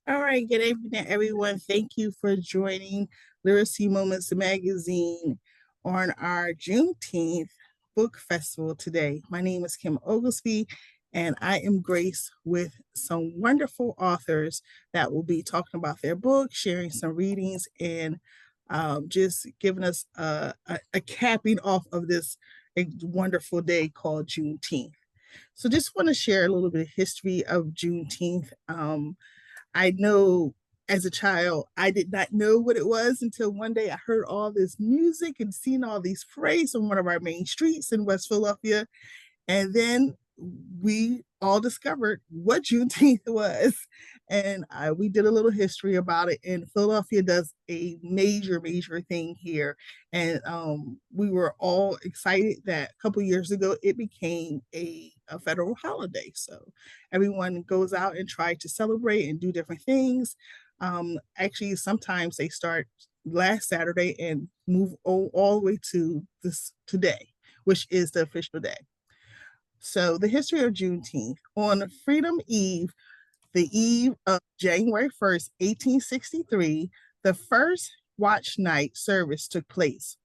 All right, good evening, everyone. Thank you for joining Literacy Moments Magazine on our Juneteenth book festival today. My name is Kim Oglesby, and I am graced with some wonderful authors that will be talking about their book, sharing some readings, and just giving us a capping off of this wonderful day called Juneteenth. So, just want to share a little bit of history of Juneteenth. I know as a child, I did not know what it was until one day I heard all this music and seen all these parades on one of our main streets in West Philadelphia. And then we all discovered what Juneteenth was. And we did a little history about it. And Philadelphia does a major, major thing here. And we were all excited that a couple years ago it became a federal holiday. So everyone goes out and try to celebrate and do different things. Actually, sometimes they start last Saturday and move all the way to this today, which is the official day. So, the history of Juneteenth. On Freedom Eve, the eve of January 1st, 1863, the first watch night service took place.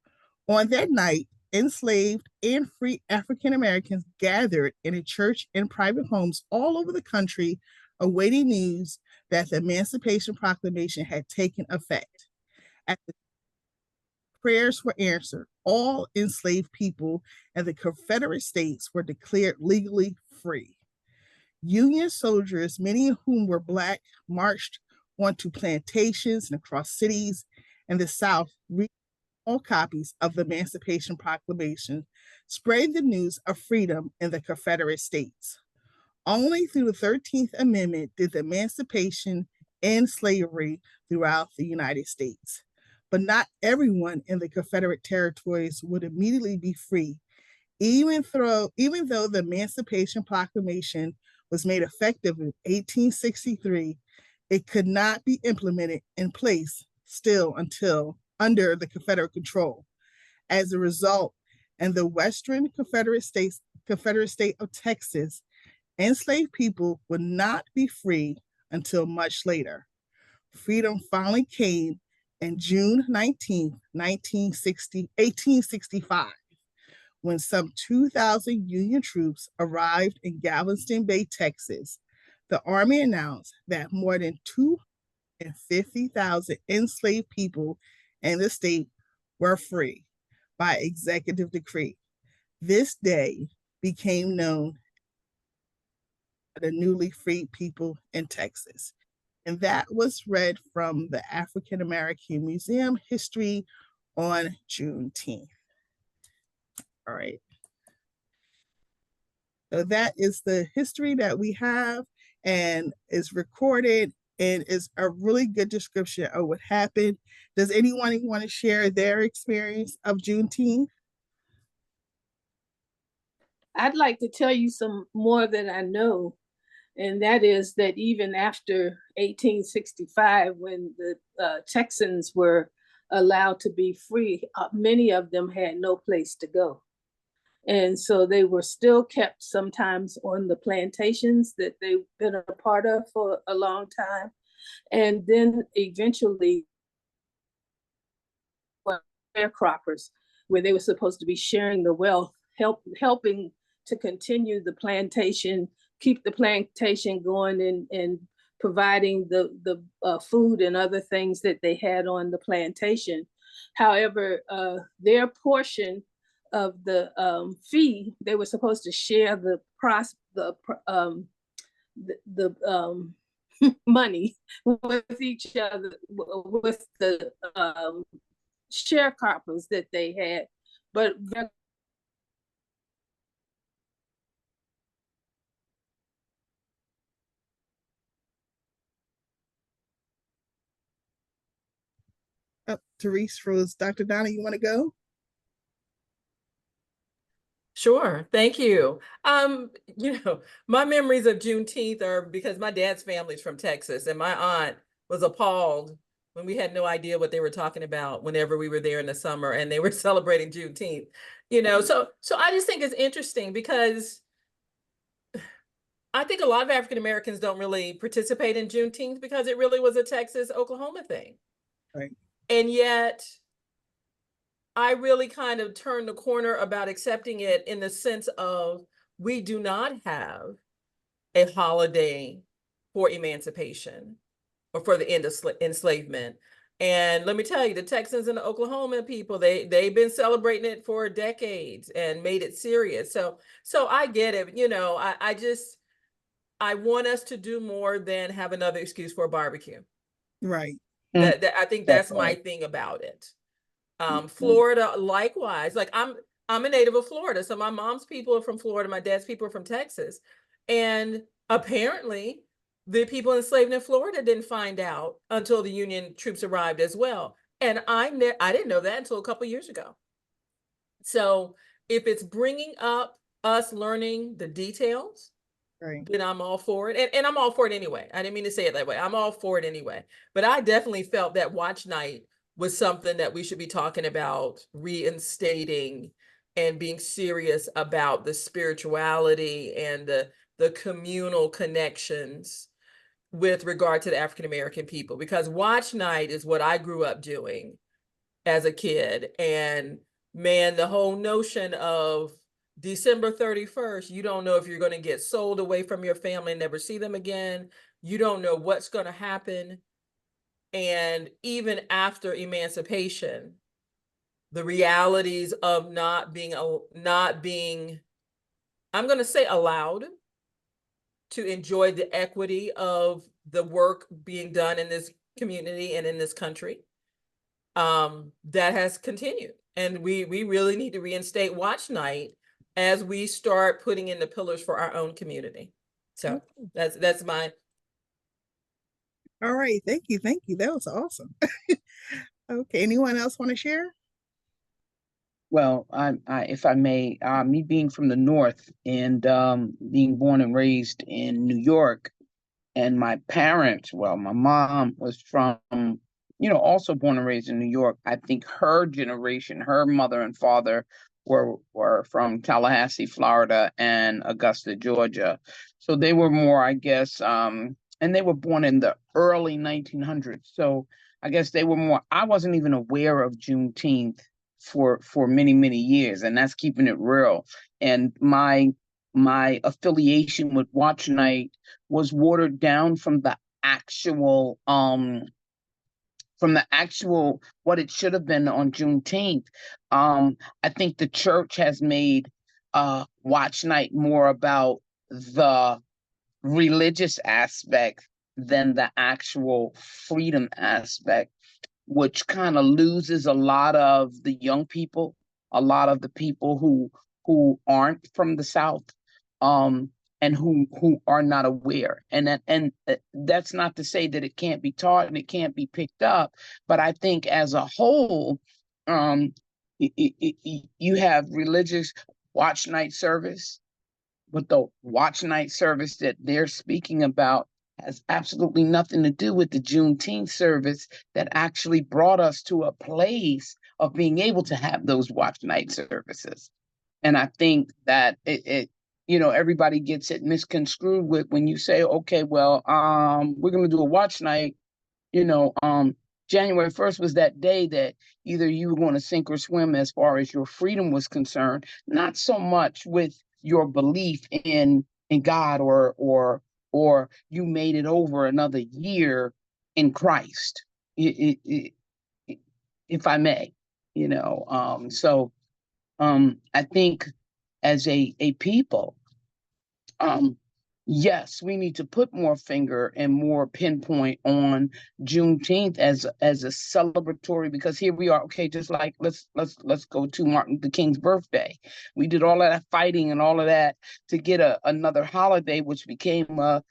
On that night, enslaved and free African Americans gathered in a church and private homes all over the country, awaiting news that the Emancipation Proclamation had taken effect. At the prayers were answered. All enslaved people in the Confederate States were declared legally free. Union soldiers, many of whom were Black, marched onto plantations and across cities in the South, reading all copies of the Emancipation Proclamation, spreading the news of freedom in the Confederate States. Only through the 13th Amendment did the emancipation end slavery throughout the United States. But not everyone in the Confederate territories would immediately be free. Even though the Emancipation Proclamation was made effective in 1863, it could not be implemented in place still until under the Confederate control. As a result, in the Western Confederate state of Texas, enslaved people would not be free until much later. Freedom finally came in June 19th, 1865, when some 2,000 Union troops arrived in Galveston Bay, Texas. The Army announced that more than 250,000 enslaved people in the state were free by executive decree. This day became known as the newly freed people in Texas. And that was read from the African American Museum History on Juneteenth. All right. So that is the history that we have and is recorded and is a really good description of what happened. Does anyone want to share their experience of Juneteenth? I'd like to tell you some more that I know, and that is that even after 1865, when the Texans were allowed to be free, many of them had no place to go. And so they were still kept sometimes on the plantations that they've been a part of for a long time. And then eventually, sharecroppers, where they were supposed to be sharing the wealth, helping to continue the plantation, keep the plantation going, and providing the food and other things that they had on the plantation. However, their portion of the fee, they were supposed to share the money with each other, with the sharecroppers that they had, but Therese froze. Dr. Donna, you want to go? Sure, thank you. My memories of Juneteenth are because my dad's family's from Texas, and my aunt was appalled when we had no idea what they were talking about whenever we were there in the summer and they were celebrating Juneteenth. So I just think it's interesting because I think a lot of African Americans don't really participate in Juneteenth because it really was a Texas, Oklahoma thing. Right. And yet I really kind of turned the corner about accepting it in the sense of we do not have a holiday for emancipation or for the end of enslavement. And let me tell you, the Texans and the Oklahoma people, they've been celebrating it for decades and made it serious. So I get it. You know, I want us to do more than have another excuse for a barbecue. Right. That I think that's my thing about it. Florida, likewise. Like I'm a native of Florida, so my mom's people are from Florida, my dad's people are from Texas, and apparently the people enslaved in Florida didn't find out until the Union troops arrived as well. And I didn't know that until a couple years ago. So if it's bringing up us learning the details, Right. then I'm all for it. And I'm all for it anyway. I didn't mean to say it that way. I'm all for it anyway. But I definitely felt that watch night was something that we should be talking about, reinstating and being serious about the spirituality and the communal connections with regard to the African American people, because watch night is what I grew up doing as a kid. And man, the whole notion of December 31st, you don't know if you're going to get sold away from your family and never see them again. You don't know what's going to happen. And even after emancipation, the realities of not being, I'm going to say, allowed to enjoy the equity of the work being done in this community and in this country, that has continued. And we really need to reinstate watch night as we start putting in the pillars for our own community. So that's my. All right. Thank you. Thank you. That was awesome. Okay. Anyone else want to share? Well, if I may, me being from the North and being born and raised in New York, and my parents, well, my mom was from, also born and raised in New York. I think her generation, her mother and father were from Tallahassee, Florida, and Augusta, Georgia. So they were more, I guess, and they were born in the early 1900s. So I guess they were more, I wasn't even aware of Juneteenth for many, many years, and that's keeping it real. And my affiliation with Watch Night was watered down from the actual what it should have been on Juneteenth. I think the church has made Watch Night more about the religious aspect than the actual freedom aspect, which kind of loses a lot of the young people, a lot of the people who aren't from the South, and who are not aware. And that's not to say that it can't be taught and it can't be picked up, but I think as a whole, you have religious watch night service, but the watch night service that they're speaking about has absolutely nothing to do with the Juneteenth service that actually brought us to a place of being able to have those watch night services. And I think that everybody gets it misconstrued with when you say, okay, well, we're going to do a watch night, January 1st was that day that either you were going to sink or swim as far as your freedom was concerned, not so much with your belief in God or you made it over another year in Christ, if I may, I think as a people, yes, we need to put more finger and more pinpoint on Juneteenth as a celebratory, because here we are. Okay, just like let's go to Martin Luther King's birthday. We did all of that fighting and all of that to get another holiday, which became a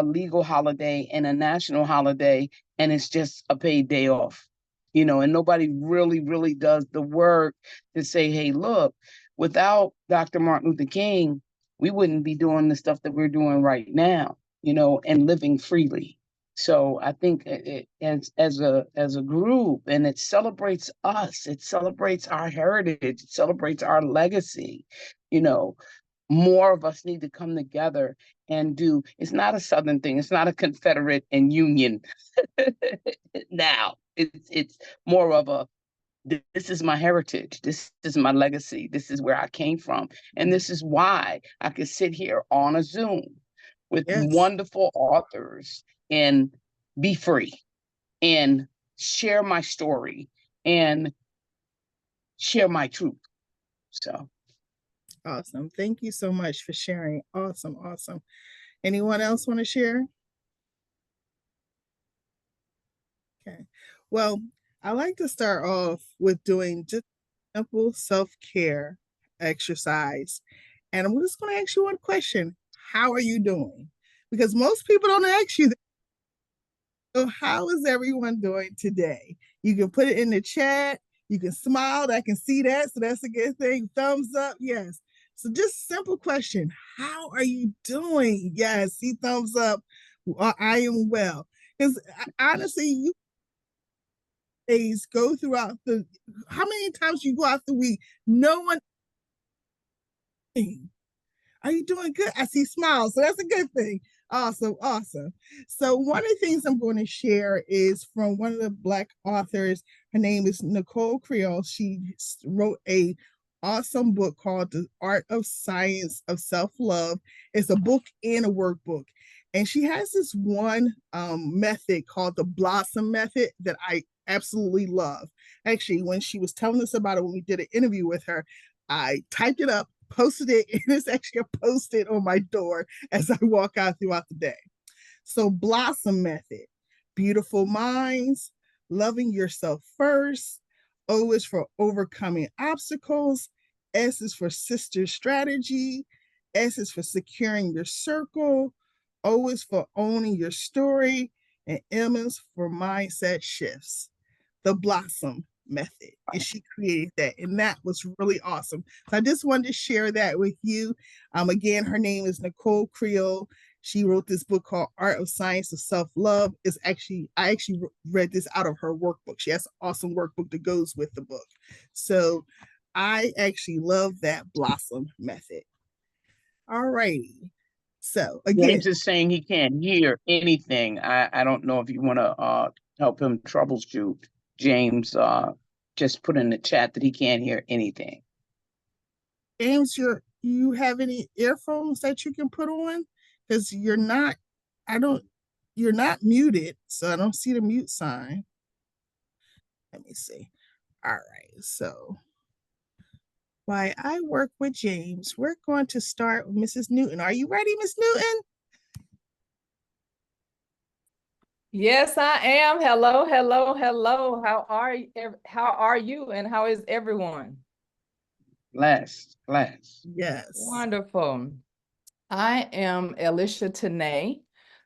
legal holiday and a national holiday, and it's just a paid day off. And nobody really does the work to say, hey, look, without Dr. Martin Luther King, we wouldn't be doing the stuff that we're doing right now, and living freely. So I think as a group, and it celebrates us, it celebrates our heritage, it celebrates our legacy. More of us need to come together and do. It's not a Southern thing. It's not a Confederate and Union now. It's more of a, this is my heritage. This is my legacy. This is where I came from. And this is why I could sit here on a Zoom with Yes. wonderful authors and be free and share my story and share my truth. So Awesome. Thank you so much for sharing. Awesome. Awesome. Anyone else want to share? Okay. Well, I like to start off with doing just simple self-care exercise. And I'm just going to ask you one question. How are you doing? Because most people don't ask you that. So how is everyone doing today? You can put it in the chat. You can smile. I can see that. So that's a good thing. Thumbs up. Yes. So just simple question. How are you doing? Yes. See thumbs up. I am well. Because honestly, you days go throughout the, how many times you go out the week? No one, are you doing good? I see smiles, so that's a good thing. Awesome, awesome. So one of the things I'm going to share is from one of the Black authors. Her name is Nicole Creole. She wrote a awesome book called The Art of Science of Self-Love. It's a book and a workbook. And she has this one method called the Blossom Method that I absolutely love. Actually, when she was telling us about it, when we did an interview with her, I typed it up, posted it, and it's actually a post-it on my door as I walk out throughout the day. So Blossom Method, beautiful minds, loving yourself first. O is for overcoming obstacles. S is for sister strategy. S is for securing your circle. O is for owning your story. And M is for mindset shifts. The Blossom Method. And she created that. And that was really awesome. So I just wanted to share that with you. Again, her name is Nicole Creole. She wrote this book called Art of Science of Self-Love. I actually read this out of her workbook. She has an awesome workbook that goes with the book. So I actually love that Blossom Method. All righty. So again, James is saying he can't hear anything. I don't know if you want to help him troubleshoot. James just put in the chat that he can't hear anything. James, you have any earphones that you can put on? Because you're not muted, so I don't see the mute sign. Let me see. All right, so while I work with James, we're going to start with Mrs. Newton. Are you ready, Miss Newton? Yes, I am. Hello, hello, hello. How are you and how is everyone? Bless. Yes. Wonderful. I am Elisha Tanay,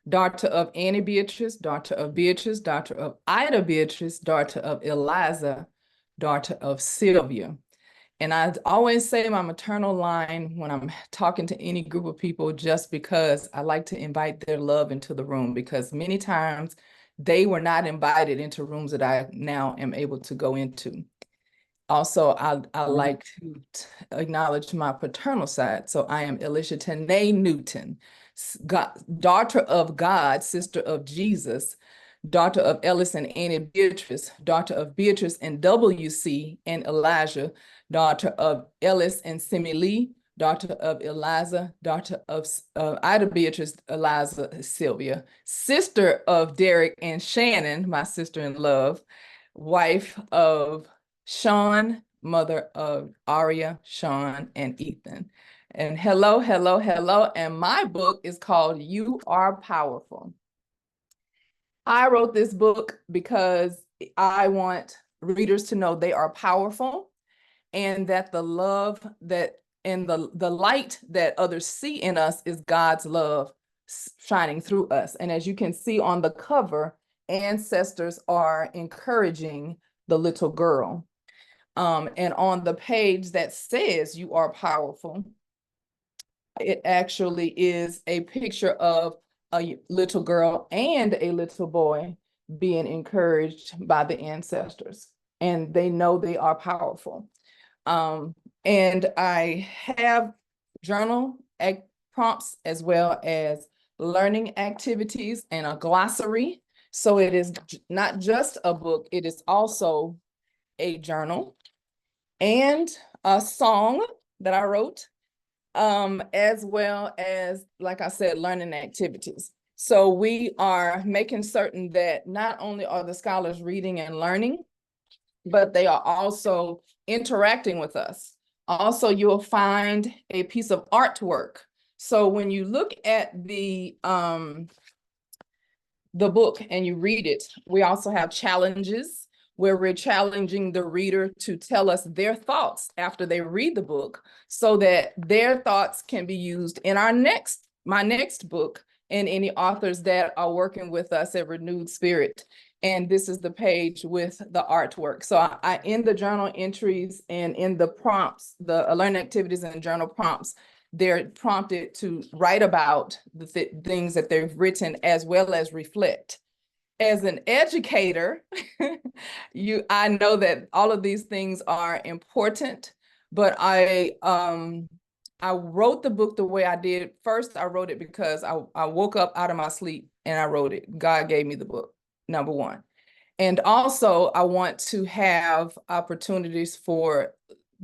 daughter of Annie Beatrice, daughter of Beatrice, daughter of Ida Beatrice, daughter of Eliza, daughter of Sylvia. And I always say my maternal line when I'm talking to any group of people, just because I like to invite their love into the room, because many times they were not invited into rooms that I now am able to go into. Also, I like to acknowledge my paternal side. So I am Elisha Tanay Newton, daughter of God, sister of Jesus, daughter of Ellis and Annie Beatrice, daughter of Beatrice and WC and Elijah, daughter of Ellis and Simi Lee, daughter of Eliza, daughter of Ida Beatrice, Eliza, Sylvia, sister of Derek and Shannon, my sister in love, wife of Sean, mother of Aria, Sean, and Ethan. And hello, hello, hello. And my book is called You Are Powerful. I wrote this book because I want readers to know they are powerful, and that the love that and the light that others see in us is God's love shining through us. And as you can see on the cover, ancestors are encouraging the little girl. And on the page that says you are powerful, it actually is a picture of a little girl and a little boy being encouraged by the ancestors, and they know they are powerful. And I have journal prompts as well as learning activities and a glossary. So it is not just a book, it is also a journal and a song that I wrote, as well as, like I said, learning activities. So we are making certain that not only are the scholars reading and learning, but they are also interacting with us. Also, you'll find a piece of artwork. So when you look at the book and you read it, we also have challenges where we're challenging the reader to tell us their thoughts after they read the book so that their thoughts can be used in my next book and any authors that are working with us at Renewed Spirit. And this is the page with the artwork. So I in the journal entries and in the prompts, the learning activities and journal prompts, they're prompted to write about the things that they've written as well as reflect. As an educator, I know that all of these things are important, but I wrote the book the way I did. First, I wrote it because I woke up out of my sleep and I wrote it. God gave me the book, number one. And also, I want to have opportunities for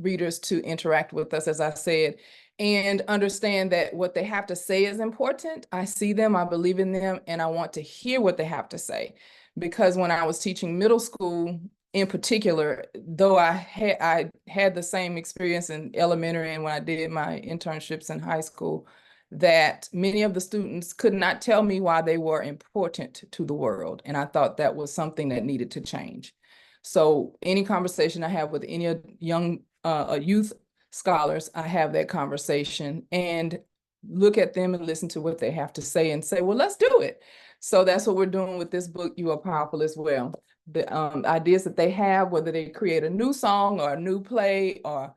readers to interact with us, as I said, and understand that what they have to say is important. I see them, I believe in them, and I want to hear what they have to say. Because when I was teaching middle school in particular, though I had the same experience in elementary and when I did my internships in high school, that many of the students could not tell me why they were important to the world. And I thought that was something that needed to change. So any conversation I have with any young youth scholars, I have that conversation and look at them and listen to what they have to say and say, well, let's do it. So that's what we're doing with this book, You Are Powerful, as well. The ideas that they have, whether they create a new song or a new play or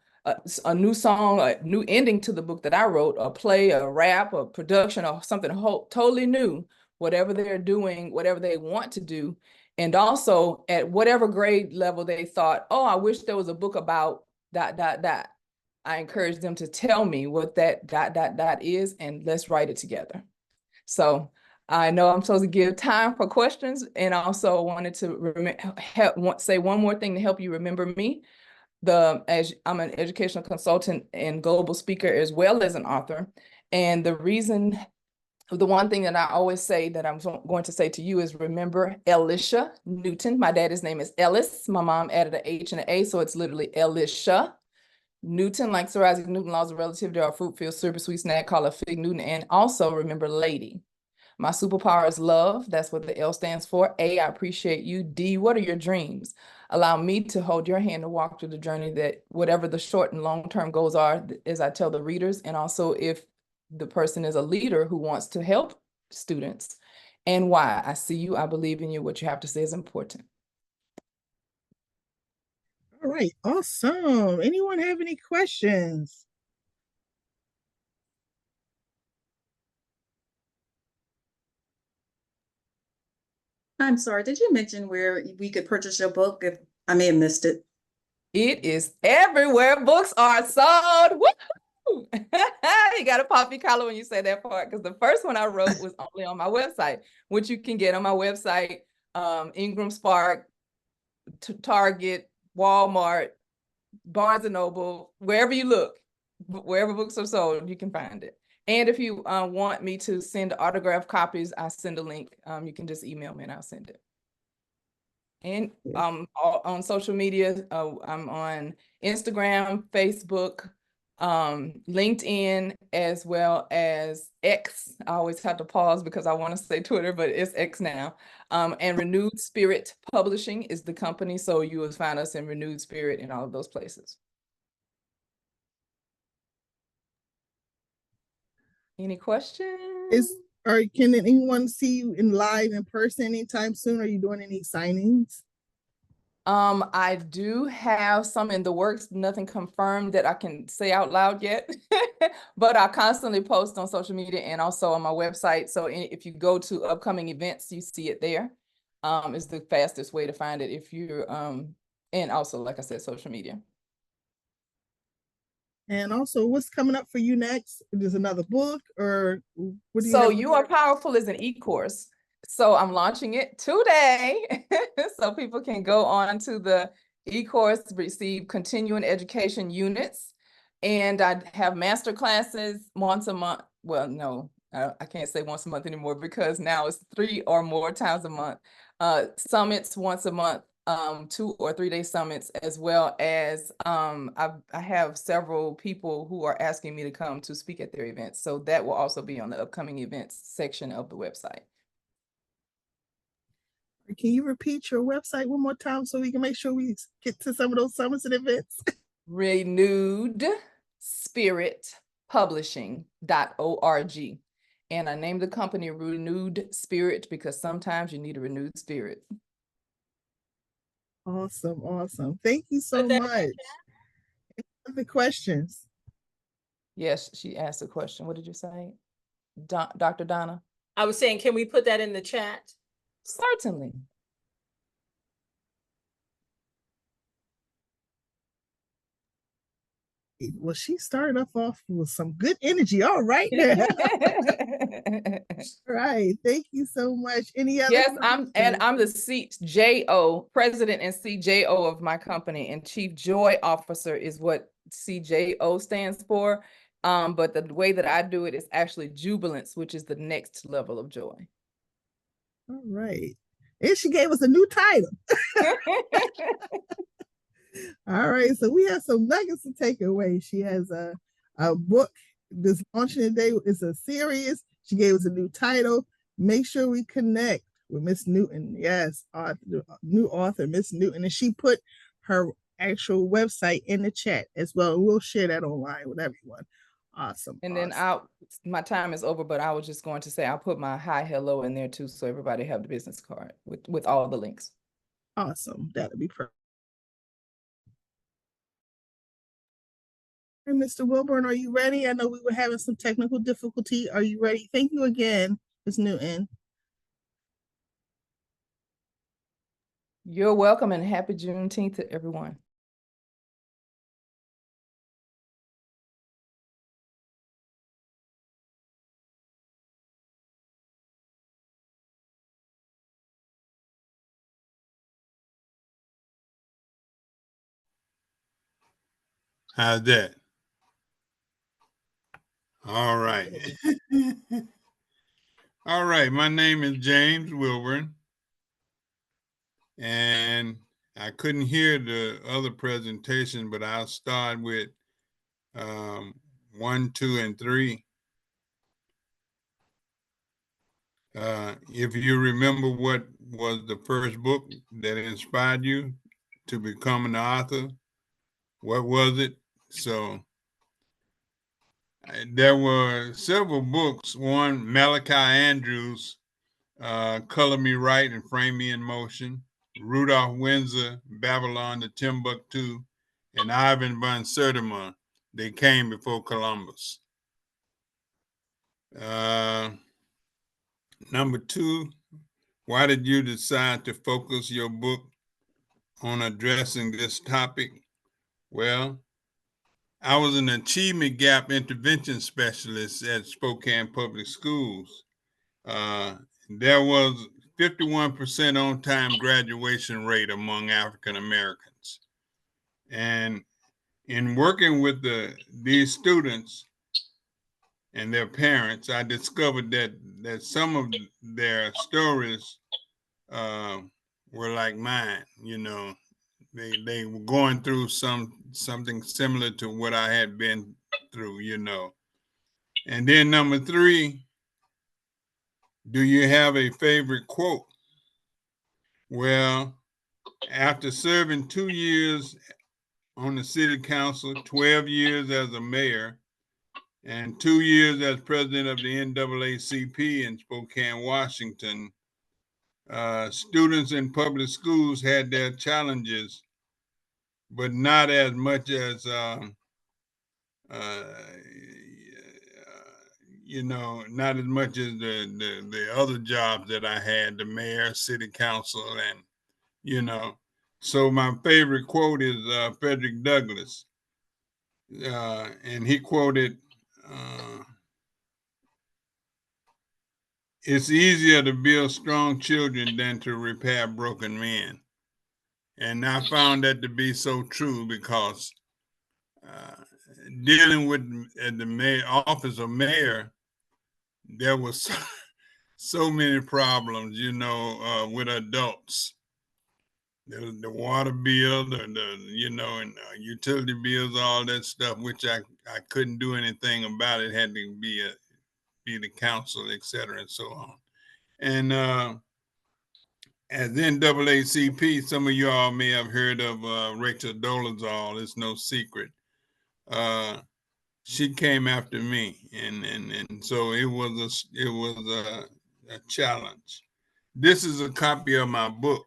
a new song, a new ending to the book that I wrote, a play, a rap, a production, or something totally new, whatever they're doing, whatever they want to do. And also at whatever grade level they thought, oh, I wish there was a book about ... I encourage them to tell me what that is, and let's write it together. So I know I'm supposed to give time for questions, and also wanted to say one more thing to help you remember me. As I'm an educational consultant and global speaker as well as an author, and the one thing that I always say that I'm going to say to you is remember Elisha Newton. My daddy's name is Ellis. My mom added an H and an A, so it's literally Elisha Newton, like Sir Isaac Newton, laws of relativity, or fruit filled super sweet snack called a fig Newton. And also remember lady. My superpower is love. That's what the L stands for. A, I appreciate you. D, what are your dreams? Allow me to hold your hand to walk through the journey that whatever the short and long-term goals are, as I tell the readers. And also if the person is a leader who wants to help students. And why? I see you. I believe in you. What you have to say is important. All right, awesome. Anyone have any questions? I'm sorry, did you mention where we could purchase your book? If I may have missed it. It is everywhere books are sold. Woo! You got a poppy collar when you say that part, because the first one I wrote was only on my website, which you can get on my website, Ingram Spark, Target, Walmart, Barnes and Noble, wherever you look, wherever books are sold, you can find it. And if you want me to send autographed copies, I send a link. You can just email me and I'll send it. And on social media, I'm on Instagram, Facebook, LinkedIn, as well as X. I always have to pause because I want to say Twitter, but it's X now. And Renewed Spirit Publishing is the company. So you will find us in Renewed Spirit in all of those places. Any questions? Or can anyone see you in live in person anytime soon? Are you doing any signings? I do have some in the works, nothing confirmed that I can say out loud yet, but I constantly post on social media and also on my website. So if you go to upcoming events, you see it there. It's the fastest way to find it if you're, and also, like I said, social media. And also, what's coming up for you next? There's another book, or what do you So have? You Are Powerful is an e-course. So I'm launching it today. So people can go on to the e-course, receive continuing education units. And I have master classes once a month. Well, no, I can't say once a month anymore because now it's 3 or more times a month. Summits once a month, 2 or 3 day summits, as well as I have several people who are asking me to come to speak at their events. So that will also be on the upcoming events section of the website. Can you repeat your website one more time so we can make sure we get to some of those summits and events? Renewed Spirit Publishing.org. And I named the company Renewed Spirit because sometimes you need a renewed spirit. Awesome, awesome. Thank you so much. The questions. Yes, she asked a question. What did you say, Dr. Donna? I was saying, can we put that in the chat? Certainly. Well, she started off with some good energy. All right. Right. Thank you so much. Any other? Yes, I'm the CJO, president and CJO of my company, and Chief Joy Officer is what CJO stands for. But the way that I do it is actually jubilance, which is the next level of joy. All right. And she gave us a new title. All right. So we have some nuggets to take away. She has a book this launching today. It's a series. She gave us a new title. Make sure we connect with Miss Newton. Yes, new author, Miss Newton. And she put her actual website in the chat as well. We'll share that online with everyone. Awesome. And awesome. then my time is over, but I was just going to say I'll put my hi, hello in there too, so everybody have the business card with all the links. Awesome. That'll be perfect. Hey, Mr. Wilburn, are you ready? I know we were having some technical difficulty. Are you ready? Thank you again, Ms. Newton. You're welcome, and happy Juneteenth to everyone. How's that? All right. All right. My name is James Wilburn, and I couldn't hear the other presentation, but I'll start with 1, 2, and 3. If you remember what was the first book that inspired you to become an author, what was it? So there were several books. One, Malachi Andrews, Color Me Right and Frame Me in Motion, Rudolph Windsor, Babylon to Timbuktu, and Ivan von Sertima, They Came Before Columbus. Number 2, why did you decide to focus your book on addressing this topic? Well, I was an achievement gap intervention specialist at Spokane Public Schools. There was 51% on-time graduation rate among African Americans. And in working with these students and their parents, I discovered that some of their stories were like mine. You know, they were going through something similar to what I had been through. You know, and then number 3, do you have a favorite quote? Well, after serving 2 years on the city council, 12 years as a mayor, and 2 years as president of the NAACP in Spokane, Washington, students in public schools had their challenges, but not as much as, you know, not as much as the other jobs that I had, the mayor, city council, and, you know. So my favorite quote is Frederick Douglass. and he quoted, "It's easier to build strong children than to repair broken men." And I found that to be so true because dealing with the office of mayor, there was so many problems, with adults. The water bill, and utility bills, all that stuff, which I couldn't do anything about. It had to be the council, et cetera, and so on. And as NAACP, some of y'all may have heard of Rachel Dolezal. It's no secret. She came after me, and so it was a challenge. This is a copy of my book,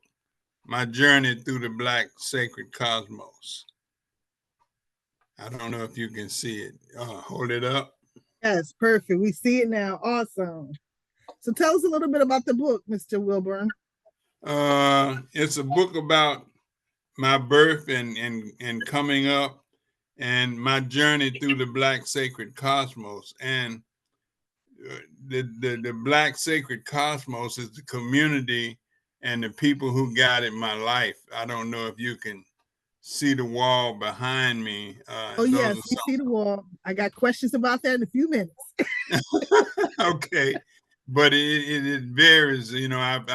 My Journey Through the Black Sacred Cosmos. I don't know if you can see it. Hold it up. Yes, perfect. We see it now. Awesome. So tell us a little bit about the book, Mr. Wilburn. It's a book about my birth and coming up and my journey through the Black Sacred Cosmos. And the Black Sacred Cosmos is the community and the people who guided my life. I don't know if you can see the wall behind me. Oh, yes, we see the wall. I got questions about that in a few minutes. Okay, but it varies. I've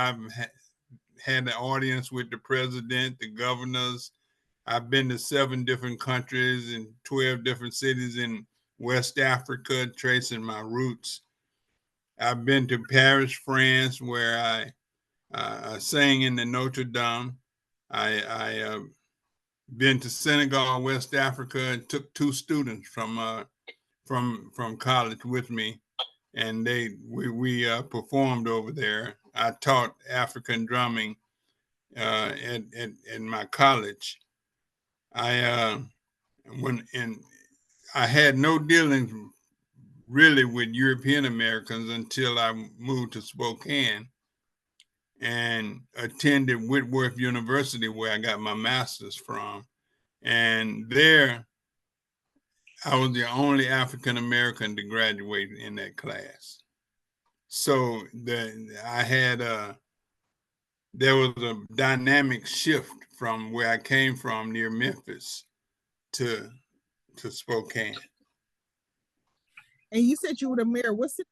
had an audience with the president, the governors. I've been to 7 different countries and 12 different cities in West Africa, tracing my roots. I've been to Paris, France, where I sang in the Notre Dame. I been to Senegal, West Africa, and took 2 students from college with me, and we performed over there. I taught African drumming in my college. I had no dealings really with European Americans until I moved to Spokane and attended Whitworth University, where I got my master's from. And there, I was the only African American to graduate in that class. So there was a dynamic shift from where I came from near Memphis to Spokane. And you said you were the mayor. What's it?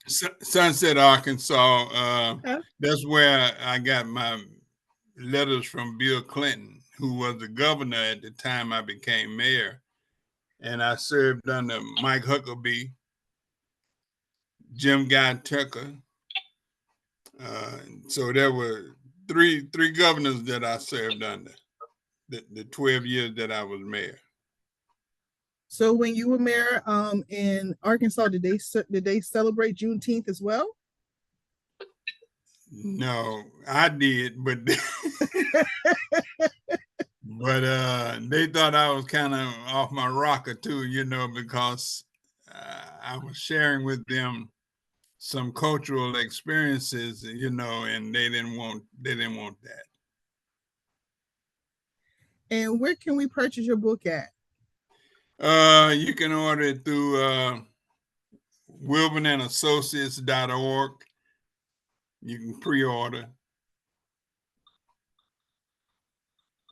Sunset, Arkansas. That's where I got my letters from Bill Clinton, who was the governor at the time I became mayor. And I served under Mike Huckabee, Jim Guy Tucker. So there were three governors that I served under the 12 years that I was mayor. So when you were mayor in Arkansas, did they celebrate Juneteenth as well? No, I did, but they thought I was kind of off my rocker too, because I was sharing with them some cultural experiences, and they didn't want that. And where can we purchase your book at? You can order it through wilburnassociates.org. You can pre-order.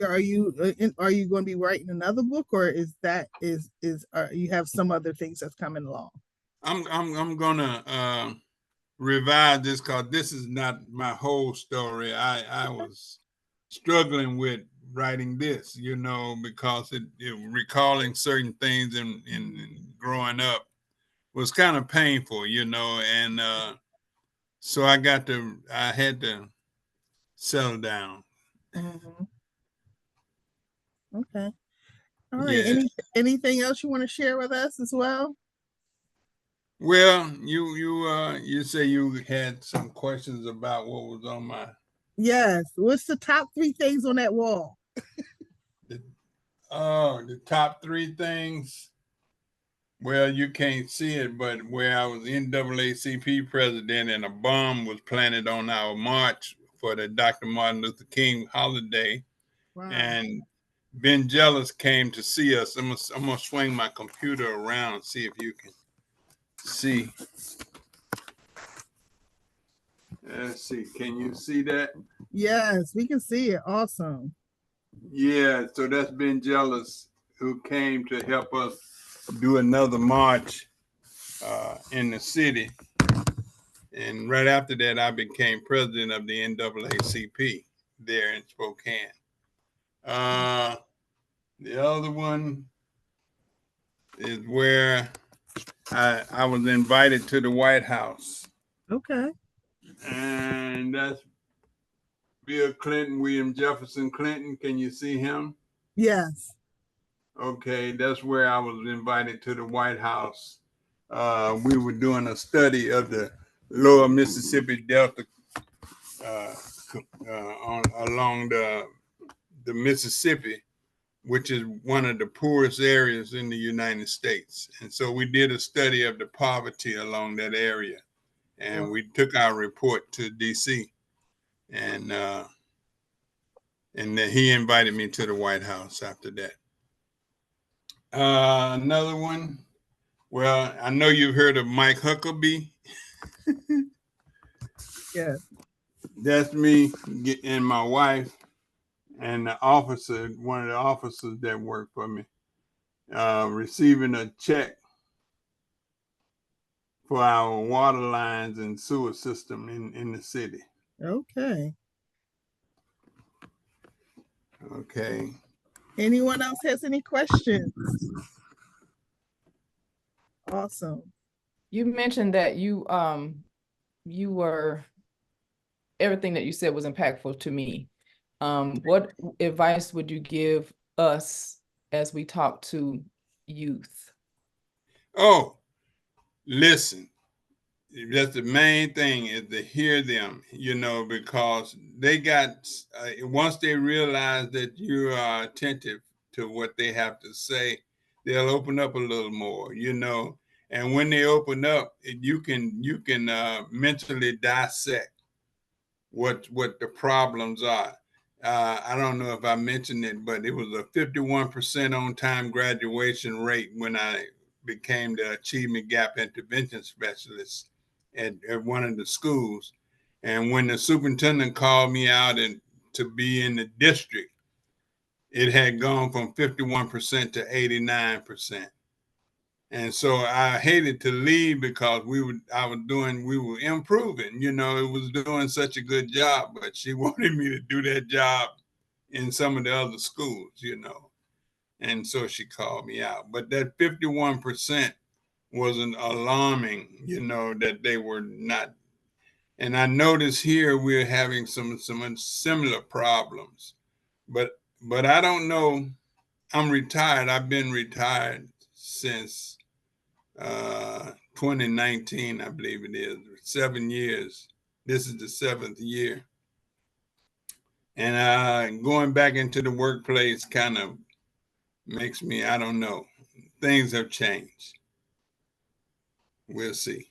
Are you going to be writing another book, or you have some other things that's coming along? I'm gonna revise this because this is not my whole story. I was struggling with writing this, because it recalling certain things in growing up was kind of painful, and so I had to settle down. Mm-hmm. Okay. All right. Yeah. Anything else you want to share with us as well? Well, you say you had some questions about what was on my. Yes. What's the top 3 things on that wall? The top 3 things. Well, you can't see it, but where I was NAACP president and a bomb was planted on our march for the Dr. Martin Luther King holiday. Wow. And Ben Jealous came to see us. I'm gonna swing my computer around, see if you can see. Let's see. Can you see that? Yes, we can see it. Awesome. Yeah. So that's Ben Jealous, who came to help us do another march in the city. And right after that, I became president of the NAACP there in Spokane. The other one is where I was invited to the White House. Okay. And that's Bill Clinton, William Jefferson Clinton. Can you see him? Yes. Okay, that's where I was invited to the White House. We were doing a study of the lower Mississippi Delta along the Mississippi, which is one of the poorest areas in the United States. And so we did a study of the poverty along that area. And we took our report to DC. And then he invited me to the White House after that. Another one. Well, I know you've heard of Mike Huckabee. Yeah. That's me and my wife and the officer, one of the officers that worked for me, receiving a check for our water lines and sewer system in the city. Okay. Okay. Anyone else has any questions? Awesome. You mentioned that you were, everything that you said was impactful to me. What advice would you give us as we talk to youth? Oh, listen. That's the main thing, is to hear them, because they got, once they realize that you are attentive to what they have to say, they'll open up a little more, and when they open up, you can mentally dissect what the problems are. I don't know if I mentioned it, but it was a 51% on-time graduation rate when I became the Achievement Gap Intervention Specialist at one of the schools. And when the superintendent called me out to be in the district, it had gone from 51% to 89%. And so I hated to leave because we were improving, it was doing such a good job, but she wanted me to do that job in some of the other schools, and so she called me out. But that 51% wasn't alarming, that they were not. And I noticed here we're having some similar problems, but I don't know. I'm retired. I've been retired since 2019, I believe it is, 7 years. This is the 7th year. And going back into the workplace kind of makes me, I don't know, things have changed. We'll see.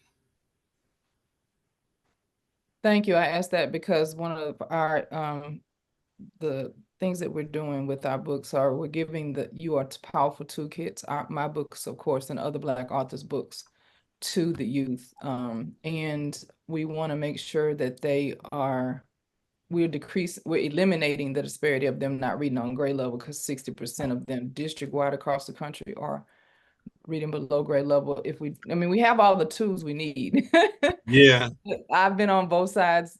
Thank you. I asked that because one of our the things that we're doing with our books are we're giving the You Are Powerful toolkits, my books, of course, and other Black authors' books to the youth. And we want to make sure that we're eliminating the disparity of them not reading on grade level, because 60% of them district-wide across the country are reading below grade level. We have all the tools we need. Yeah. I've been on both sides,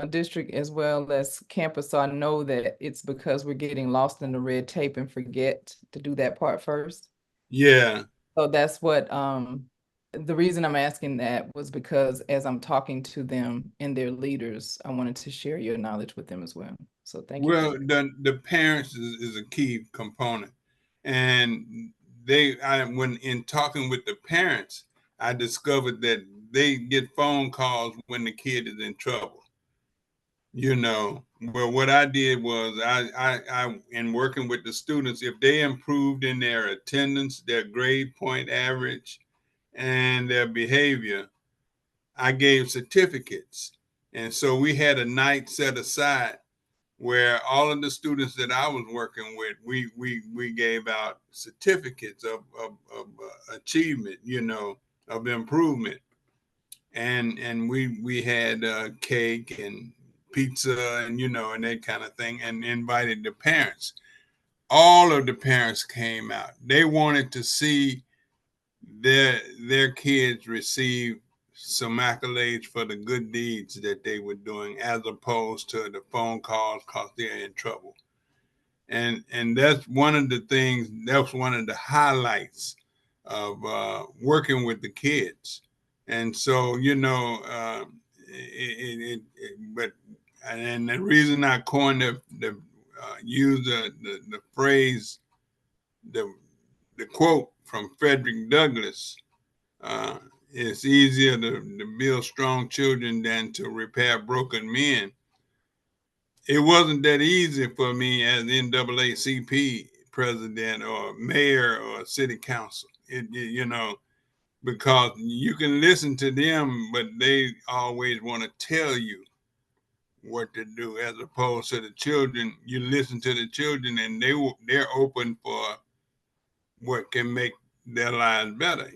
district as well as campus, so I know that it's because we're getting lost in the red tape and forget to do that part first. Yeah. So that's what the reason I'm asking that was because as I'm talking to them and their leaders, I wanted to share your knowledge with them as well. So thank you. Well, the parents is a key component, and when in talking with the parents, I discovered that they get phone calls when the kid is in trouble. Well, what I did was I in working with the students, if they improved in their attendance, their grade point average, and their behavior, I gave certificates. And so we had a night set aside where all of the students that I was working with, we gave out certificates of achievement, of improvement, and we had cake and pizza and and that kind of thing, and invited the parents. All of the parents came out. They wanted to see their kids receive some accolades for the good deeds that they were doing, as opposed to the phone calls because they're in trouble. And that's one of the things. That's one of the highlights of working with the kids. And so but and the reason I coined the use the phrase, the quote from Frederick Douglass, it's easier to build strong children than to repair broken men. It wasn't that easy for me as NAACP president or mayor or city council. Because you can listen to them, but they always want to tell you what to do, as opposed to the children. You listen to the children, and they're open for what can make their lives better,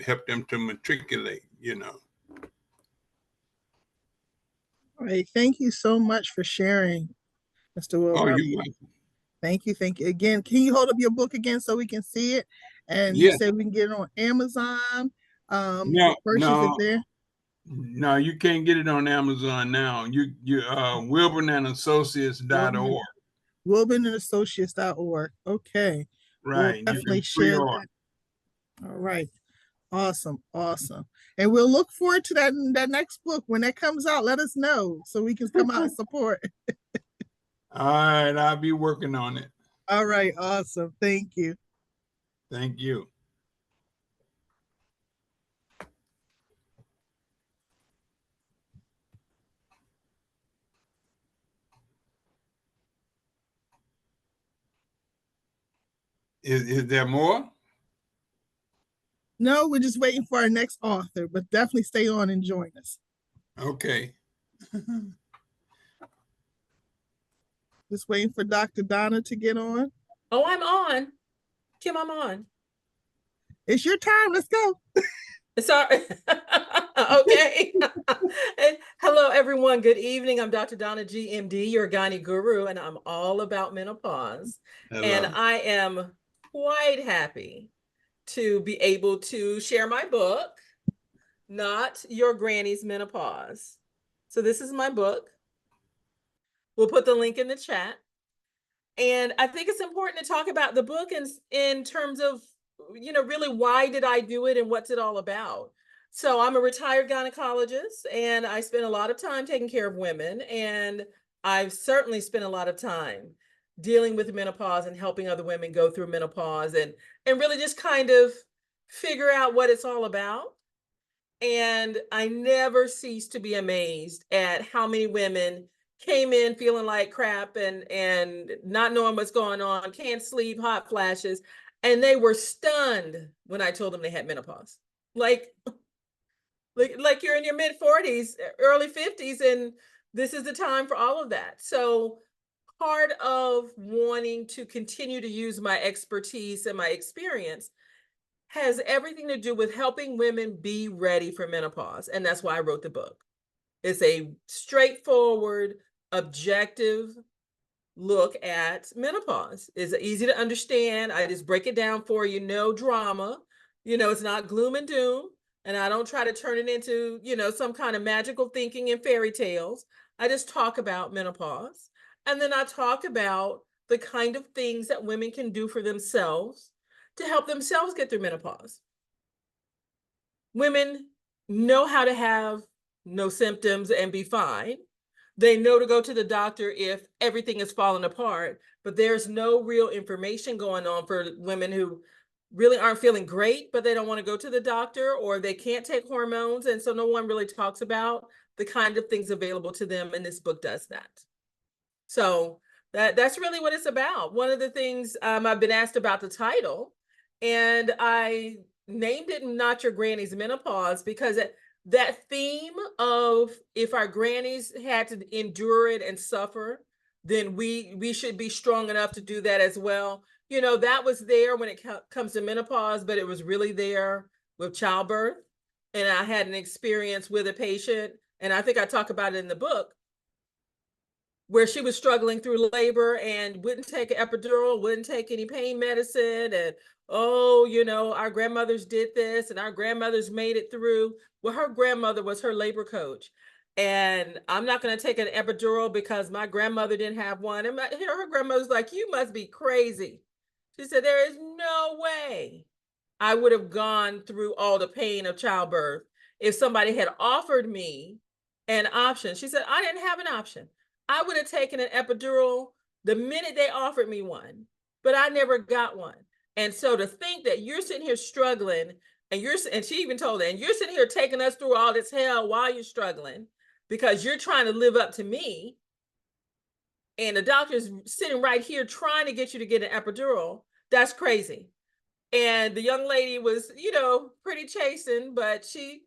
help them to matriculate. All right. Thank you so much for sharing, Mr. Oh, Wilbur. you welcome. Thank you. Thank you. Again, can you hold up your book again so we can see it? And you Yeah. said we can get it on Amazon. No, Purchase it there. no, you can't get it on Amazon now. You wilburnassociates.org. WilburnandAssociates.org. Okay. We'll Right. You definitely can share pre-order. that. All right. Awesome. Awesome. And we'll look forward to that next book. When that comes out, let us know so we can come out and support. All right, I'll be working on it. All right. Awesome. Thank you. Thank you. Is there more? No, we're just waiting for our next author, but definitely stay on and join us. Okay. Just waiting for Dr. Donna to get on. Oh, I'm on. Kim, I'm on. It's your time. Let's go. Sorry. Okay. And hello, everyone. Good evening. I'm Dr. Donna G. MD, your gynae guru, and I'm all about menopause. Hello. And I am quite happy to be able to share my book, Not Your Granny's Menopause. So this is my book. We'll put the link in the chat. And I think it's important to talk about the book in terms of, really why did I do it and what's it all about? So I'm a retired gynecologist, and I spend a lot of time taking care of women. And I've certainly spent a lot of time dealing with menopause and helping other women go through menopause and really just kind of figure out what it's all about. And I never cease to be amazed at how many women came in feeling like crap and not knowing what's going on, can't sleep, hot flashes. And they were stunned when I told them they had menopause. Like you're in your mid 40s, early 50s, and this is the time for all of that. So part of wanting to continue to use my expertise and my experience has everything to do with helping women be ready for menopause. And that's why I wrote the book. It's a straightforward, objective look at menopause. It's easy to understand. I just break it down for you, no drama. It's not gloom and doom. And I don't try to turn it into, some kind of magical thinking and fairy tales. I just talk about menopause. And then I talk about the kind of things that women can do for themselves to help themselves get through menopause. Women know how to have no symptoms and be fine. They know to go to the doctor if everything is falling apart, but there's no real information going on for women who really aren't feeling great, but they don't want to go to the doctor, or they can't take hormones. And so no one really talks about the kind of things available to them. And this book does that. So that's really what it's about. One of the things I've been asked about the title, and I named it Not Your Granny's Menopause because that theme of if our grannies had to endure it and suffer then we should be strong enough to do that as well. You know, that was there when it comes to menopause, but it was really there with childbirth. And I had an experience with a patient, and I think I talk about it in the book, where she was struggling through labor and wouldn't take an epidural, wouldn't take any pain medicine. And, oh, you know, our grandmothers did this and our grandmothers made it through. Well, her grandmother was her labor coach. And I'm not going to take an epidural because my grandmother didn't have one. And her grandmother's like, you must be crazy. She said, there is no way I would have gone through all the pain of childbirth if somebody had offered me an option. She said, I didn't have an option. I would have taken an epidural the minute they offered me one, but I never got one. And so to think that you're sitting here struggling and she even told her, and you're sitting here taking us through all this hell while you're struggling because you're trying to live up to me. And the doctor's sitting right here trying to get you to get an epidural. That's crazy. And the young lady was, you know, pretty chastened, but she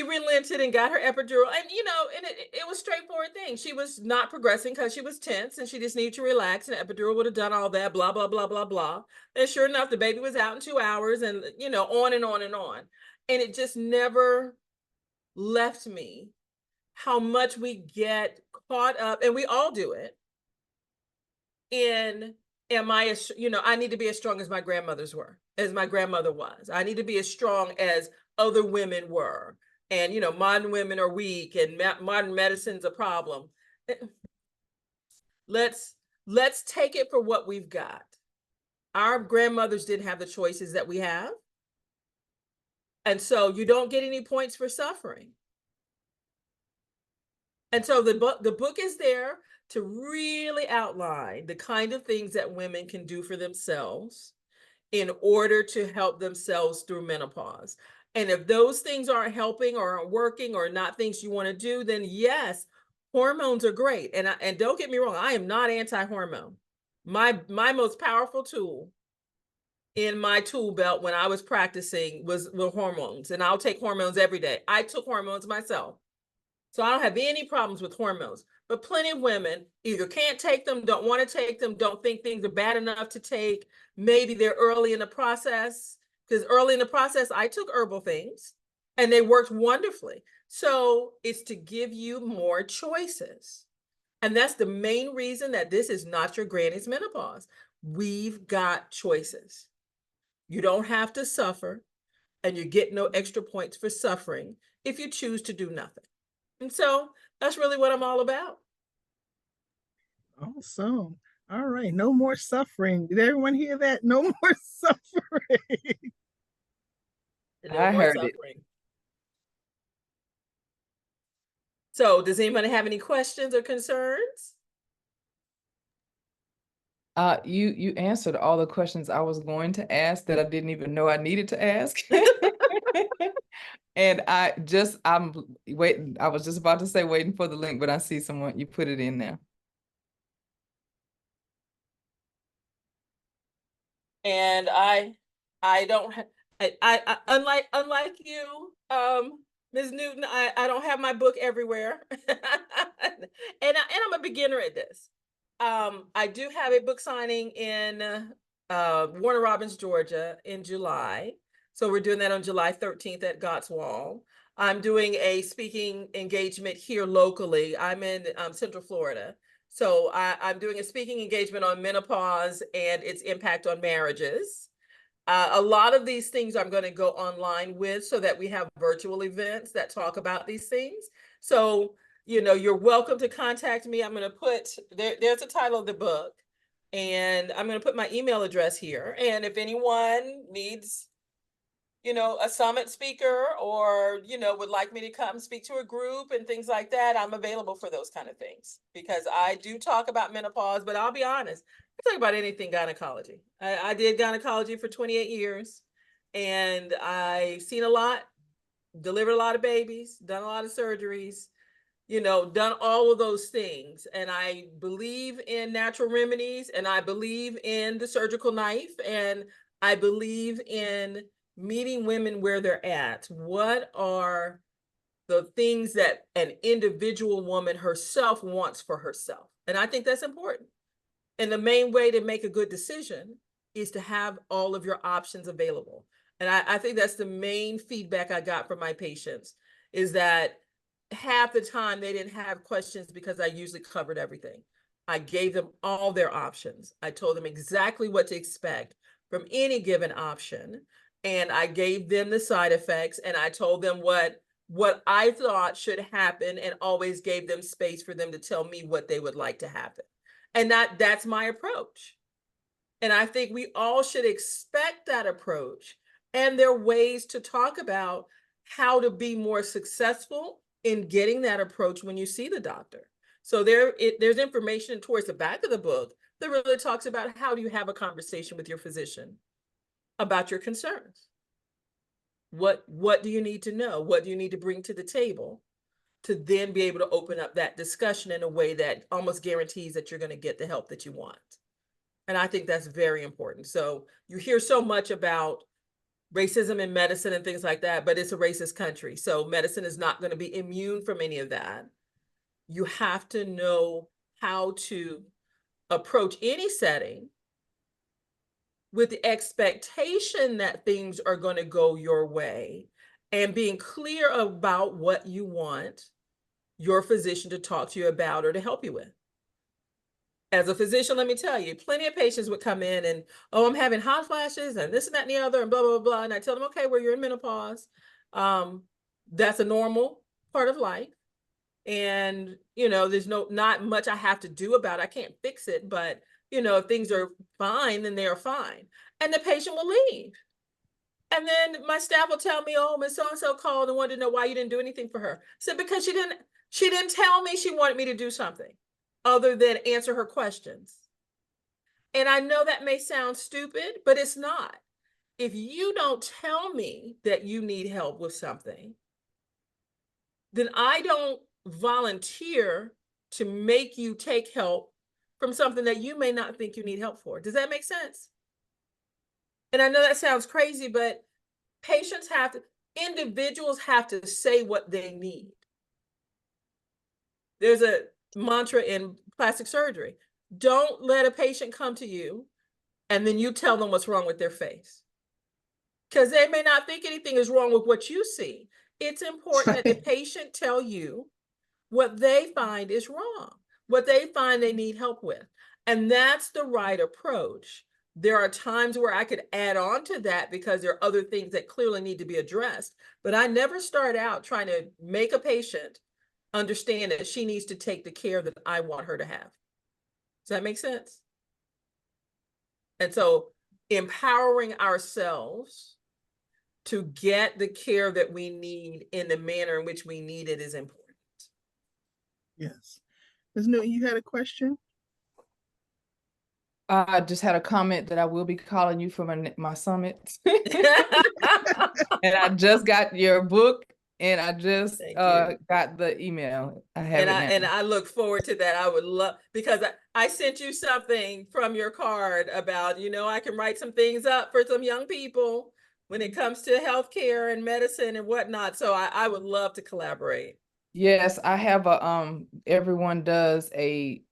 relented and got her epidural. And, you know, and it was a straightforward thing. She was not progressing because she was tense and she just needed to relax, and the epidural would have done all that, blah, blah, blah, blah, blah. And sure enough, the baby was out in 2 hours, and, you know, on and on and on. And it just never left me how much we get caught up, and we all do it, in, am I, you know, I need to be as strong as my grandmothers were, as my grandmother was. I need to be as strong as other women were. And, you know, modern women are weak and modern medicine's a problem. Let's take it for what we've got. Our grandmothers didn't have the choices that we have. And so you don't get any points for suffering. And so the book is there to really outline the kind of things that women can do for themselves in order to help themselves through menopause. And if those things aren't helping or aren't working or not things you want to do, then yes, hormones are great. And don't get me wrong, I am not anti-hormone. My most powerful tool in my tool belt when I was practicing was hormones, and I'll take hormones every day. I took hormones myself. So I don't have any problems with hormones, but plenty of women either can't take them, don't want to take them, don't think things are bad enough to take. Maybe they're early in the process, because early in the process, I took herbal things and they worked wonderfully. So it's to give you more choices. And that's the main reason that this is not your granny's menopause. We've got choices. You don't have to suffer, and you get no extra points for suffering if you choose to do nothing. And so that's really what I'm all about. Awesome. All right. No more suffering. Did everyone hear that? No more suffering. No more suffering. So does anybody have any questions or concerns? You answered all the questions I was going to ask that I didn't even know I needed to ask. And I'm waiting. I was just about to say waiting for the link, but I see someone, you put it in there. And I don't I unlike you, Ms. Newton, I don't have my book everywhere. and I'm a beginner at this. I do have a book signing in Warner Robins, Georgia in July. So we're doing that on July 13th at Gott's Wall. I'm doing a speaking engagement here locally. I'm in Central Florida. So I'm doing a speaking engagement on menopause and its impact on marriages. A lot of these things I'm going to go online with so that we have virtual events that talk about these things. So, you know, you're welcome to contact me. I'm going to put, there's the title of the book, and I'm going to put my email address here. And if anyone needs, you know, a summit speaker, or, you know, would like me to come speak to a group and things like that, I'm available for those kind of things, because I do talk about menopause, but I'll be honest, I talk about anything gynecology. I did gynecology for 28 years, and I've seen a lot, delivered a lot of babies, done a lot of surgeries, you know, done all of those things. And I believe in natural remedies, and I believe in the surgical knife, and I believe in meeting women where they're at. What are the things that an individual woman herself wants for herself? And I think that's important. And the main way to make a good decision is to have all of your options available. And I think that's the main feedback I got from my patients, is that half the time they didn't have questions because I usually covered everything. I gave them all their options. I told them exactly what to expect from any given option. And I gave them the side effects, and I told them what I thought should happen, and always gave them space for them to tell me what they would like to happen. And that's my approach. And I think we all should expect that approach. And there are ways to talk about how to be more successful in getting that approach when you see the doctor. So there's information towards the back of the book that really talks about how do you have a conversation with your physician about your concerns. What do you need to know? What do you need to bring to the table to then be able to open up that discussion in a way that almost guarantees that you're going to get the help that you want? And I think that's very important. So you hear so much about racism in medicine and things like that, but it's a racist country. So medicine is not going to be immune from any of that. You have to know how to approach any setting with the expectation that things are going to go your way, and being clear about what you want your physician to talk to you about or to help you with. As a physician, let me tell you, plenty of patients would come in and, oh, I'm having hot flashes and this and that and the other and blah, blah, blah. And I tell them, okay, well, you're in menopause. That's a normal part of life. And, there's not much I have to do about it. I can't fix it, but, if things are fine, then they are fine. And the patient will leave. And then my staff will tell me, oh, Miss So-and-so called and wanted to know why you didn't do anything for her. I said, because she didn't tell me she wanted me to do something other than answer her questions. And I know that may sound stupid, but it's not. If you don't tell me that you need help with something, then I don't volunteer to make you take help from something that you may not think you need help for. Does that make sense? And I know that sounds crazy, but individuals have to say what they need. There's a mantra in plastic surgery. Don't let a patient come to you and then you tell them what's wrong with their face, because they may not think anything is wrong with what you see. It's important that the patient tell you what they find is wrong, what they find they need help with. And that's the right approach. There are times where I could add on to that because there are other things that clearly need to be addressed, but I never start out trying to make a patient understand that she needs to take the care that I want her to have. Does that make sense? And so empowering ourselves to get the care that we need in the manner in which we need it is important. Yes. Ms. Newton, you had a question? I just had a comment that I will be calling you for my summit. And I just got your book, and I just got the email. I have and I look forward to that. I would love, because I sent you something from your card about, I can write some things up for some young people when it comes to healthcare and medicine and whatnot. So I would love to collaborate. Yes, I have everyone does a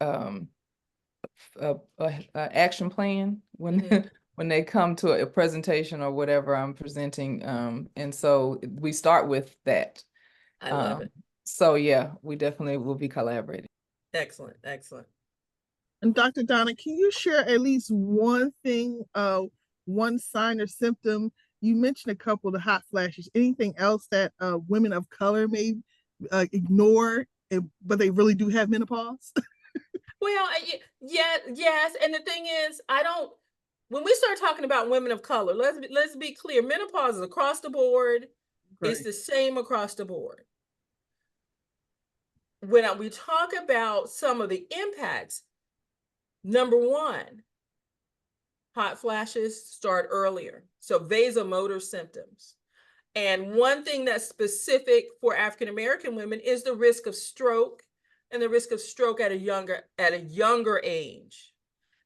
action plan when when they come to a presentation or whatever I'm presenting, and so we start with that. I love it. So yeah, we definitely will be collaborating. Excellent. And Dr. Donna, can you share at least one thing, one sign or symptom? You mentioned a couple of the hot flashes. Anything else that women of color may ignore, but they really do have menopause? Well, yes. And the thing is, when we start talking about women of color, let's be clear, menopause is across the board. Right. It's the same across the board. When we talk about some of the impacts, number one, hot flashes start earlier. So vasomotor symptoms. And one thing that's specific for African-American women is the risk of stroke, and the risk of stroke at a younger age.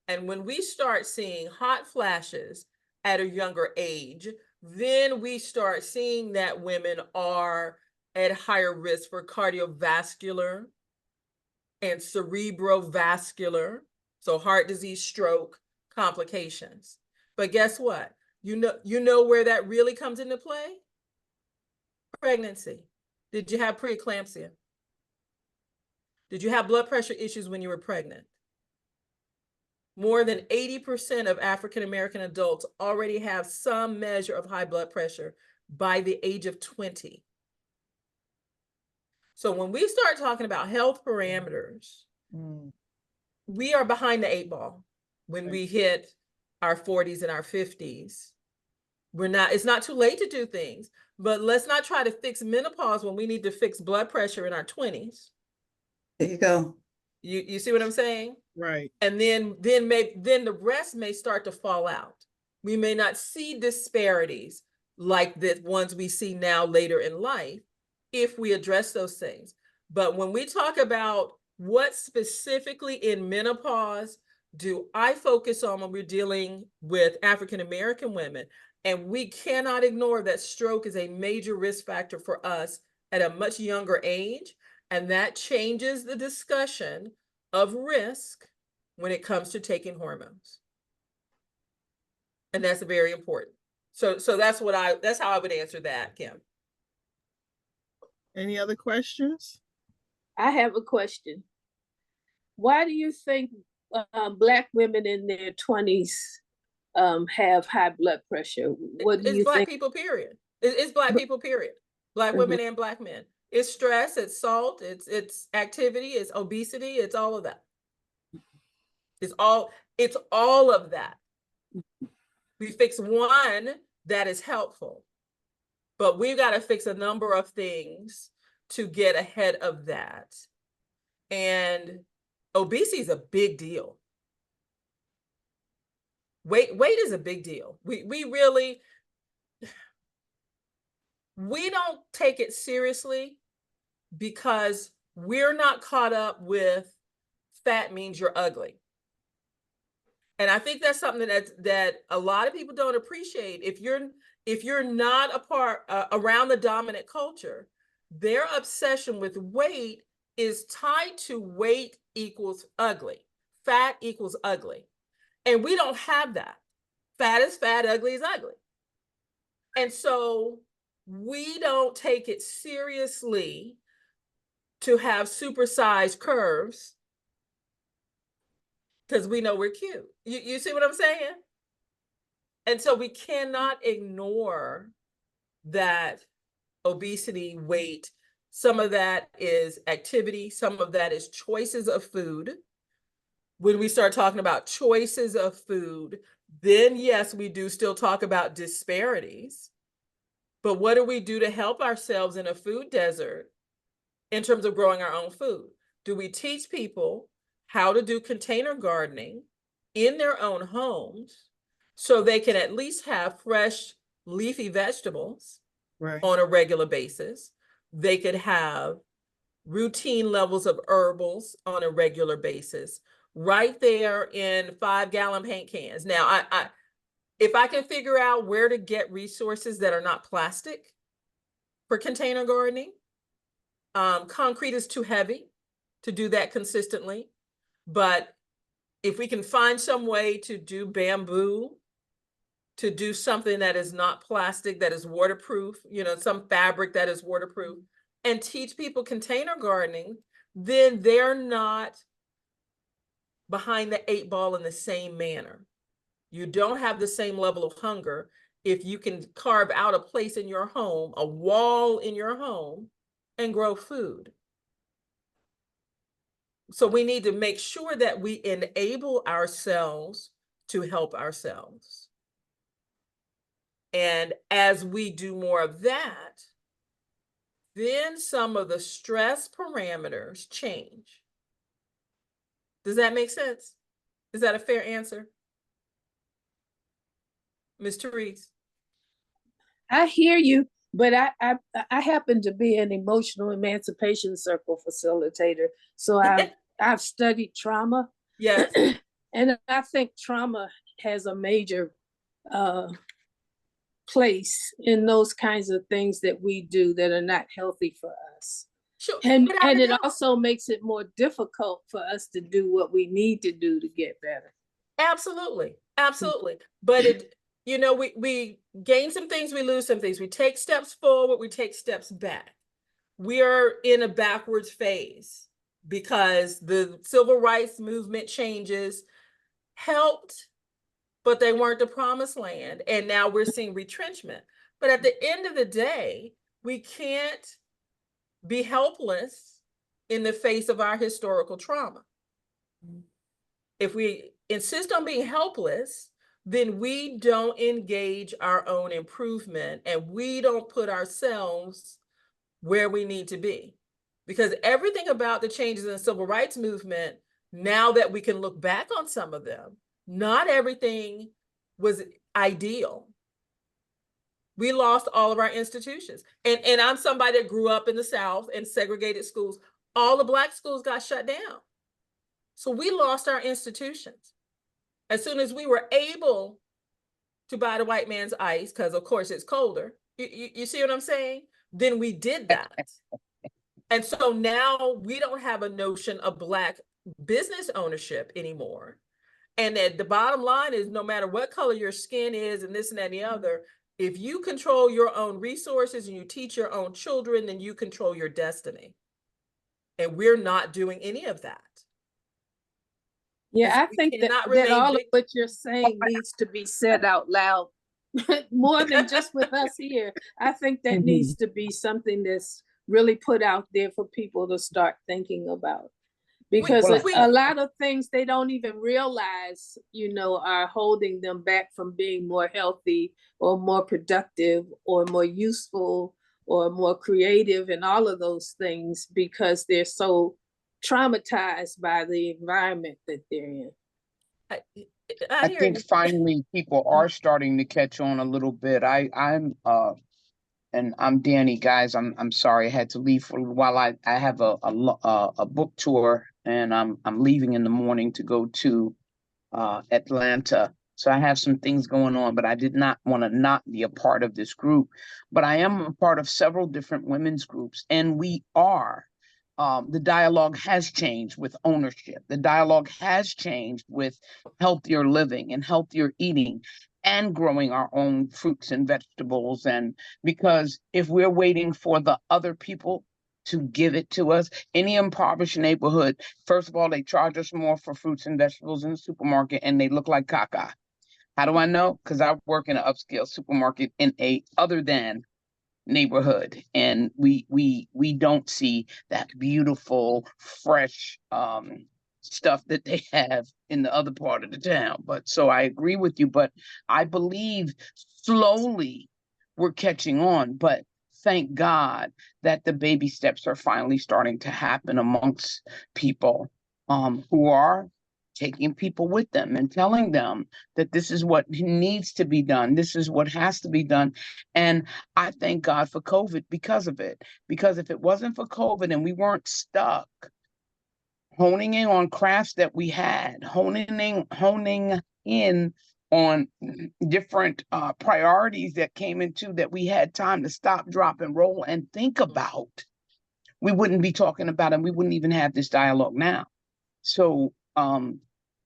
And when we start seeing hot flashes at a younger age, then we start seeing that women are at higher risk for cardiovascular and cerebrovascular, so heart disease, stroke, complications. But guess what? You know where that really comes into play? Pregnancy. Did you have preeclampsia? Did you have blood pressure issues when you were pregnant? More than 80% of African American adults already have some measure of high blood pressure by the age of 20. So when we start talking about health parameters, we are behind the 8 ball when we hit our 40s and our 50s. It's not too late to do things, but let's not try to fix menopause when we need to fix blood pressure in our 20s. There you go. You see what I'm saying? Right. And then the rest may start to fall out. We may not see disparities like the ones we see now later in life if we address those things. But when we talk about what specifically in menopause do I focus on when we're dealing with African American women, and we cannot ignore that stroke is a major risk factor for us at a much younger age, and that changes the discussion of risk when it comes to taking hormones. And that's very important. So that's how I would answer that, Kim. Any other questions? I have a question. Why do you think Black women in their 20s have high blood pressure? What do you Black think? people, period. It's Black people, period. Black women and Black men. It's stress, it's salt, it's activity, it's obesity, it's all of that. It's all of that. We fix one that is helpful, but we've got to fix a number of things to get ahead of that. And obesity is a big deal. Weight is a big deal. We don't take it seriously because we're not caught up with fat means you're ugly. And I think that's something that a lot of people don't appreciate. If you're not a part around the dominant culture, their obsession with weight is tied to weight equals ugly. Fat equals ugly. And we don't have that. Fat is fat, ugly is ugly. And so we don't take it seriously to have supersized curves because we know we're cute. You see what I'm saying? And so we cannot ignore that obesity, weight. Some of that is activity. Some of that is choices of food. When we start talking about choices of food, then yes, we do still talk about disparities. But what do we do to help ourselves in a food desert in terms of growing our own food? Do we teach people how to do container gardening in their own homes so they can at least have fresh leafy vegetables on a regular basis? They could have routine levels of herbals on a regular basis right there in 5-gallon paint cans. Now, if I can figure out where to get resources that are not plastic for container gardening, concrete is too heavy to do that consistently. But if we can find some way to do bamboo, to do something that is not plastic, that is waterproof, some fabric that is waterproof, and teach people container gardening, then they're not behind the 8 ball in the same manner. You don't have the same level of hunger if you can carve out a place in your home, a wall in your home, and grow food. So we need to make sure that we enable ourselves to help ourselves. And as we do more of that, then some of the stress parameters change. Does that make sense? Is that a fair answer? Ms. Therese? I hear you, but I happen to be an emotional emancipation circle facilitator. So I've studied trauma. Yes. And I think trauma has a major place in those kinds of things that we do that are not healthy for us. Sure, And without a it doubt. also makes it more difficult for us to do what we need to do to get better. Absolutely. Absolutely. But it, we gain some things, we lose some things. We take steps forward, we take steps back. We are in a backwards phase because the civil rights movement changes helped, but they weren't the promised land. And now we're seeing retrenchment. But at the end of the day, we can't be helpless in the face of our historical trauma. If we insist on being helpless, then we don't engage our own improvement and we don't put ourselves where we need to be. Because everything about the changes in the civil rights movement, now that we can look back on some of them, not everything was ideal. We lost all of our institutions. And I'm somebody that grew up in the South in segregated schools. All the Black schools got shut down. So we lost our institutions. As soon as we were able to buy the white man's ice, because of course it's colder, you see what I'm saying? Then we did that. And so now we don't have a notion of Black business ownership anymore. And the bottom line is, no matter what color your skin is and this and that and the other, if you control your own resources and you teach your own children, then you control your destiny. And we're not doing any of that. Yeah, I think that all of what you're saying needs to be said out loud more than just with us here. I think that needs to be something that's really put out there for people to start thinking about. Because a lot of things they don't even realize, are holding them back from being more healthy or more productive or more useful or more creative and all of those things, because they're so traumatized by the environment that they're in. I think finally people are starting to catch on a little bit. I'm Danny, guys. I'm sorry I had to leave for a while. I have a book tour, and I'm leaving in the morning to go to Atlanta. So I have some things going on, but I did not want to not be a part of this group. But I am a part of several different women's groups, and we are. The dialogue has changed with ownership. The dialogue has changed with healthier living and healthier eating and growing our own fruits and vegetables. And because if we're waiting for the other people to give it to us, any impoverished neighborhood, first of all, they charge us more for fruits and vegetables in the supermarket, and they look like caca. How do I know? Because I work in an upscale supermarket in a other than neighborhood, and we don't see that beautiful fresh stuff that they have in the other part of the town. But so I agree with you, but I believe slowly we're catching on. But thank God that the baby steps are finally starting to happen amongst people who are taking people with them and telling them that this is what needs to be done. This is what has to be done. And I thank God for COVID because of it. Because if it wasn't for COVID and we weren't stuck honing in on crafts that we had, honing in on different priorities that came into that we had time to stop, drop, and roll and think about, we wouldn't be talking about it, and we wouldn't even have this dialogue now. So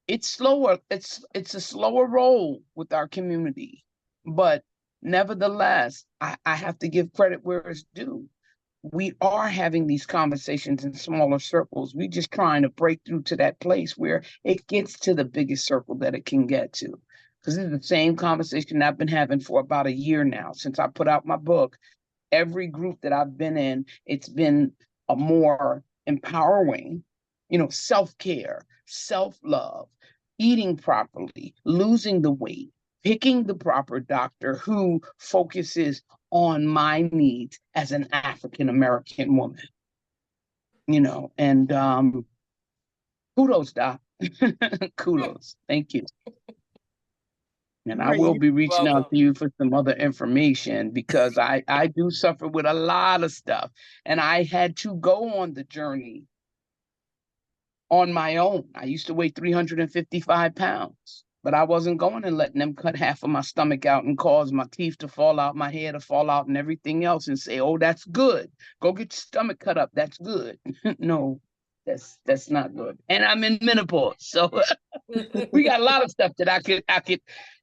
it's slower. It's a slower roll with our community, but nevertheless, I have to give credit where it's due. We are having these conversations in smaller circles. We're just trying to break through to that place where it gets to the biggest circle that it can get to. Because this is the same conversation I've been having for about a year now since I put out my book. Every group that I've been in, it's been a more empowering, self-care, self-love, eating properly, losing the weight, picking the proper doctor who focuses on my needs as an African-American woman, and kudos, Doc. Kudos. Thank you. And I will be reaching out to you for some other information because I do suffer with a lot of stuff. And I had to go on the journey on my own. I used to weigh 355 pounds. But I wasn't going and letting them cut half of my stomach out and cause my teeth to fall out, my hair to fall out, and everything else, and say, "Oh, that's good. Go get your stomach cut up. That's good." No, that's not good. And I'm in menopause, so we got a lot of stuff that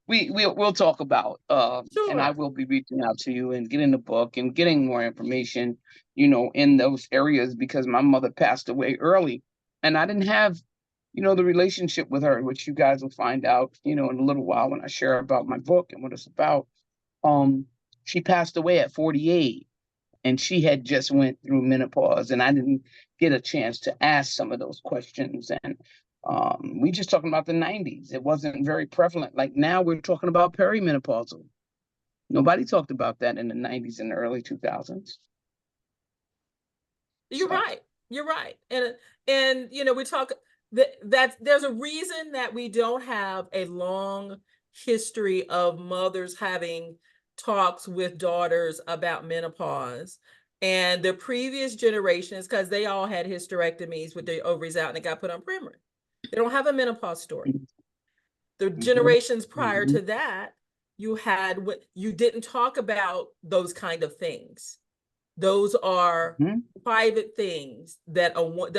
we'll talk about. And I will be reaching out to you and getting the book and getting more information, in those areas, because my mother passed away early, and I didn't have the relationship with her, which you guys will find out, in a little while when I share about my book and what it's about. She passed away at 48, and she had just went through menopause, and I didn't get a chance to ask some of those questions. And we just talking about the 90s. It wasn't very prevalent. Like now we're talking about perimenopausal. Nobody talked about that in the 90s and the early 2000s. You're right. You're right. And we talk that there's a reason that we don't have a long history of mothers having talks with daughters about menopause. And the previous generations, because they all had hysterectomies with their ovaries out and it got put on Premarin. They don't have a menopause story. The generations prior to that, you didn't talk about those kind of things. Those are private things that one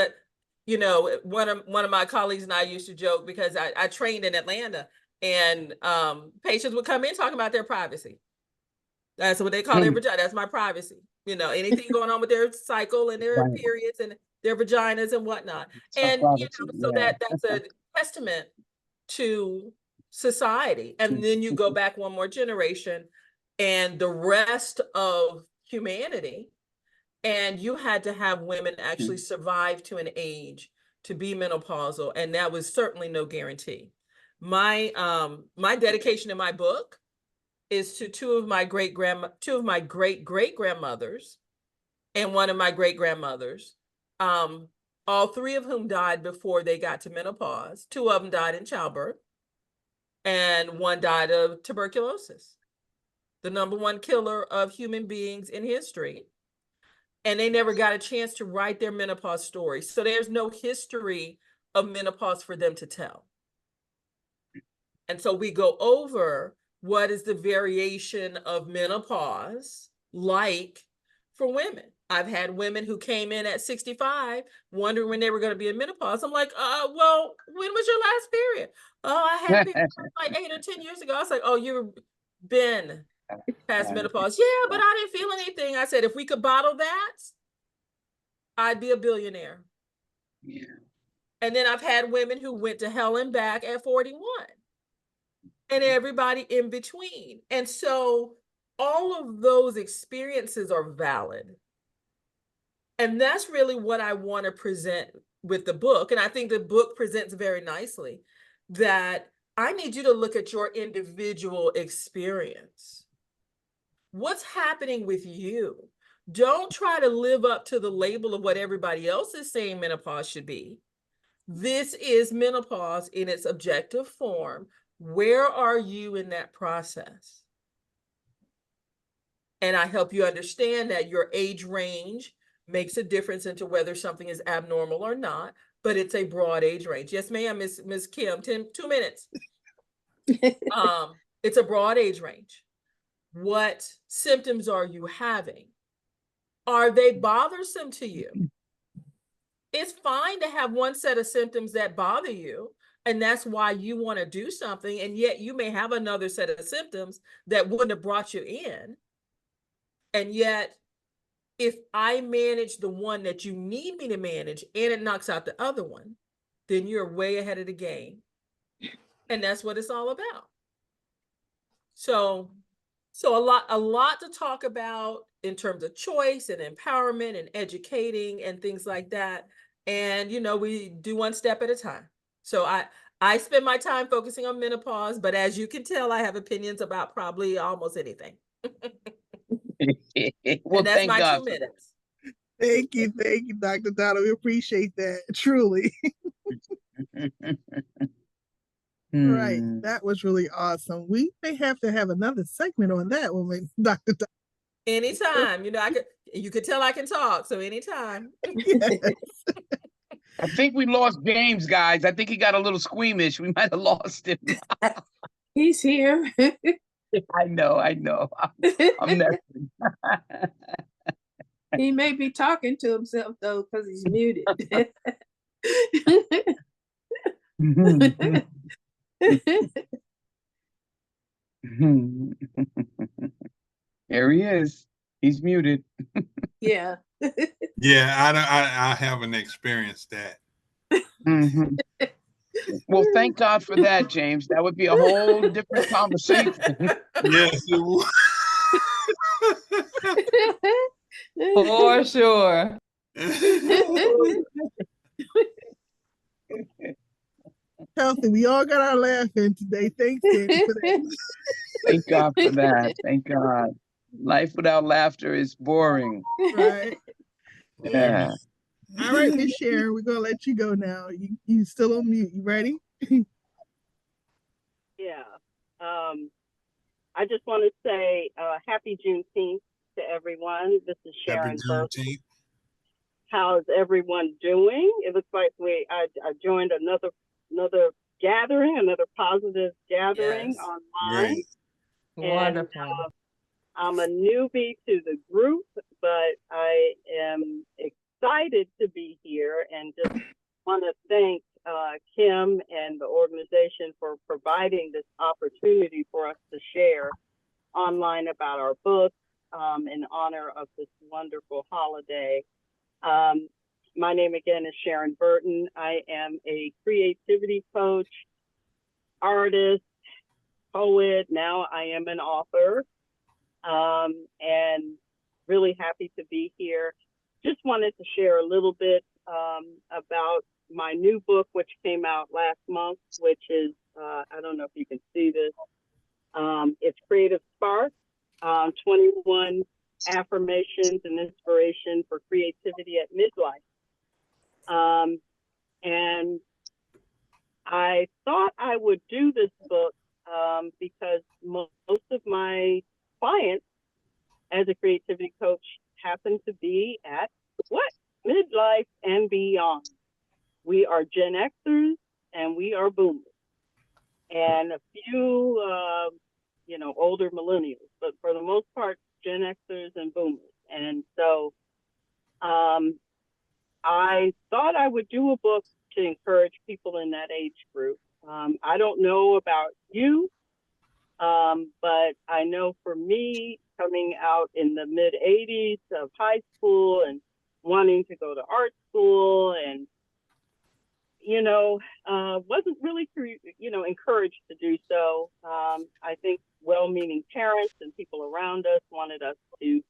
of my colleagues and I used to joke, because I trained in Atlanta, and patients would come in talking about their privacy. That's what they call their vagina. That's my privacy. Anything going on with their cycle and their periods and their vaginas and whatnot. And so that's a testament to society. And then you go back one more generation and the rest of humanity, and you had to have women actually survive to an age to be menopausal, and that was certainly no guarantee. My dedication in my book is to two of my great great grandmothers and one of my great grandmothers, all three of whom died before they got to menopause. Two of them died in childbirth, and one died of tuberculosis, the #1 killer of human beings in history. And they never got a chance to write their menopause story. So there's no history of menopause for them to tell. And so we go over what is the variation of menopause like for women. I've had women who came in at 65 wondering when they were going to be in menopause. I'm like, well, when was your last period? Oh, I had periods like 8 or 10 years ago. I was like, oh, you've been past menopause. Yeah, but I didn't feel anything. I said, if we could bottle that, I'd be a billionaire. Yeah. And then I've had women who went to hell and back at 41, and everybody in between. And so all of those experiences are valid. And that's really what I want to present with the book. And I think the book presents very nicely that I need you to look at your individual experience. What's happening with you? Don't try to live up to the label of what everybody else is saying menopause should be. This is menopause in its objective form. Where are you in that process? And I help you understand that your age range makes a difference into whether something is abnormal or not, but it's a broad age range. Yes, ma'am, Miss Kim, 2 minutes. It's a broad age range. What symptoms are you having? Are they bothersome to you? It's fine to have one set of symptoms that bother you, and that's why you want to do something, and yet you may have another set of symptoms that wouldn't have brought you in. And yet, if I manage the one that you need me to manage and it knocks out the other one, then you're way ahead of the game. And that's what it's all about. So a lot to talk about in terms of choice and empowerment and educating and things like that. And, we do one step at a time. So I spend my time focusing on menopause, but as you can tell, I have opinions about probably almost anything. Well, and that's thank my God 2 minutes. Thank you, Dr. Donna. We appreciate that, truly. Right, that was really awesome. We may have to have another segment on that one, Dr. Donna. Anytime, you could tell I can talk, so anytime. Yes. I think we lost James, guys. I think he got a little squeamish. We might have lost him. He's here. I know. I'm messing. He may be talking to himself though, because he's muted. There he is. He's muted. Yeah. Yeah, I haven't experienced that. Mhm. Well, thank God for that, James. That would be a whole different conversation. Yes, it would. For sure. Healthy. We all got our laughing today. Thanks, Danny, for that. Thank God for that. Thank God. Life without laughter is boring. Right. Yeah. All right, Miss Sharon, we're gonna let you go now. You still on mute. You ready? Yeah. I just want to say happy Juneteenth to everyone. This is Happy Sharon Burke. Juneteenth. How's everyone doing? It looks like I joined another gathering, another positive gathering Yes. online. Great. Wonderful. And I'm a newbie to the group, but I am excited to be here and just want to thank Kim and the organization for providing this opportunity for us to share online about our books in honor of this wonderful holiday. My name again is Sharon Burton. I am a creativity coach, artist, poet. Now I am an author, and really happy to be here. Just wanted to share a little bit about my new book, which came out last month, which is, I don't know if you can see this. It's Creative Spark, 21 affirmations and inspiration for creativity at midlife. And I thought I would do this book because most of my clients as a creativity coach happen to be at what? Midlife and beyond. We are Gen Xers and we are boomers. And a few, older millennials, but for the most part, Gen Xers and boomers. And so I thought I would do a book to encourage people in that age group. I don't know about you, but I know for me, coming out in the mid 80s of high school and wanting to go to art school and wasn't really, encouraged to do so. I think well-meaning parents and people around us wanted us to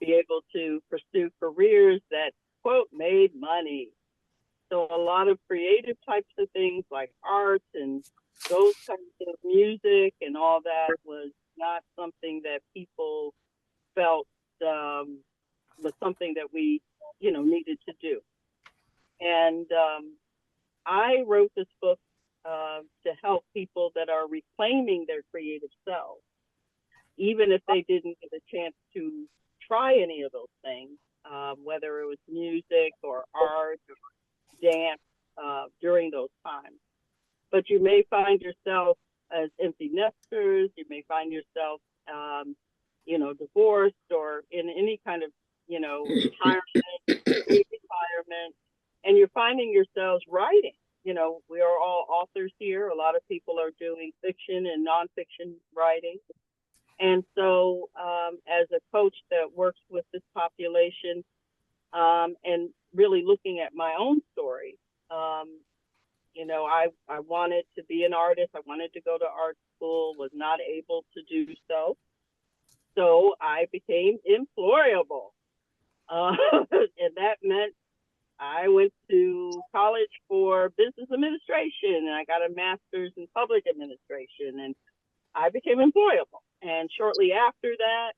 be able to pursue careers that, quote, made money. So a lot of creative types of things like art and those kinds of music and all that was not something that people felt was something that we, needed to do. And I wrote this book to help people that are reclaiming their creative selves, even if they didn't get a chance to try any of those things, whether it was music or art or dance during those times. But you may find yourself as empty nesters, you may find yourself, divorced or in any kind of, retirement, and you're finding yourselves writing. We are all authors here. A lot of people are doing fiction and nonfiction writing. And so as a coach that works with this population and really looking at my own story, I wanted to be an artist. I wanted to go to art school, was not able to do so. So I became employable. And that meant I went to college for business administration and I got a master's in public administration and I became employable. And shortly after that,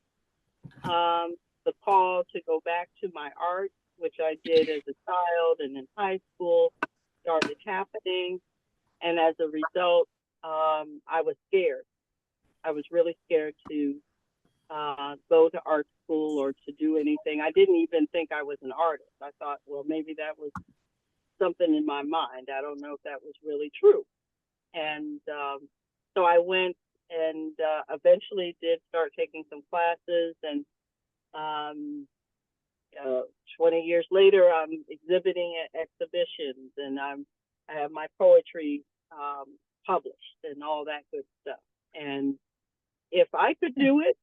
the call to go back to my art, which I did as a child and in high school, started happening. And as a result, I was scared. I was really scared to go to art school or to do anything. I didn't even think I was an artist. I thought, well, maybe that was something in my mind. I don't know if that was really true. And so I went and eventually did start taking some classes. And 20 years later, I'm exhibiting at exhibitions, and I have my poetry published and all that good stuff. And if I could do it,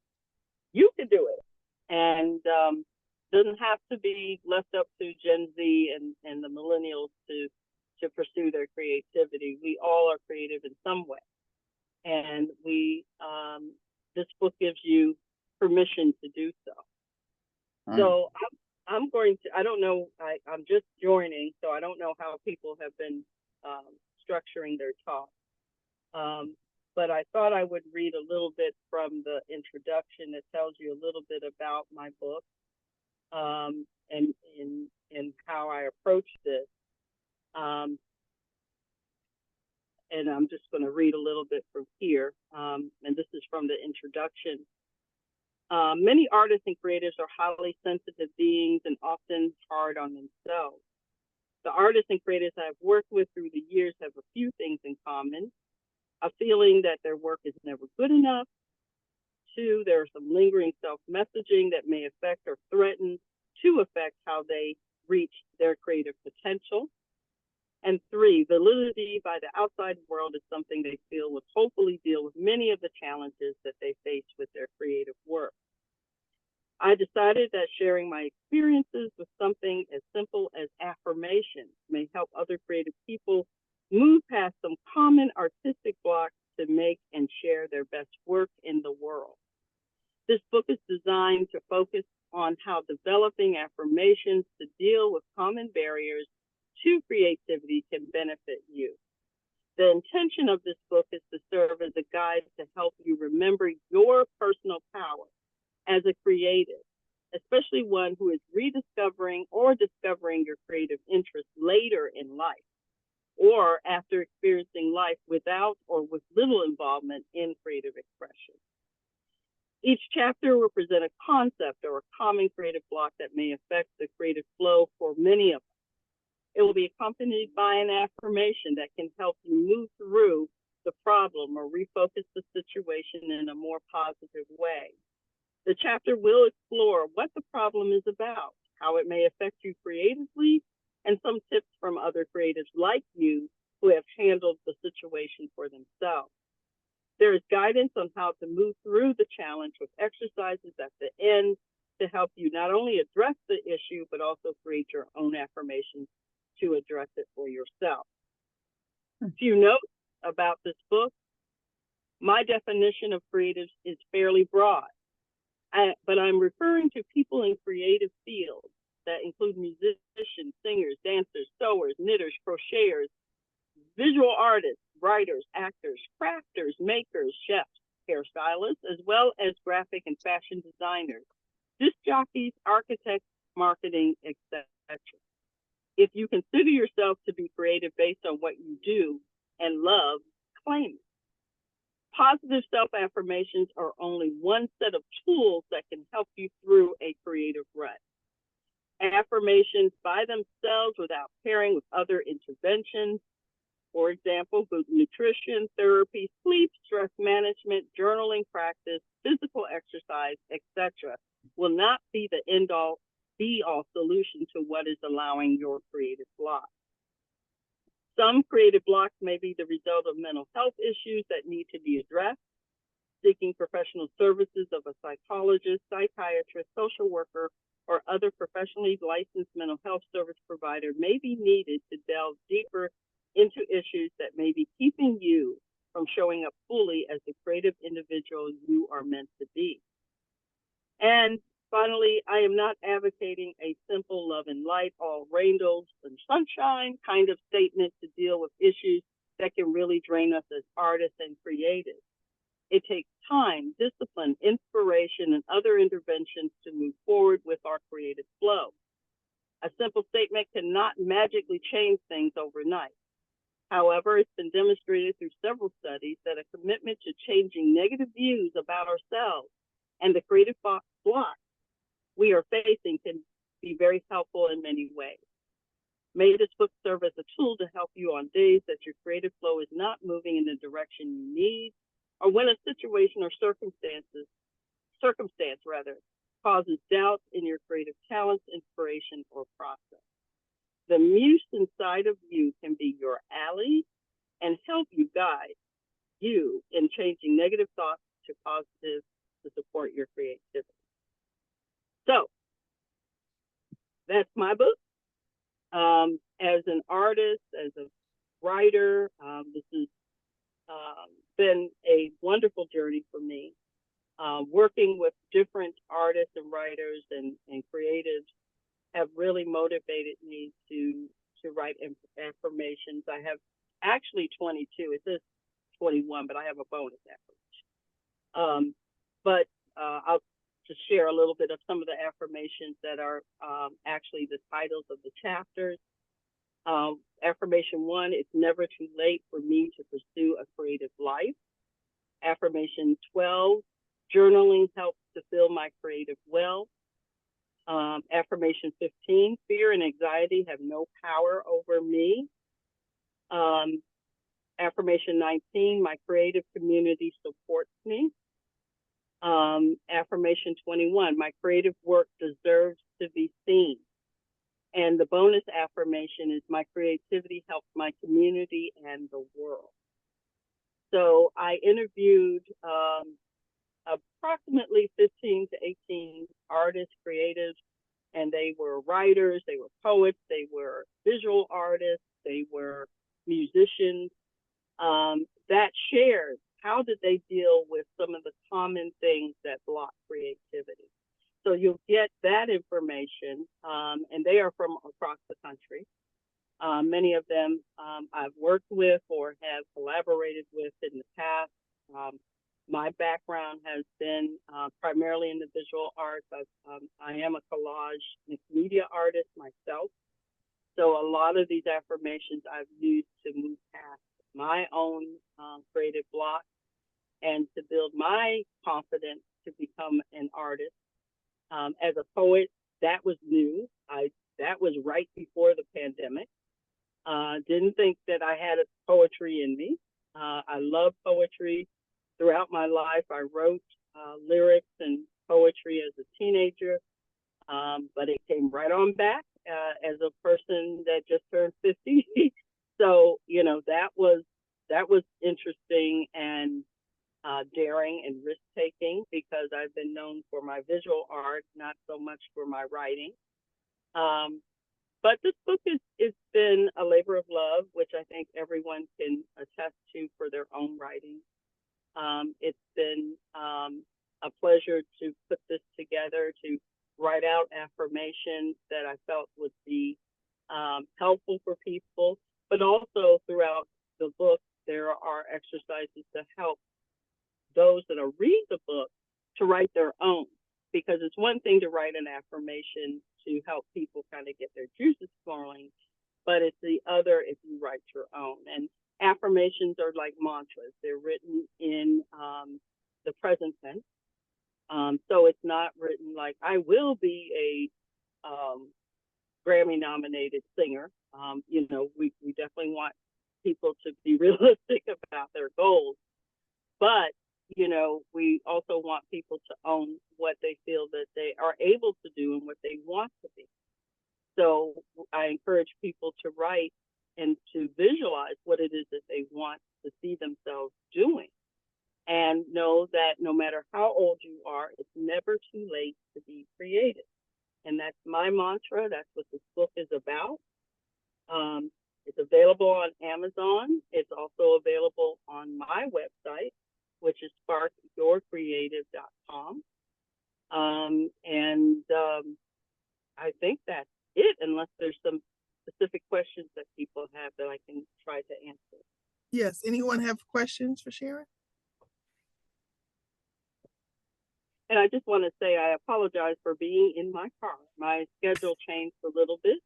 you could do it. And doesn't have to be left up to Gen Z and the millennials to pursue their creativity. We all are creative in some way. And this book gives you permission to do so. So I'm going to, I don't know, I'm just joining, so I don't know how people have been structuring their talk. But I thought I would read a little bit from the introduction that tells you a little bit about my book and how I approach this. And I'm just going to read a little bit from here. And this is from the introduction. Many artists and creators are highly sensitive beings and often hard on themselves. The artists and creators I've worked with through the years have a few things in common. A feeling that their work is never good enough. 2, there's some lingering self-messaging that may affect or threaten to affect how they reach their creative potential. And 3, validity by the outside world is something they feel would hopefully deal with many of the challenges that they face with their creative work. I decided that sharing my experiences with something as simple as affirmation may help other creative people move past some common artistic blocks to make and share their best work in the world. This book is designed to focus on how developing affirmations to deal with common barriers to creativity can benefit you. The intention of this book is to serve as a guide to help you remember your personal power as a creative, especially one who is rediscovering or discovering your creative interests later in life, or after experiencing life without or with little involvement in creative expression. Each chapter will present a concept or a common creative block that may affect the creative flow for many of us. It will be accompanied by an affirmation that can help you move through the problem or refocus the situation in a more positive way. The chapter will explore what the problem is about, how it may affect you creatively, and some tips from other creatives like you who have handled the situation for themselves. There is guidance on how to move through the challenge with exercises at the end to help you not only address the issue, but also create your own affirmations to address it for yourself. A few notes about this book. My definition of creatives is fairly broad, but I'm referring to people in creative fields that include musicians, singers, dancers, sewers, knitters, crocheters, visual artists, writers, actors, crafters, makers, chefs, hairstylists, as well as graphic and fashion designers, disc jockeys, architects, marketing, etc. If you consider yourself to be creative based on what you do and love, claim it. Positive self-affirmations are only one set of tools that can help you through a creative rut. Affirmations by themselves without pairing with other interventions, for example, good nutrition, therapy, sleep, stress management, journaling practice, physical exercise, etc., will not be the end-all, be-all solution to what is allowing your creative block. Some creative blocks may be the result of mental health issues that need to be addressed. Seeking professional services of a psychologist, psychiatrist, social worker, or other professionally licensed mental health service provider may be needed to delve deeper into issues that may be keeping you from showing up fully as the creative individual you are meant to be. And finally, I am not advocating a simple love and light, all rainbows and sunshine kind of statement to deal with issues that can really drain us as artists and creatives. It takes time, discipline, inspiration, and other interventions to move forward with our creative flow. A simple statement cannot magically change things overnight. However, it's been demonstrated through several studies that a commitment to changing negative views about ourselves and the creative block we are facing can be very helpful in many ways. May this book serve as a tool to help you on days that your creative flow is not moving in the direction you need, or when a situation or circumstance causes doubt in your creative talents, inspiration, or process. The muse inside of you can be your ally and help you guide you in changing negative thoughts to positive to support your creativity. So that's my book. As an artist, as a writer, this has been a wonderful journey for me. Working with different artists and writers and creatives have really motivated me to write affirmations. I have actually 22. It says 21, but I have a bonus affirmation. But I'll just share a little bit of some of the affirmations that are actually the titles of the chapters. Affirmation 1, it's never too late for me to pursue a creative life. Affirmation 12, journaling helps to fill my creative well. Affirmation 15, fear and anxiety have no power over me. Affirmation 19, my creative community supports me. Affirmation 21, my creative work deserves to be seen. And the bonus affirmation is my creativity helps my community and the world. So I interviewed approximately 15 to 18 artists, creatives, and they were writers, they were poets, they were visual artists, they were musicians that shared how did they deal with some of the common things that block creativity. So you'll get that information, and they are from across the country. Many of them I've worked with or have collaborated with in the past. My background has been primarily in the visual arts. I am a collage mixed media artist myself. So a lot of these affirmations I've used to move past my own creative block and to build my confidence to become an artist. As a poet, that was new. That was right before the pandemic. Didn't think that I had poetry in me. I love poetry. Throughout my life, I wrote lyrics and poetry as a teenager, but it came right on back as a person that just turned 50. So, you know, that was interesting and daring and risk-taking because I've been known for my visual art, not so much for my writing. But this book it's been a labor of love, which I think everyone can attest to for their own writing. It's been a pleasure to put this together, to write out affirmations that I felt would be helpful for people, but also throughout the book, there are exercises to help those that read the book to write their own, because it's one thing to write an affirmation to help people kind of get their juices flowing, but it's the other if you write your own. And affirmations are like mantras. They're written in the present tense. So it's not written like, I will be a Grammy nominated singer. You know, we definitely want people to be realistic about their goals, but you know, we also want people to own what they feel that they are able to do and what they want to be. So I encourage people to write and to visualize what it is that they want to see themselves doing, and know that no matter how old you are, it's never too late to be creative. And that's my mantra. That's what this book is about. It's available on Amazon. It's also available on my website, which is sparkyourcreative.com. I think that's it, unless there's some specific questions that people have that I can try to answer. Yes, anyone have questions for Sharon? And I just want to say I apologize for being in my car. My schedule changed a little bit,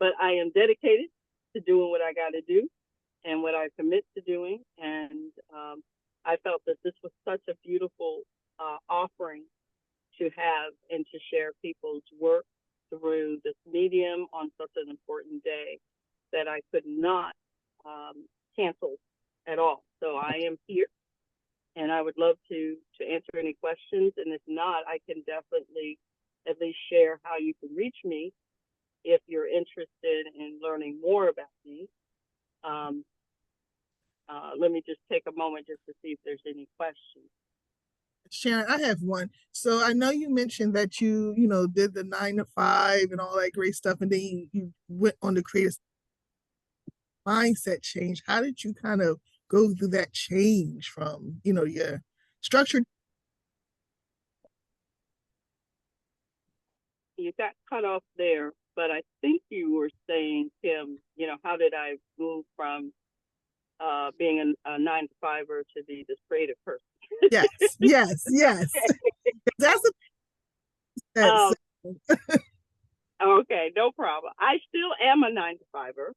but I am dedicated to doing what I got to do and what I commit to doing. And I felt that this was such a beautiful offering to have and to share people's work through this medium on such an important day that I could not cancel at all. So I am here, and I would love to answer any questions. And if not, I can definitely at least share how you can reach me if you're interested in learning more about me. Let me just take a moment just to see if there's any questions. Sharon, I have one. So I know you mentioned that you did the 9 to 5 and all that great stuff, and then you went on the creative mindset change. How did you kind of go through that change from, your structured? You got cut off there, but I think you were saying, Kim, how did I move from being a 9 to 5er to be this creative person? Yes, yes, yes. That's a okay, no problem. I still am a 9 to 5er,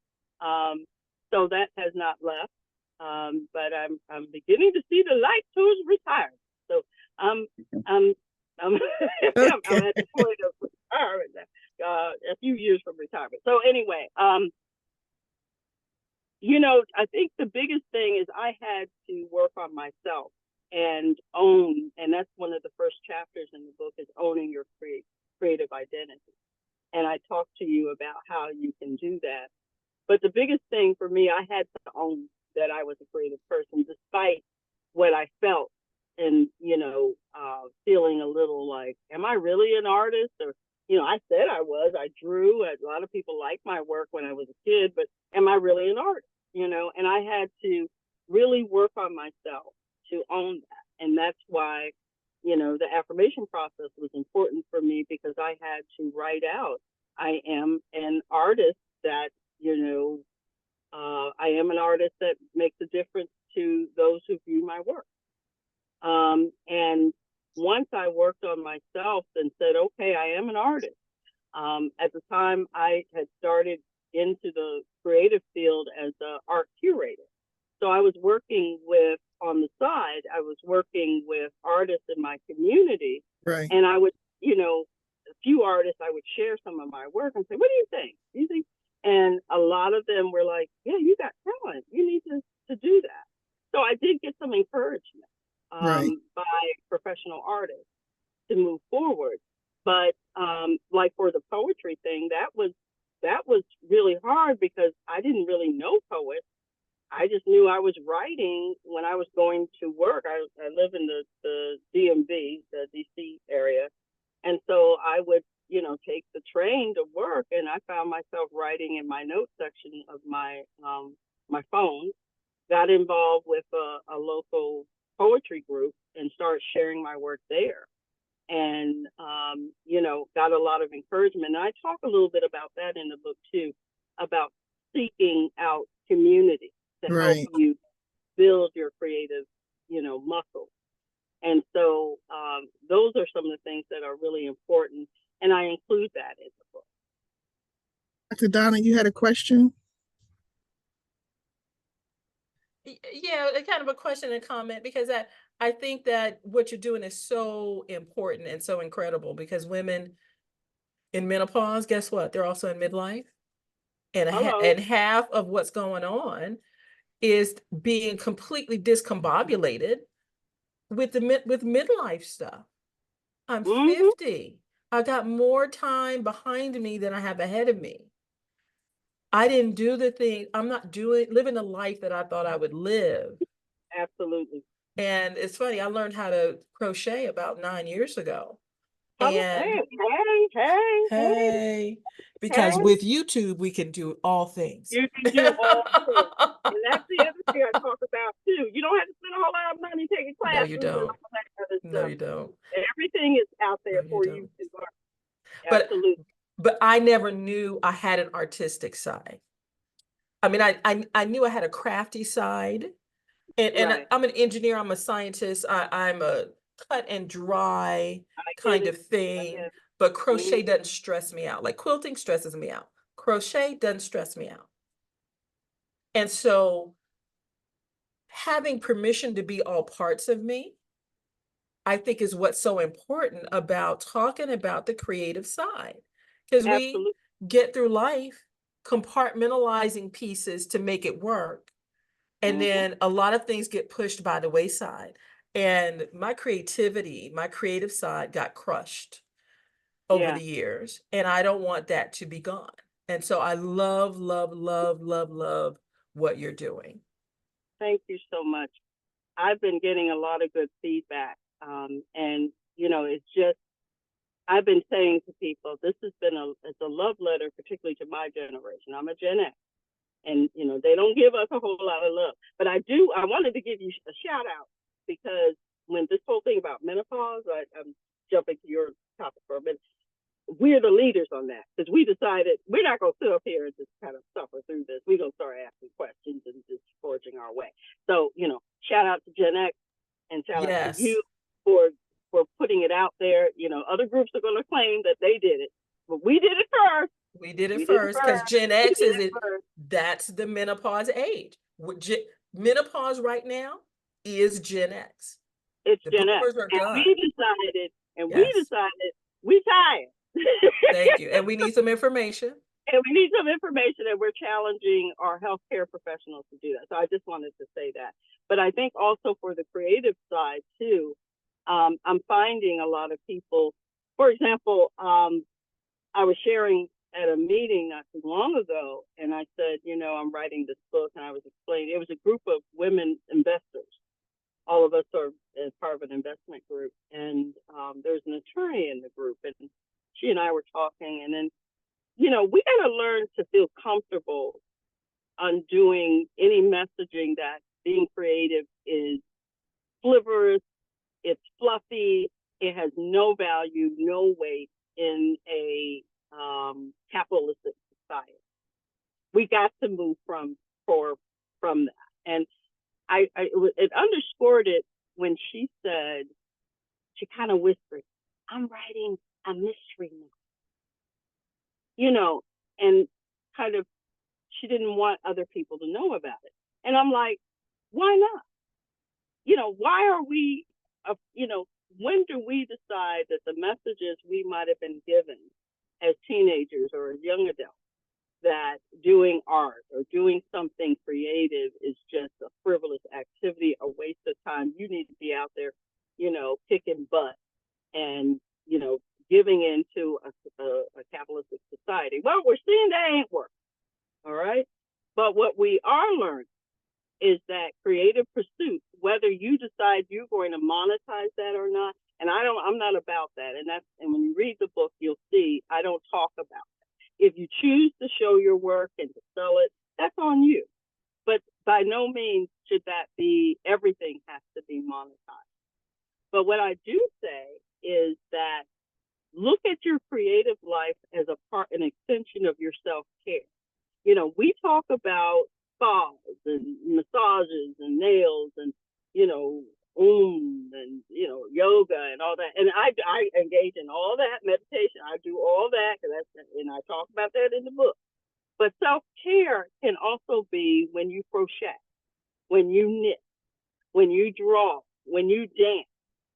so that has not left. But I'm beginning to see the light towards retirement. So I'm okay. I'm at the point of retirement now, a few years from retirement. So anyway, I think the biggest thing is I had to work on myself and own, and that's one of the first chapters in the book, is owning your creative identity. And I talked to you about how you can do that. But the biggest thing for me, I had to own that I was a creative person, despite what I felt and, feeling a little like, am I really an artist? Or, I said I was. I drew. A lot of people liked my work when I was a kid, but am I really an artist? And I had to really work on myself to own that. And that's why, the affirmation process was important for me, because I had to write out, I am an artist that, I am an artist that makes a difference to those who view my work. And once I worked on myself and said, okay, I am an artist. At the time, I had started into the creative field as an art curator. So I was working on the side, I was working with artists in my community. Right. And I would, a few artists, I would share some of my work and say, what do you think? Do you think? And a lot of them were like, yeah, you got talent. You need to do that. So I did get some encouragement by professional artists to move forward. But like for the poetry thing, that was really hard, because I didn't really know poets. I just knew I was writing when I was going to work. I live in the DMV, the DC area. And so I would, take the train to work, and I found myself writing in my notes section of my phone. Got involved with a local poetry group and started sharing my work there. And, got a lot of encouragement. And I talk a little bit about that in the book too, about seeking out community to help you build your creative, muscle. And so those are some of the things that are really important. And I include that in the book. Dr. Donna, you had a question? Yeah, kind of a question and comment, because I think that what you're doing is so important and so incredible, because women in menopause, guess what? They're also in midlife. And, and half of what's going on is being completely discombobulated with midlife stuff. I'm 50. I got more time behind me than I have ahead of me. I didn't do the thing. I'm not living the life that I thought I would live. Absolutely. And it's funny, I learned how to crochet about 9 years ago. And hey, because with YouTube, we can do all things. You can do all things. And that's the other thing I talk about too. You don't have to spend a whole lot of money taking classes. No, you don't. And all that other no, stuff. you don't. Everything is out there for you to learn. Absolutely. But I never knew I had an artistic side. I mean, I knew I had a crafty side. And I'm an engineer, I'm a scientist, I'm a cut and dry kind of thing, but crochet doesn't stress me out. Like quilting stresses me out. Crochet doesn't stress me out. And so having permission to be all parts of me, I think, is what's so important about talking about the creative side. Because we Absolutely. get through life compartmentalizing pieces to make it work. And then a lot of things get pushed by the wayside. And my creativity, my creative side got crushed over Yeah. the years. And I don't want that to be gone. And so I love, love, love, love, love what you're doing. Thank you so much. I've been getting a lot of good feedback. And, you know, it's just, I've been saying to people, this has been it's a love letter, particularly to my generation. I'm a Gen X. And, you know, they don't give us a whole lot of love. But I wanted to give you a shout out, because when this whole thing about menopause, I'm jumping to your topic for a minute, we're the leaders on that, because we decided we're not going to sit up here and just kind of suffer through this. We're going to start asking questions and just forging our way. So, you know, shout out to Gen X and shout out to you for putting it out there. You know, other groups are going to claim that they did it, but we did it first. We did it first, because Gen X that's the menopause age. Menopause right now is Gen X. It's the Gen X. boomers are done. We decided we tired. Thank you. And we need some information. And we're challenging our healthcare professionals to do that. So I just wanted to say that. But I think also for the creative side too, I'm finding a lot of people, for example, I was sharing at a meeting not too long ago, and I said, you know, I'm writing this book, and I was explaining, it was a group of women investors. All of us are as part of an investment group, and there's an attorney in the group, and she and I were talking, and then, you know, we got to learn to feel comfortable on doing any messaging that being creative is flivorous, it's fluffy, it has no value, no weight in a capitalistic society. We got to move from that, and it underscored it when she said, she kind of whispered, I'm writing a mystery novel, you know, and kind of, she didn't want other people to know about it. And I'm like, why not? You know, why are we, you know, when do we decide that the messages we might have been given as teenagers or as young adults, that doing art or doing something creative is just a frivolous activity, a waste of time? You need to be out there, you know, kicking butt and, you know, giving into a capitalistic society. Well, we're seeing that ain't work. All right. But what we are learning is that creative pursuit, whether you decide you're going to monetize that or not, and I'm not about that. And when you read the book, you'll see I don't talk about that. If you choose to show your work and to sell it, that's on you. But by no means should that be, everything has to be monetized. But what I do say is that look at your creative life as an extension of your self-care. You know, we talk about spas and massages and nails and, you know, and, you know, yoga and all that. And I engage in all that, meditation. I do all that, and I talk about that in the book. But self-care can also be when you crochet, when you knit, when you draw, when you dance.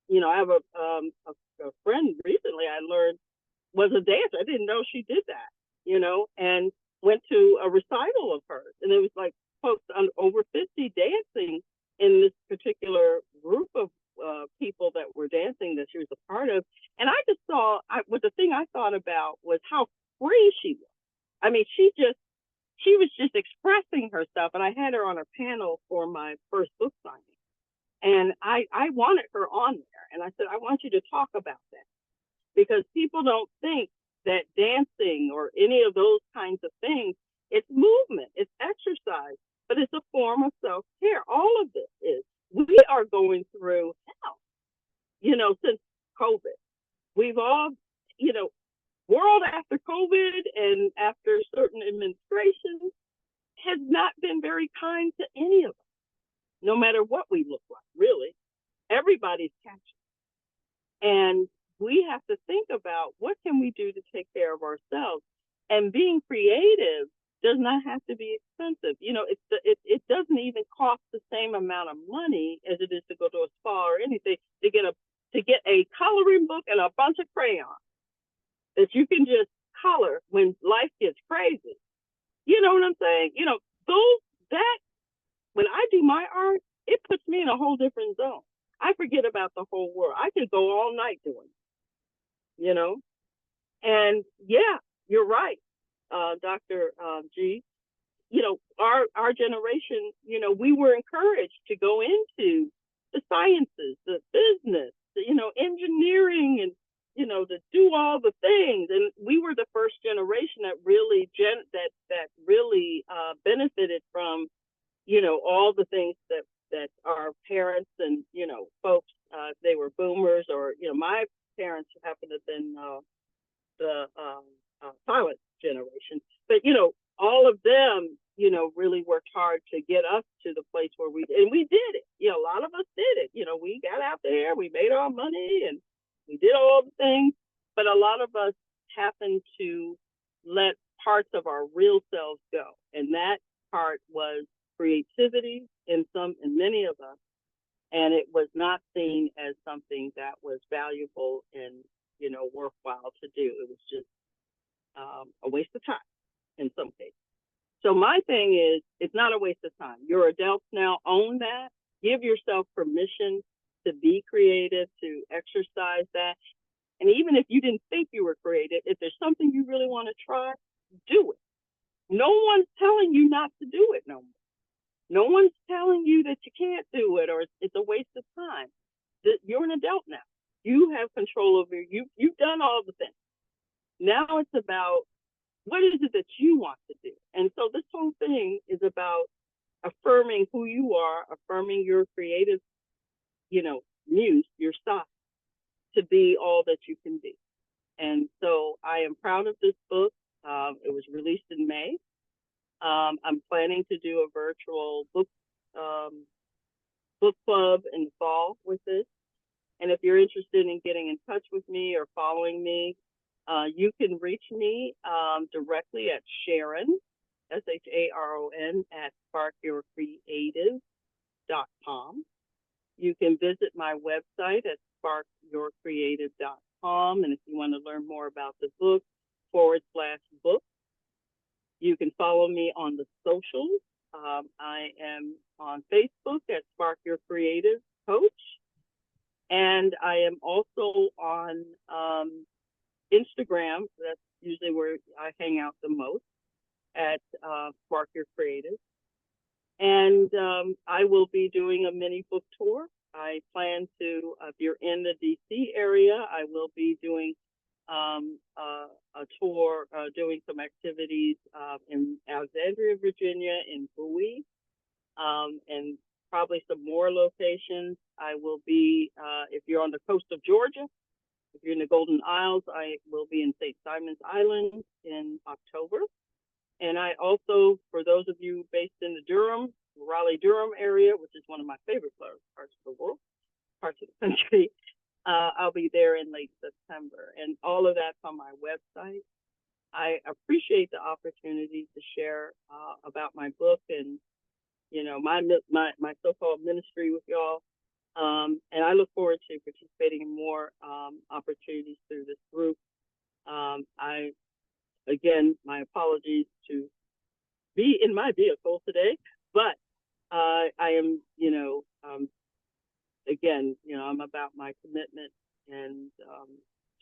You know, I have a friend recently I learned was a dancer. I didn't know she did that, you know, and went to a recital of hers. And it was like folks over 50 dancing in this particular group of people that were dancing that she was a part of. And I just saw, the thing I thought about was how free she was. I mean, she was just expressing herself. And I had her on a panel for my first book signing. And I wanted her on there. And I said, I want you to talk about that. Because people don't think that dancing or any of those kinds of things, it's movement, it's exercise, but it's a form of self-care. All of this is. We are going through hell, you know, since COVID. We've all, you know, world after COVID and after certain administrations has not been very kind to any of us, no matter what we look like, really. Everybody's catching. And we have to think about what can we do to take care of ourselves. And being creative does not have to be expensive. You know, it doesn't even cost the same amount of money as it is to go to a spa or anything to get a coloring book and a bunch of crayons that you can just color when life gets crazy. You know what I'm saying? You know, that when I do my art, it puts me in a whole different zone. I forget about the whole world. I could go all night doing it, you know? And yeah, you're right, Dr. G. You know, our generation, you know, we were encouraged to go into the sciences, the business, you know, engineering, and, you know, to do all the things. And we were the first generation that really benefited from, you know, all the things that our parents and, you know, folks, they were boomers, or, you know, my parents happen to have been the silent generation. But, you know, all of them, you know, really worked hard to get us to the place where we did it. You know, a lot of us did it. You know, we got out there, we made our money, and we did all the things. But a lot of us happened to let parts of our real selves go. And that part was creativity in many of us. And it was not seen as something that was valuable and, you know, worthwhile to do. It was just a waste of time in some cases. So my thing is, it's not a waste of time. You're adults now, own that. Give yourself permission to be creative, to exercise that. And even if you didn't think you were creative, if there's something you really want to try, do it. No one's telling you not to do it no more. No one's telling you that you can't do it or it's a waste of time. You're an adult now. You have control over you've done all the things. Now it's about, what is it that you want to do? And so this whole thing is about affirming who you are, affirming your creative, you know, muse, your side, to be all that you can be. And so I am proud of this book. It was released in May. I'm planning to do a virtual book club in the fall with this. And if you're interested in getting in touch with me or following me, you can reach me directly at Sharon, SHARON, at sparkyourcreative.com. You can visit my website at sparkyourcreative.com. And if you want to learn more about the book, /book. You can follow me on the socials. I am on Facebook at Spark Your Creative Coach. And I am also on Instagram. That's usually where I hang out the most, at Spark Your Creative. And I will be doing a mini book tour. I plan to, if you're in the DC area, I will be doing a tour, doing some activities in Alexandria, Virginia, in Bowie, and probably some more locations. I will be, if you're on the coast of Georgia, if you're in the Golden Isles, I will be in St. Simon's Island in October. And I also, for those of you based in the Raleigh-Durham area, which is one of my favorite parts of the world, parts of the country, I'll be there in late September. And all of that's on my website. I appreciate the opportunity to share about my book and, you know, my so-called ministry with y'all. And I look forward to participating in more opportunities through this group. Again, my apologies to be in my vehicle today, but I am, you know, again, you know, I'm about my commitment, and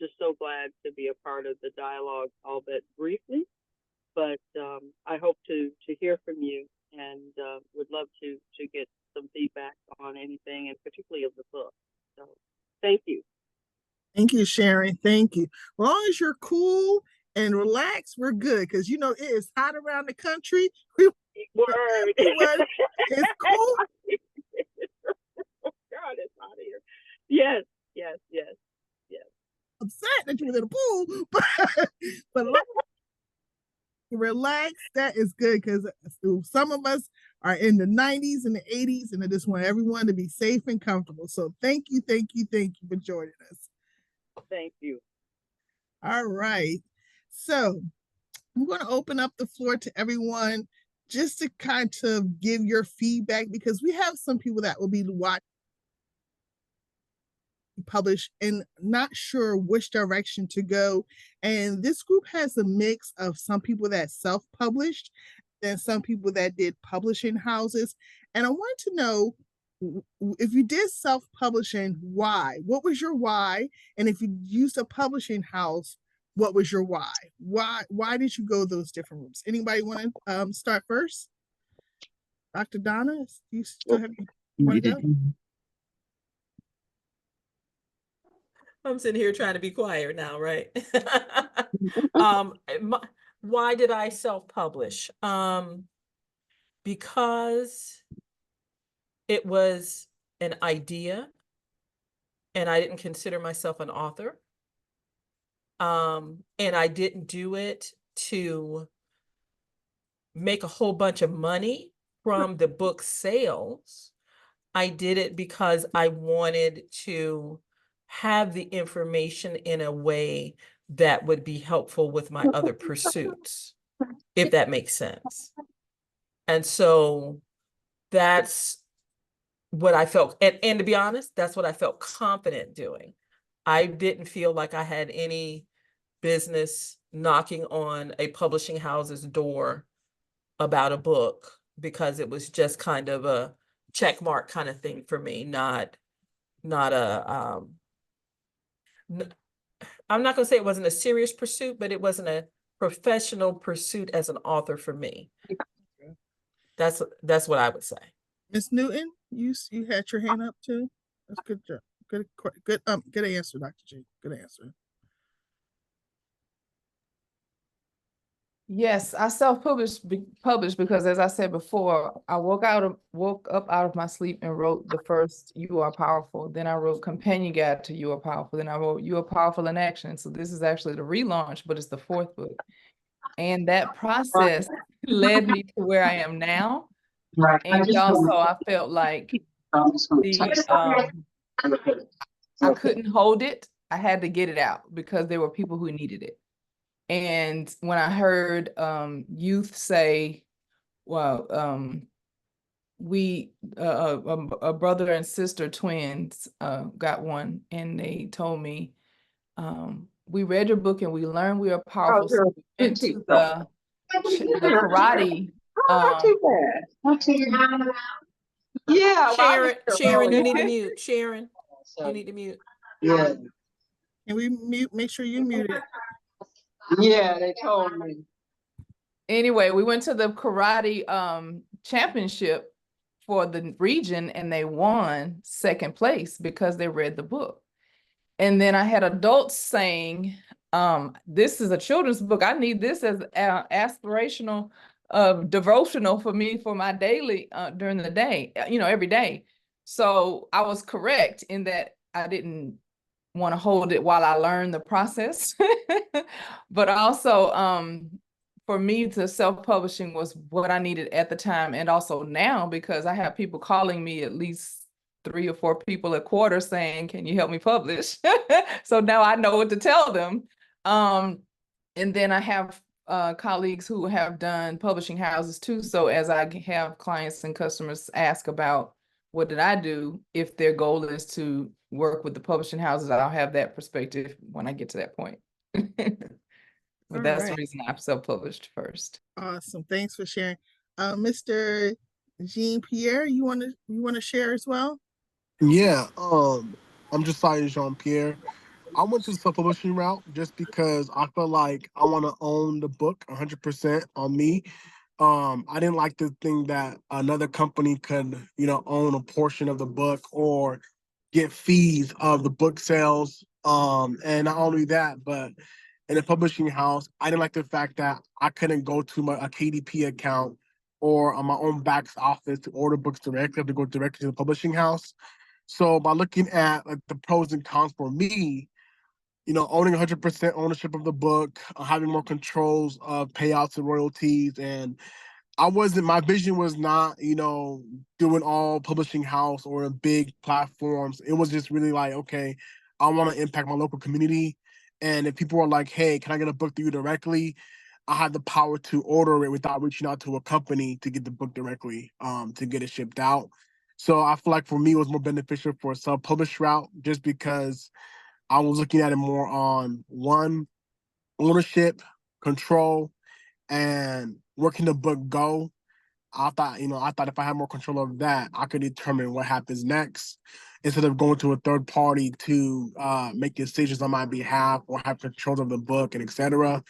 just so glad to be a part of the dialogue, albeit briefly. But I hope to hear from you, and would love to get some feedback on anything, and particularly of the book. So thank you. Thank you, Sharon. Thank you. As long as you're cool and relaxed, we're good. Because, you know, it is hot around the country. Word. It's cool. God, it's hot here. Yes. I'm sad that you were in the pool, but relax. That is good, because some of us are in the 90s and the 80s, and I just want everyone to be safe and comfortable. So thank you for joining us. Thank you. All right. So I'm going to open up the floor to everyone just to kind of give your feedback, because we have some people that will be watching published and not sure which direction to go. And this group has a mix of some people that self-published and some people that did publishing houses. And I want to know, if you did self-publishing, why? What was your why? And if you used a publishing house, what was your why? Why did you go those different routes? Anybody want to start first? Dr. Donna, you still have want to go? I'm sitting here trying to be quiet now, right? Why did I self-publish? Because it was an idea and I didn't consider myself an author. And I didn't do it to make a whole bunch of money from the book sales. I did it because I wanted to have the information in a way that would be helpful with my other pursuits, if that makes sense. And so that's what I felt, and to be honest, that's what I felt confident doing. I didn't feel like I had any business knocking on a publishing house's door about a book, because it was just kind of a check mark kind of thing for me, not a I'm not going to say it wasn't a serious pursuit, but it wasn't a professional pursuit as an author for me. That's what I would say. Miss Newton, you had your hand up too. That's good job. Good answer, Dr. G. Good answer. Yes, I self-published because, as I said before, I woke up out of my sleep and wrote the first "You Are Powerful." Then I wrote Companion Guide to You Are Powerful. Then I wrote You Are Powerful in Action. So this is actually the relaunch, but it's the fourth book. And that process led me to where I am now. And also, I felt like I couldn't hold it. I had to get it out because there were people who needed it. And when I heard youth say, well, a brother and sister twins got one, and they told me, we read your book and we learned we are powerful. So we went to the karate. Yeah, Sharon, you need to mute. Sharon, you need to mute. Yeah. Can we make sure you mute it? Yeah, they told me. Anyway, we went to the karate championship for the region, and they won second place because they read the book. And then I had adults saying, this is a children's book. I need this as aspirational devotional for me for my daily during the day, every day. So I was correct in that I didn't want to hold it while I learned the process. But also for me, to self-publishing was what I needed at the time, and also now, because I have people calling me, at least 3 or 4 people a quarter, saying, can you help me publish? So now I know what to tell them. And then I have colleagues who have done publishing houses too. So as I have clients and customers ask about what did I do, if their goal is to work with the publishing houses, I'll have that perspective when I get to that point. But that's the reason I've self-published first. Awesome. Thanks for sharing. Mr. Jean-Pierre, you want to share as well? Yeah, I'm just Josiah Jean-Pierre. I went to the self-publishing route just because I felt like I want to own the book 100% on me. I didn't like to think that another company could, own a portion of the book or get fees of the book sales. And not only that, but in a publishing house, I didn't like the fact that I couldn't go to a KDP account or on my own back office to order books directly. I have to go directly to the publishing house. So by looking at the pros and cons for me, owning 100% ownership of the book, having more controls of payouts and royalties, and my vision was not, doing all publishing house or big platforms. It was just really like, okay, I want to impact my local community. And if people are like, hey, can I get a book through you directly? I had the power to order it without reaching out to a company to get the book directly, to get it shipped out. So I feel like for me, it was more beneficial for a self-published route just because I was looking at it more on one, ownership, control, and where can the book go. I thought if I had more control over that, I could determine what happens next instead of going to a third party to make decisions on my behalf or have control of the book and etc.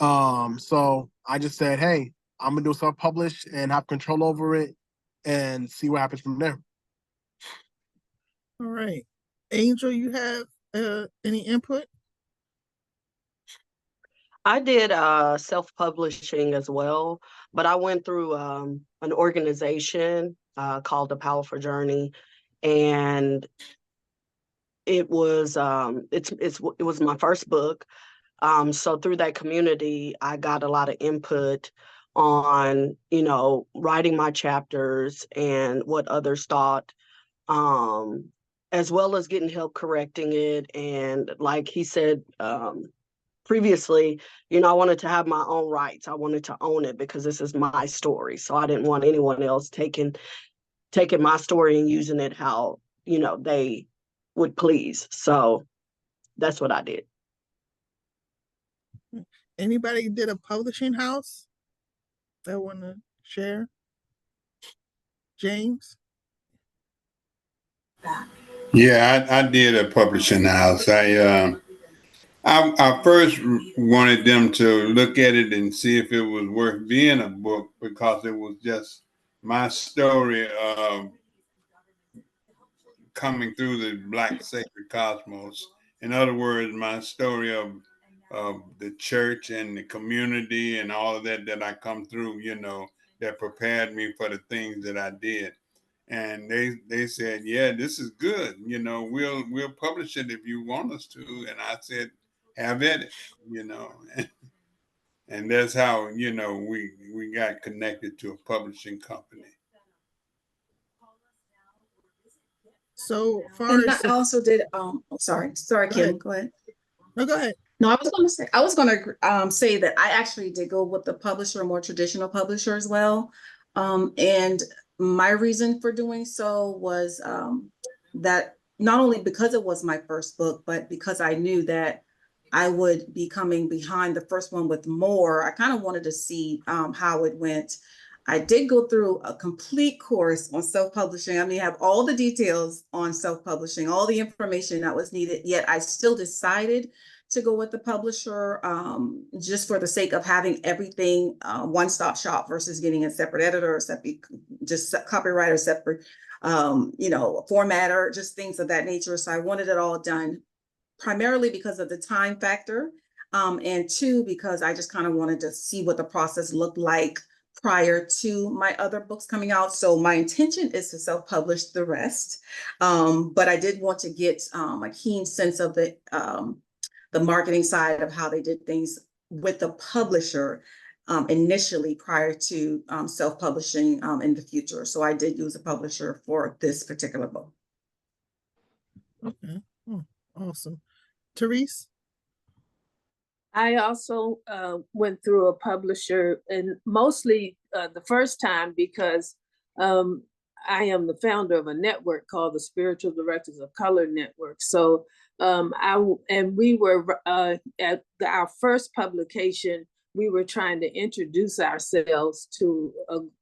So I just said, hey, I'm gonna do self-publish and have control over it and see what happens from there. All right. Angel, you have any input? I did self-publishing as well, but I went through an organization called The Powerful Journey, and it was it was my first book. So through that community, I got a lot of input on, writing my chapters and what others thought, as well as getting help correcting it. And like he said, previously, I wanted to have my own rights. I wanted to own it because this is my story. So I didn't want anyone else taking my story and using it how, they would please. So that's what I did. Anybody did a publishing house that want to share? James? Yeah, I did a publishing house. I first wanted them to look at it and see if it was worth being a book because it was just my story of coming through the Black sacred cosmos. In other words, my story of the church and the community and all of that I come through, that prepared me for the things that I did. And they said, yeah, this is good. We'll publish it if you want us to. And I said, have at it, and that's how, we got connected to a publishing company. So far And as I also did, sorry, Go Kim, ahead. go ahead. No, go ahead. No, I was gonna say that I actually did go with the publisher, a more traditional publisher as well. And my reason for doing so was that not only because it was my first book, but because I knew that I would be coming behind the first one with more. I kind of wanted to see how it went. I did go through a complete course on self-publishing. I mean, I have all the details on self-publishing, all the information that was needed, yet I still decided to go with the publisher just for the sake of having everything one-stop shop versus getting a separate editor, or separate, just copywriter, separate, formatter, just things of that nature. So I wanted it all done primarily because of the time factor, and two, because I just kind of wanted to see what the process looked like prior to my other books coming out. So my intention is to self-publish the rest, but I did want to get a keen sense of the marketing side of how they did things with the publisher initially prior to self-publishing in the future. So I did use a publisher for this particular book. Okay. Oh, awesome. Therese? I also went through a publisher, and mostly the first time because I am the founder of a network called the Spiritual Directors of Color Network. So we were at our first publication, we were trying to introduce ourselves to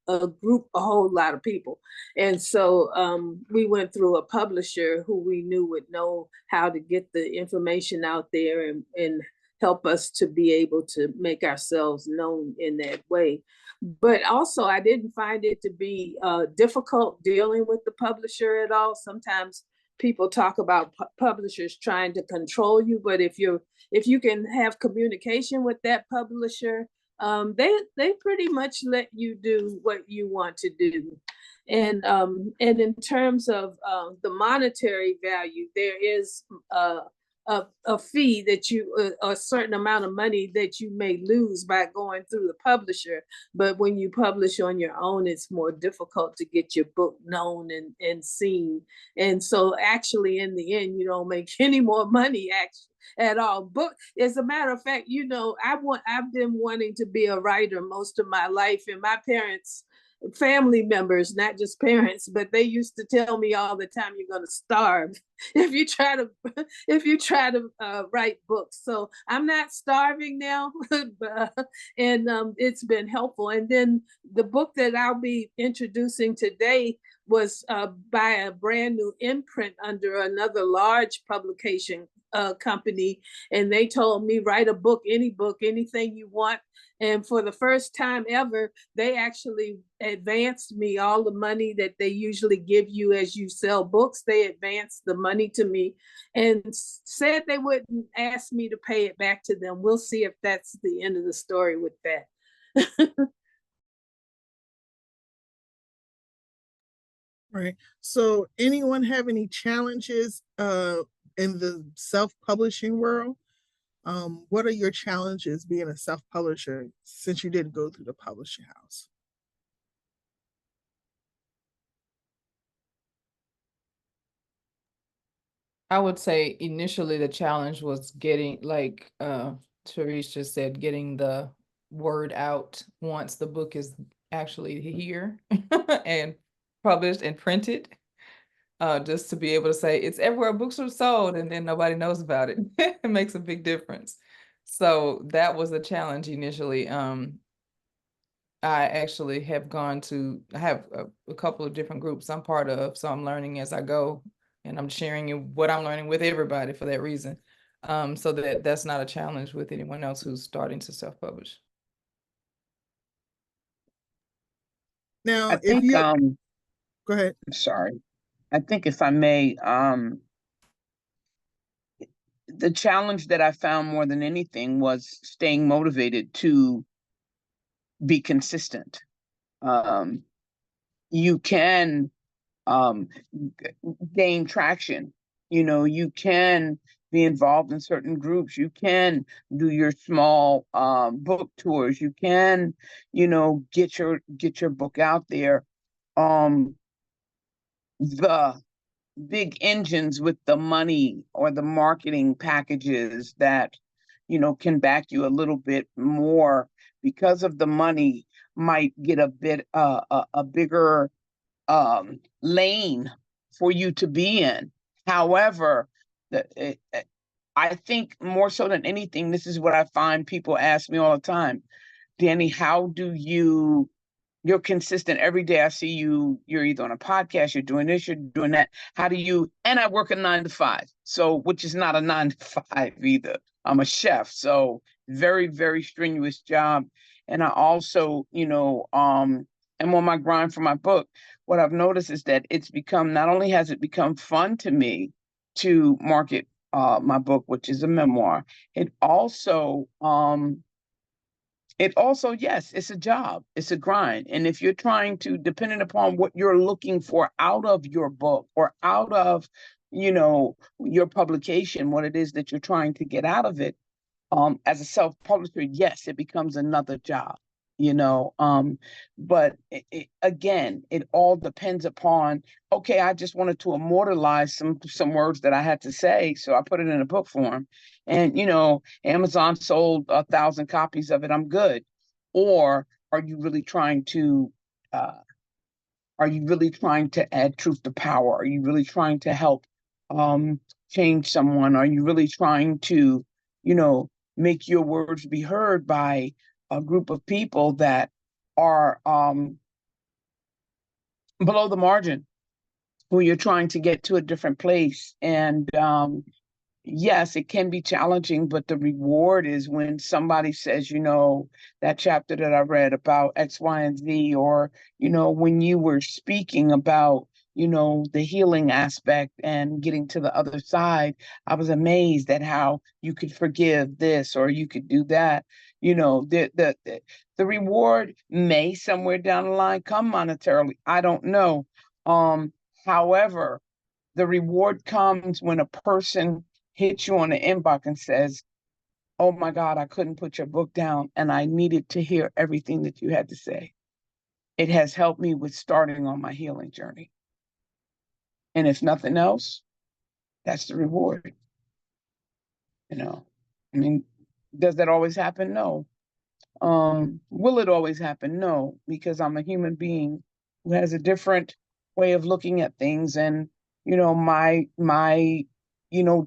a group, a whole lot of people. And so we went through a publisher who we knew would know how to get the information out there and help us to be able to make ourselves known in that way. But also, I didn't find it to be difficult dealing with the publisher at all. Sometimes people talk about publishers trying to control you, but if you can have communication with that publisher, they pretty much let you do what you want to do. And in terms of the monetary value, there is a fee that a certain amount of money that you may lose by going through the publisher. But when you publish on your own, it's more difficult to get your book known and seen. And so actually, in the end, you don't make any more money at all. But as a matter of fact, I've been wanting to be a writer most of my life, and my parents family members, not just parents, but they used to tell me all the time, "You're going to starve if you try to write books." So I'm not starving now, and it's been helpful. And then the book that I'll be introducing today was by a brand new imprint under another large publication company, and they told me, write a book, anything you want. And for the first time ever, they actually advanced me all the money that they usually give you as you sell books. They advanced the money to me and said they wouldn't ask me to pay it back to them. We'll see if that's the end of the story with that. Right. So anyone have any challenges in the self-publishing world? What are your challenges being a self-publisher since you didn't go through the publishing house? I would say initially the challenge was getting, like Therese just said, getting the word out once the book is actually here and published and printed. Just to be able to say it's everywhere books are sold, and then nobody knows about it. It makes a big difference. So that was a challenge initially. I actually have I have a couple of different groups I'm part of, so I'm learning as I go, and I'm sharing what I'm learning with everybody for that reason. So that's not a challenge with anyone else who's starting to self-publish. Now, I if think, you go ahead. I'm sorry. I think if I may, the challenge that I found more than anything was staying motivated to be consistent. You can gain traction. You can be involved in certain groups. You can do your small book tours. You can, get your book out there. The big engines with the money or the marketing packages that can back you a little bit more because of the money might get a bit a bigger lane for you to be in. However, I think more so than anything, this is what I find people ask me all the time: Danny, how do you're consistent every day? I see you're either on a podcast, you're doing this, you're doing that. How do you, and I work a 9 to 5, so, which is not a 9 to 5 either. I'm a chef, so very, very strenuous job. And I also, am on my grind for my book. What I've noticed is that not only has it become fun to me to market my book, which is a memoir, it also, yes, it's a job, it's a grind. And if you're trying to, depending upon what you're looking for out of your book or out of, your publication, what it is that you're trying to get out of it, as a self-publisher, yes, it becomes another job, but again, it all depends upon, okay, I just wanted to immortalize some words that I had to say, so I put it in a book form, and Amazon sold 1,000 copies of it, I'm good. Or are you really trying to add truth to power? Are you really trying to help change someone? Are you really trying to, make your words be heard by a group of people that are below the margin, who you're trying to get to a different place? And yes, it can be challenging, but the reward is when somebody says, that chapter that I read about X, Y, and Z, or, when you were speaking about, the healing aspect and getting to the other side, I was amazed at how you could forgive this or you could do that. The reward may somewhere down the line come monetarily. I don't know. However, the reward comes when a person hits you on the inbox and says, "Oh my God, I couldn't put your book down and I needed to hear everything that you had to say. It has helped me with starting on my healing journey." And if nothing else, that's the reward. I mean, does that always happen? No. Will it always happen? No, because I'm a human being who has a different way of looking at things, and my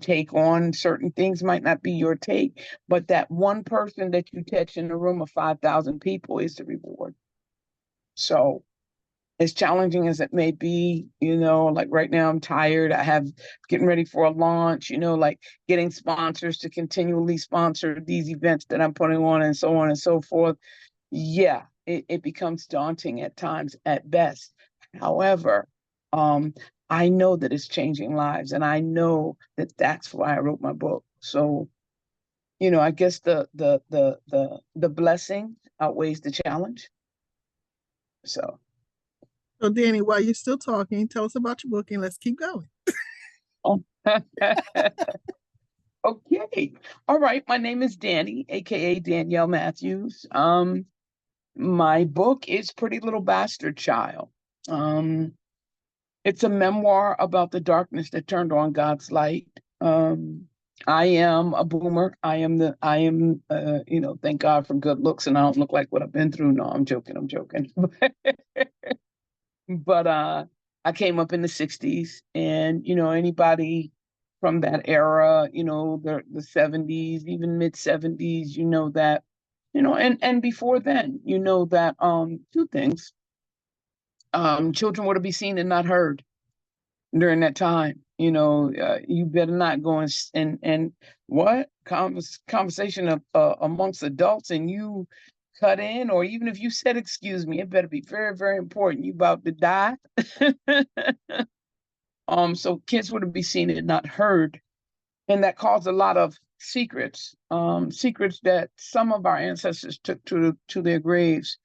take on certain things might not be your take, but that one person that you touch in a room of 5,000 people is the reward. So as challenging as it may be, like right now I'm tired. I have getting ready for a launch, like getting sponsors to continually sponsor these events that I'm putting on and so on and so forth. Yeah, it becomes daunting at times at best. However, I know that it's changing lives, and I know that that's why I wrote my book. So, I guess the blessing outweighs the challenge. So. So, Danny, while you're still talking, tell us about your book and let's keep going. Oh. Okay. All right. My name is Danny, aka Danielle Matthews. My book is Pretty Little Bastard Child. It's a memoir about the darkness that turned on God's light. I am a boomer. Thank God for good looks, and I don't look like what I've been through. No, I'm joking. But I came up in the 60s, and anybody from that era, the 70s, even mid 70s, that, and before then, that two things. Children were to be seen and not heard during that time. You better not go and what conversation of amongst adults, and you cut in, or even if you said excuse me, it better be very, very important. You about to die. So kids were to be seen and not heard, and that caused a lot of secrets, secrets that some of our ancestors took to their graves.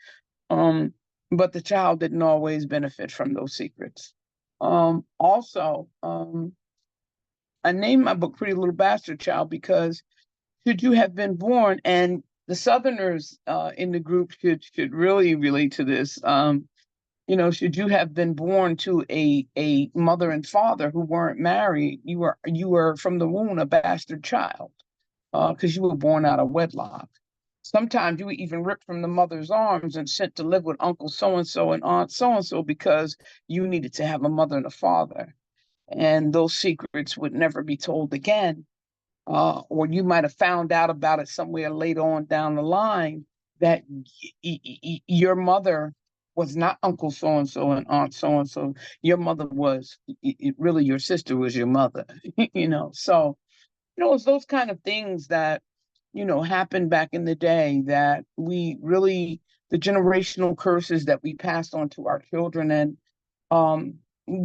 But the child didn't always benefit from those secrets. Also, I named my book Pretty Little Bastard Child because should you have been born, and the Southerners in the group should really relate to this, should you have been born to a mother and father who weren't married, you were from the womb a bastard child, because you were born out of wedlock. Sometimes you were even ripped from the mother's arms and sent to live with Uncle so-and-so and Aunt so-and-so because you needed to have a mother and a father. And those secrets would never be told again. Or you might have found out about it somewhere later on down the line that your mother was not Uncle so-and-so and Aunt so-and-so. Your mother was, really your sister was your mother, So, it's those kind of things that, happened back in the day that we really, the generational curses that we passed on to our children, and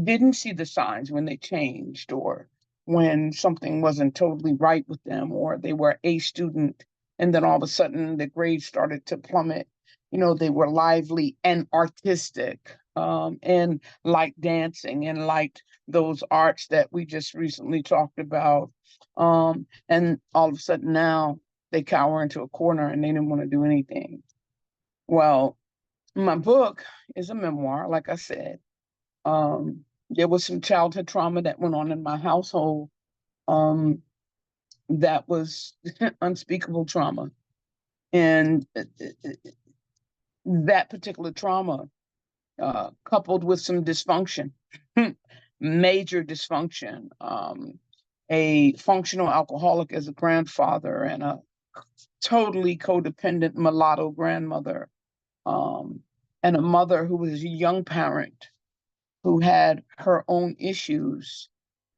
didn't see the signs when they changed, or when something wasn't totally right with them, or they were a student and then all of a sudden the grades started to plummet. They were lively and artistic, and liked dancing and liked those arts that we just recently talked about. And all of a sudden now they cower into a corner and they didn't want to do anything. Well, my book is a memoir, like I said. There was some childhood trauma that went on in my household, that was unspeakable trauma. And that particular trauma, coupled with some dysfunction, major dysfunction, a functional alcoholic as a grandfather, and a totally codependent mulatto grandmother, and a mother who was a young parent who had her own issues,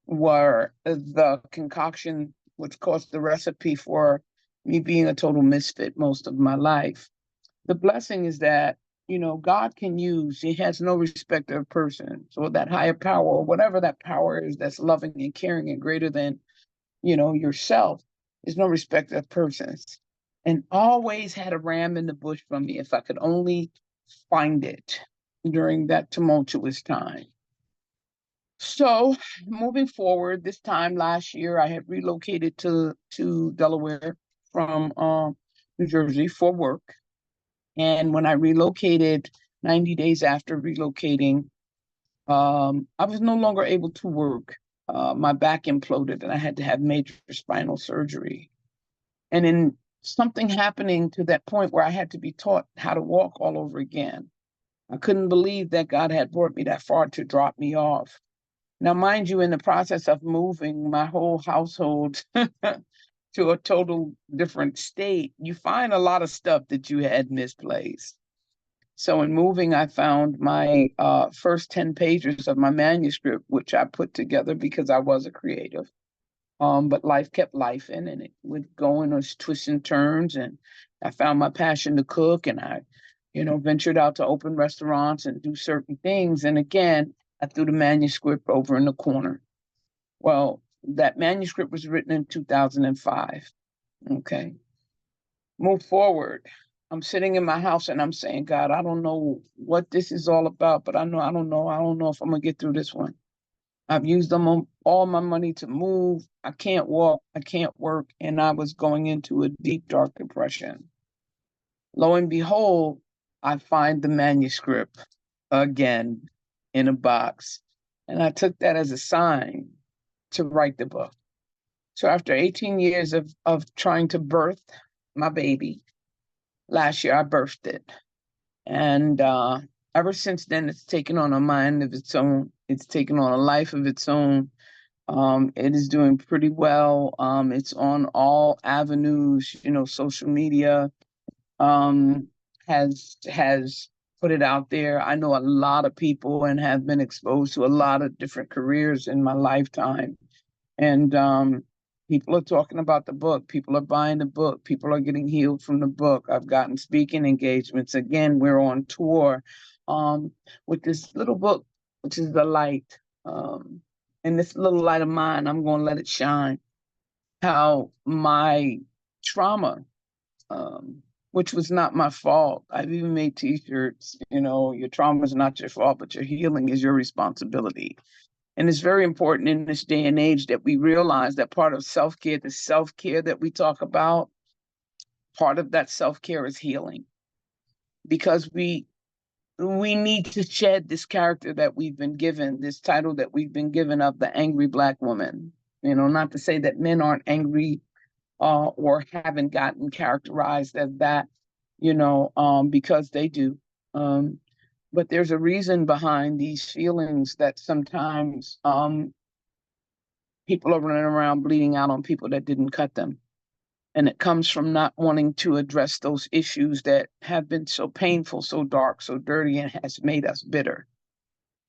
were the concoction which caused the recipe for me being a total misfit most of my life. The blessing is that, God can use, he has no respect of person. So that higher power, or whatever that power is that's loving and caring and greater than, yourself, is no respect of persons. And always had a ram in the bush for me if I could only find it during that tumultuous time. So moving forward, this time last year, I had relocated to Delaware from New Jersey for work. And when I relocated, 90 days after relocating, I was no longer able to work. My back imploded and I had to have major spinal surgery. And in something happening to that point where I had to be taught how to walk all over again. I couldn't believe that God had brought me that far to drop me off. Now, mind you, in the process of moving my whole household to a total different state, you find a lot of stuff that you had misplaced. So in moving, I found my first 10 pages of my manuscript, which I put together because I was a creative. But life kept life in, and it would go in those twists and turns. And I found my passion to cook, and I, ventured out to open restaurants and do certain things. And again, I threw the manuscript over in the corner. Well, that manuscript was written in 2005. Okay. Move forward. I'm sitting in my house and I'm saying, God, I don't know what this is all about, but I don't know if I'm gonna get through this one. I've used all my money to move. I can't walk, I can't work, and I was going into a deep, dark depression. Lo and behold, I find the manuscript again in a box, and I took that as a sign to write the book. So after 18 years of trying to birth my baby, last year I birthed it. And ever since then, it's taken on a mind of its own. It's taken on a life of its own. It is doing pretty well. It's on all avenues, social media has put it out there. I know a lot of people and have been exposed to a lot of different careers in my lifetime. And people are talking about the book. People are buying the book. People are getting healed from the book. I've gotten speaking engagements. Again, we're on tour with this little book, which is The Light. And this little light of mine, I'm going to let it shine. How my trauma, which was not my fault. I've even made T-shirts, your trauma is not your fault, but your healing is your responsibility. And it's very important in this day and age that we realize that part of self-care, the self-care that we talk about, part of that self-care is healing. Because we need to shed this character that we've been given, this title that we've been given of the angry Black woman. Not to say that men aren't angry or haven't gotten characterized as that, because they do. But there's a reason behind these feelings that sometimes people are running around bleeding out on people that didn't cut them. And it comes from not wanting to address those issues that have been so painful, so dark, so dirty, and has made us bitter.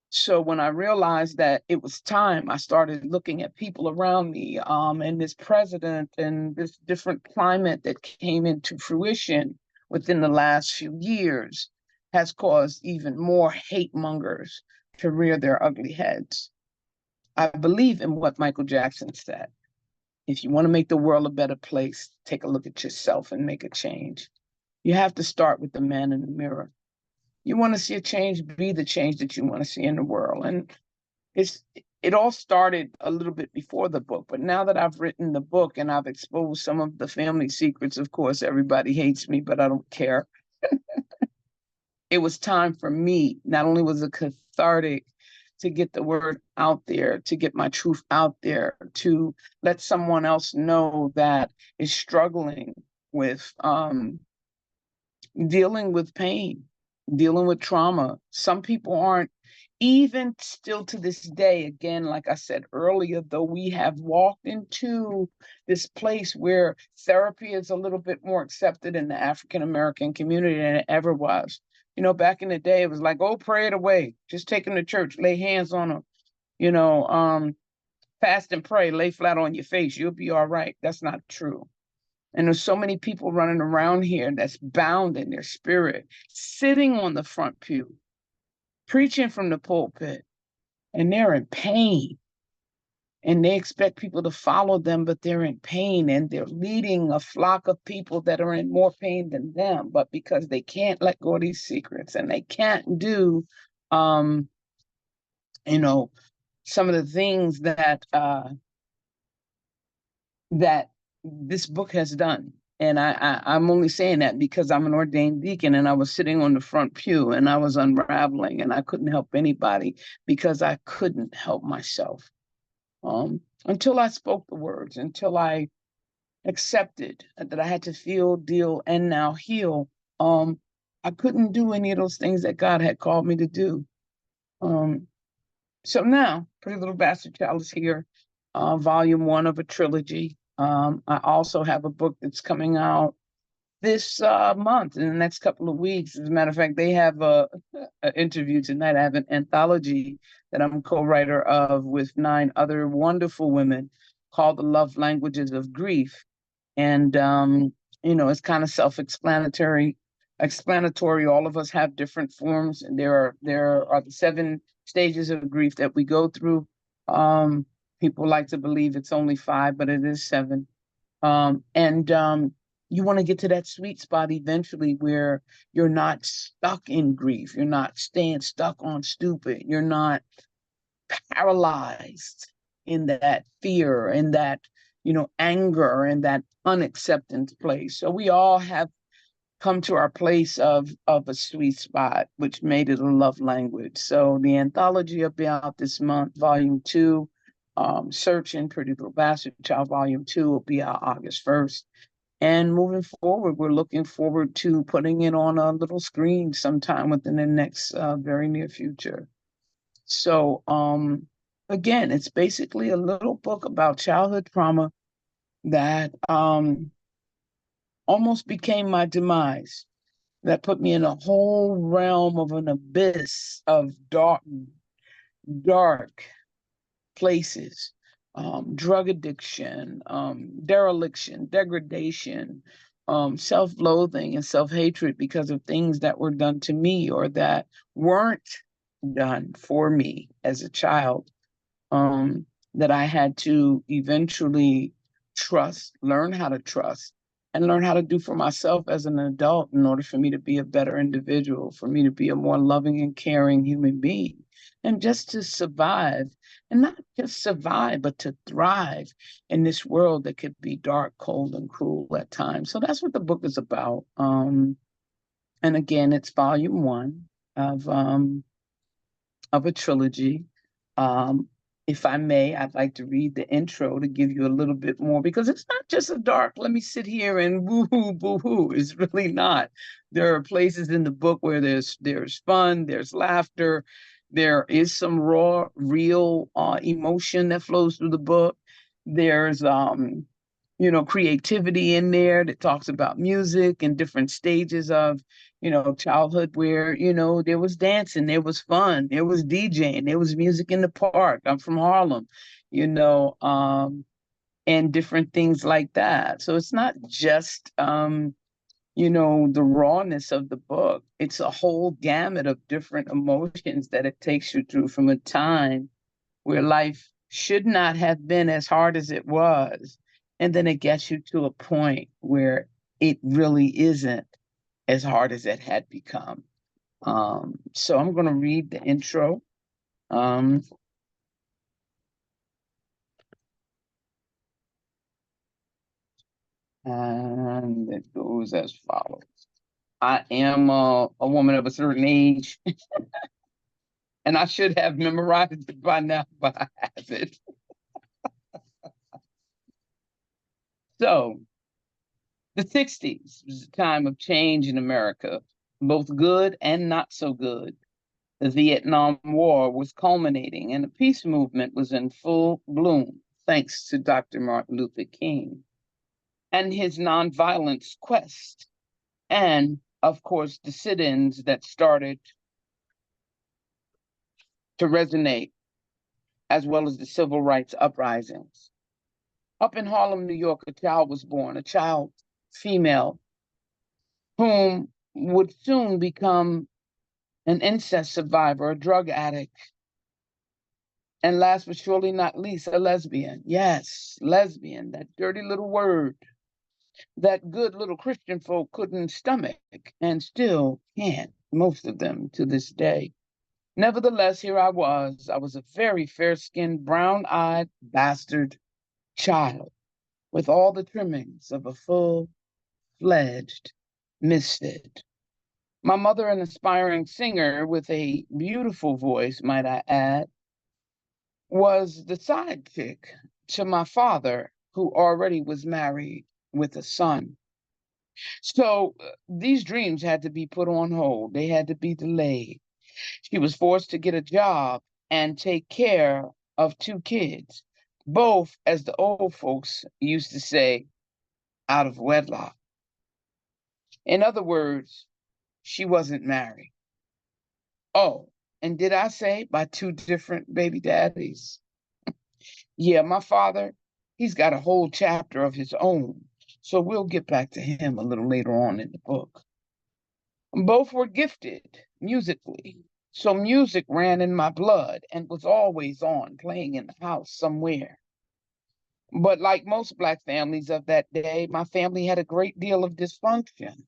So when I realized that it was time, I started looking at people around me and this president and this different climate that came into fruition within the last few years has caused even more hate mongers to rear their ugly heads. I believe in what Michael Jackson said. If you want to make the world a better place, take a look at yourself and make a change. You have to start with the man in the mirror. You want to see a change, be the change that you want to see in the world. And it all started a little bit before the book, but now that I've written the book and I've exposed some of the family secrets, of course, everybody hates me, but I don't care. It was time for me. Not only was it cathartic to get the word out there, to get my truth out there, to let someone else know that is struggling with dealing with pain, dealing with trauma. Some people aren't, even still to this day, again, like I said earlier, though we have walked into this place where therapy is a little bit more accepted in the African-American community than it ever was. Back in the day, it was like, oh, pray it away. Just take them to church, lay hands on them, fast and pray, lay flat on your face. You'll be all right. That's not true. And there's so many people running around here that's bound in their spirit, sitting on the front pew, preaching from the pulpit, and they're in pain. And they expect people to follow them, but they're in pain, and they're leading a flock of people that are in more pain than them. But because they can't let go of these secrets and they can't do, some of the things that that this book has done. And I'm only saying that because I'm an ordained deacon and I was sitting on the front pew and I was unraveling and I couldn't help anybody because I couldn't help myself. Until I spoke the words, until I accepted, that I had to feel, deal, and now heal. I couldn't do any of those things that God had called me to do. So now, Pretty Little Bastard Child is here, volume 1 of a trilogy. I also have a book that's coming out this month, in the next couple of weeks. As a matter of fact, they have an interview tonight. I have an anthology that I'm co-writer of with 9 other wonderful women called The Love Languages of Grief. And, it's kind of self-explanatory. All of us have different forms, and there are the 7 stages of grief that we go through. People like to believe it's only 5, but it is 7. You want to get to that sweet spot eventually where you're not stuck in grief. You're not staying stuck on stupid. You're not paralyzed in that fear and that, anger and that unacceptance place. So we all have come to our place of a sweet spot, which made it a love language. So the anthology will be out this month, volume 2. Searching Pretty Little Bastard Child, volume 2 will be out August 1st. And moving forward, we're looking forward to putting it on a little screen sometime within the next very near future. So again, it's basically a little book about childhood trauma that almost became my demise, that put me in a whole realm of an abyss of dark places, drug addiction, dereliction, degradation, self-loathing and self-hatred because of things that were done to me or that weren't done for me as a child, that I had to eventually learn how to trust, and learn how to do for myself as an adult in order for me to be a better individual, for me to be a more loving and caring human being, and just to survive. And not just survive, but to thrive in this world that could be dark, cold, and cruel at times. So that's what the book is about. And again, it's volume 1 of a trilogy. If I may, I'd like to read the intro to give you a little bit more, because it's not just a dark, let me sit here and woo-hoo, boo-hoo. It's really not. There are places in the book where there's fun, there's laughter, there is some raw, real emotion that flows through the book. There's creativity in there that talks about music and different stages of, childhood where, there was dancing, there was fun, there was DJing, there was music in the park. I'm from Harlem, and different things like that. So it's not just, the rawness of the book. It's a whole gamut of different emotions that it takes you through from a time where life should not have been as hard as it was. And then it gets you to a point where it really isn't as hard as it had become. So I'm going to read the intro. And it goes as follows. I am a woman of a certain age, and I should have memorized it by now, but I haven't. So, the 60s was a time of change in America, both good and not so good. The Vietnam War was culminating, and the peace movement was in full bloom, thanks to Dr. Martin Luther King and his nonviolence quest, and, of course, the sit-ins that started to resonate, as well as the civil rights uprisings. Up in Harlem, New York, a child was born, a child, female, whom would soon become an incest survivor, a drug addict, and last but surely not least, a lesbian. Yes, lesbian, that dirty little word that good little Christian folk couldn't stomach and still can't, most of them to this day. Nevertheless, here I was a very fair-skinned, brown-eyed bastard child with all the trimmings of a full-fledged misfit. My mother, an aspiring singer with a beautiful voice, might I add, was the side chick to my father, who already was married with a son. So these dreams had to be put on hold. They had to be delayed. She was forced to get a job and take care of 2 kids, both, as the old folks used to say, out of wedlock. In other words, she wasn't married. Oh, and did I say by 2 different baby daddies? Yeah, my father, he's got a whole chapter of his own. So we'll get back to him a little later on in the book. Both were gifted musically. So music ran in my blood and was always on, playing in the house somewhere. But like most Black families of that day, my family had a great deal of dysfunction,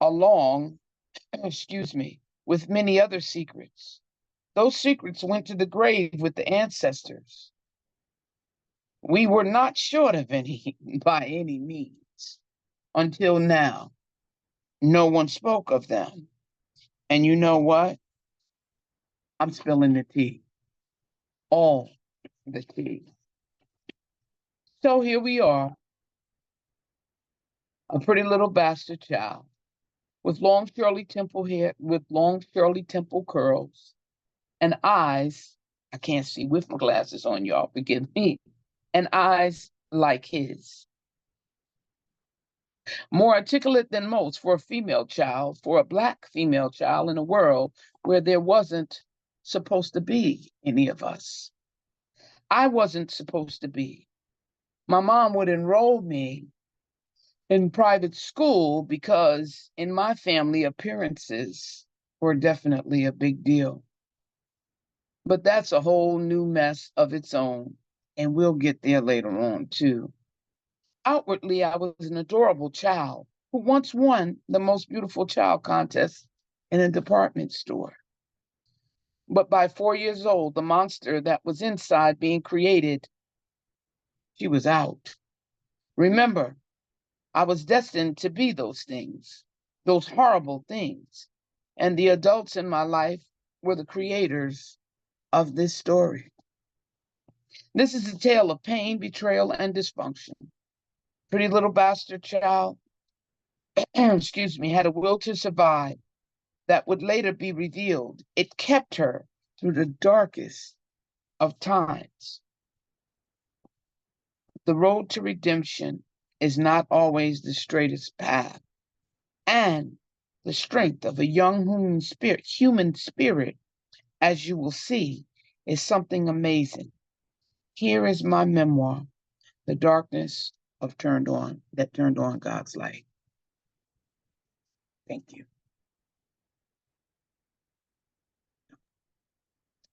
along, excuse me, with many other secrets. Those secrets went to the grave with the ancestors. We were not short of any by any means until now. No one spoke of them. And you know what? I'm spilling the tea. All the tea. So here we are, a pretty little bastard child with long Shirley Temple hair, with long Shirley Temple curls and eyes. I can't see with my glasses on, y'all, forgive me. And eyes like his. More articulate than most for a female child, for a Black female child in a world where there wasn't supposed to be any of us. I wasn't supposed to be. My mom would enroll me in private school because in my family, appearances were definitely a big deal. But that's a whole new mess of its own, and we'll get there later on too. Outwardly, I was an adorable child who once won the most beautiful child contest in a department store. But by 4 years old, the monster that was inside being created, she was out. Remember, I was destined to be those things, those horrible things. And the adults in my life were the creators of this story. This is a tale of pain, betrayal, and dysfunction. Pretty little bastard child, excuse me, had a will to survive that would later be revealed. It kept her through the darkest of times. The road to redemption is not always the straightest path. And the strength of a young human spirit, as you will see, is something amazing. Here is my memoir, The Darkness that Turned on God's Light. Thank you.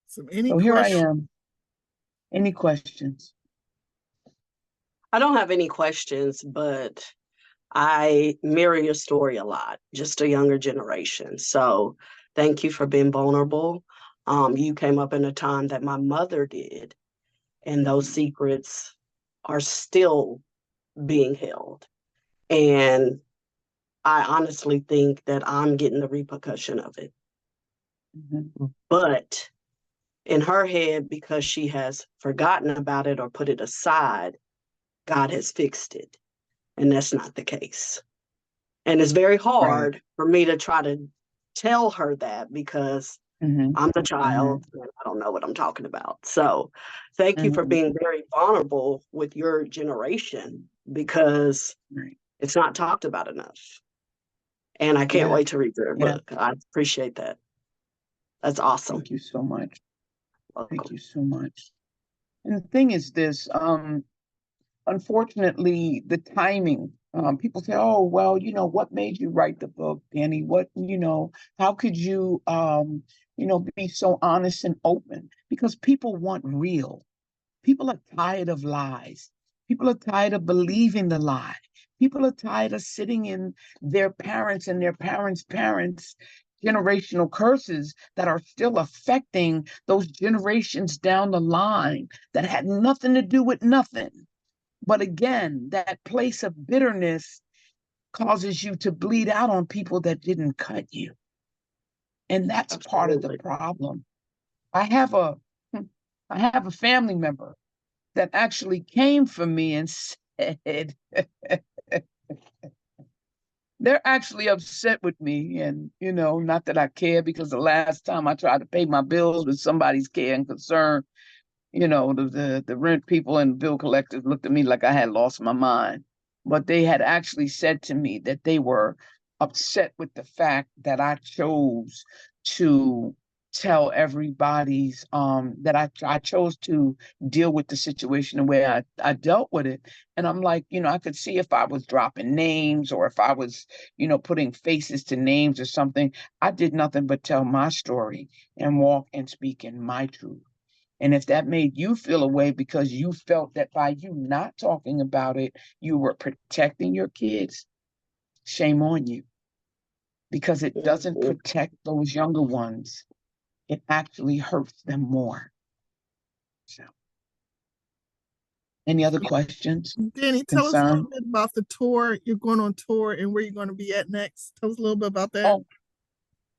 So here I am. Any questions? I don't have any questions, but I mirror your story a lot, just a younger generation. So thank you for being vulnerable. You came up in a time that my mother did, and those secrets are still being held. And I honestly think that I'm getting the repercussion of it. Mm-hmm. But in her head, because she has forgotten about it or put it aside, God has fixed it. And that's not the case. And it's very hard for me to try to tell her that because I'm the child and I don't know what I'm talking about. So thank you for being very vulnerable with your generation because it's not talked about enough. And I can't wait to read your book. I appreciate that. That's awesome. Thank you so much. Welcome. Thank you so much. And the thing is this, unfortunately, the timing, people say, oh, well, what made you write the book, Danny? How could you, be so honest and open? Because people want real. People are tired of lies. People are tired of believing the lie. People are tired of sitting in their parents' and their parents' parents' generational curses that are still affecting those generations down the line that had nothing to do with nothing. But again, that place of bitterness causes you to bleed out on people that didn't cut you. And that's part of the problem. I have a family member that actually came for me and said, they're actually upset with me. And, not that I care, because the last time I tried to pay my bills with somebody's care and concern, the rent people and bill collectors looked at me like I had lost my mind. But they had actually said to me that they were upset with the fact that I chose to tell everybody's that I chose to deal with the situation the way I dealt with it. And I'm like, I could see if I was dropping names, or if I was, putting faces to names or something. I did nothing but tell my story and walk and speak in my truth. And if that made you feel a way because you felt that by you not talking about it, you were protecting your kids, shame on you. Because it doesn't protect those younger ones. It actually hurts them more. So, any other questions? Danny, tell us a little bit about the tour. You're going on tour and where you're going to be at next. Tell us a little bit about that.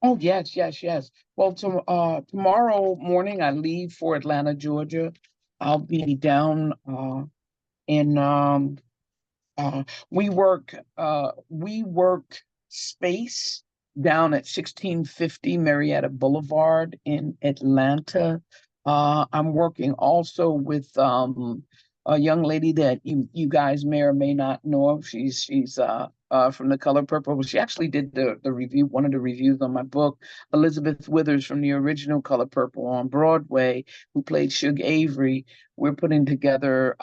Oh, yes. Well, tomorrow morning I leave for Atlanta, Georgia. I'll be down in we work space down at 1650 Marietta Boulevard in Atlanta. I'm working also with a young lady that you guys may or may not know. She's from The Color Purple. She actually did the review, one of the reviews on my book. Elizabeth Withers from the original Color Purple on Broadway, who played Suge Avery. We're putting together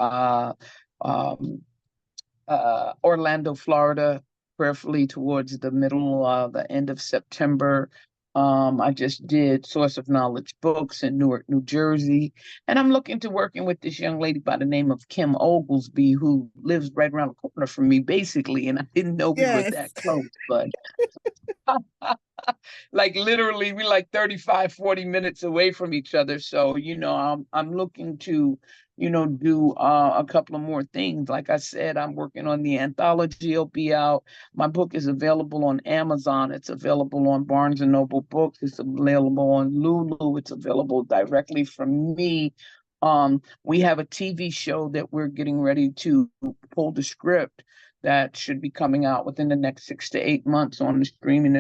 Orlando, Florida, prayerfully towards the end of September. I just did Source of Knowledge Books in Newark, New Jersey. And I'm looking to working with this young lady by the name of Kim Oglesby, who lives right around the corner from me, basically. And I didn't know we were that close, but like literally we're like 35, 40 minutes away from each other. So, I'm looking to, do a couple of more things. Like I said, I'm working on the anthology. It'll be out. My book is available on Amazon. It's available on Barnes and Noble Books. It's available on Lulu. It's available directly from me. We have a TV show that we're getting ready to pull the script that should be coming out within the next 6 to 8 months on a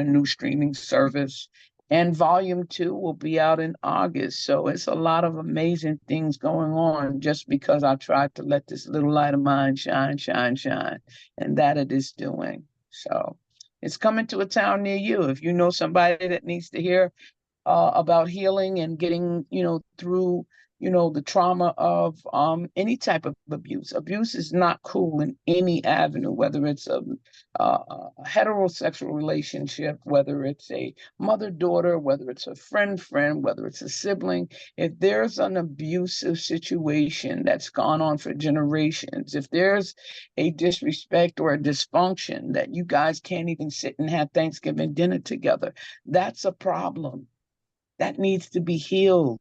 new streaming service. And volume 2 will be out in August. So it's a lot of amazing things going on just because I tried to let this little light of mine shine. And that it is doing. So it's coming to a town near you. If you know somebody that needs to hear about healing and getting, through, the trauma of any type of abuse. Abuse is not cool in any avenue, whether it's a heterosexual relationship, whether it's a mother-daughter, whether it's a friend, whether it's a sibling. If there's an abusive situation that's gone on for generations, if there's a disrespect or a dysfunction that you guys can't even sit and have Thanksgiving dinner together, that's a problem. That needs to be healed.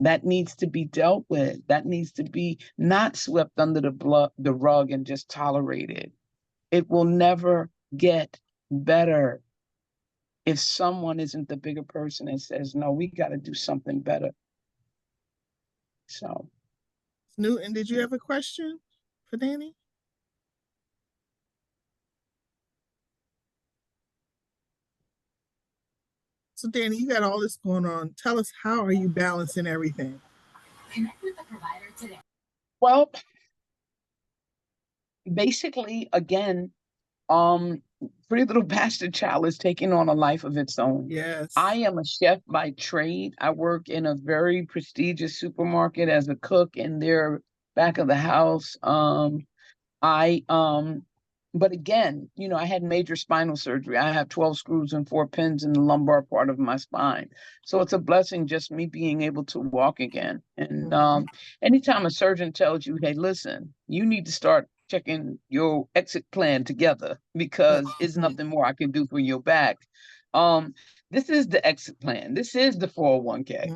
That needs to be dealt with. That needs to be not swept under the rug and just tolerated. It will never get better if someone isn't the bigger person and says, no, we got to do something better. So. Newton, did you have a question for Danny? So Danny, you got all this going on. Tell us, how are you balancing everything? Connect with the provider today. Well, basically, again, Pretty Little Bastard Child is taking on a life of its own. Yes. I am a chef by trade. I work in a very prestigious supermarket as a cook in their back of the house. But again, I had major spinal surgery. I have 12 screws and 4 pins in the lumbar part of my spine. So it's a blessing just me being able to walk again. And anytime a surgeon tells you, hey, listen, you need to start checking your exit plan together because it's nothing more I can do for your back. This is the exit plan. This is the 401k.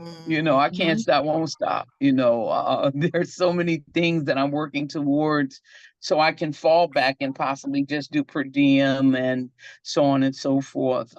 I can't stop, won't stop. There's so many things that I'm working towards so I can fall back and possibly just do per diem and so on and so forth.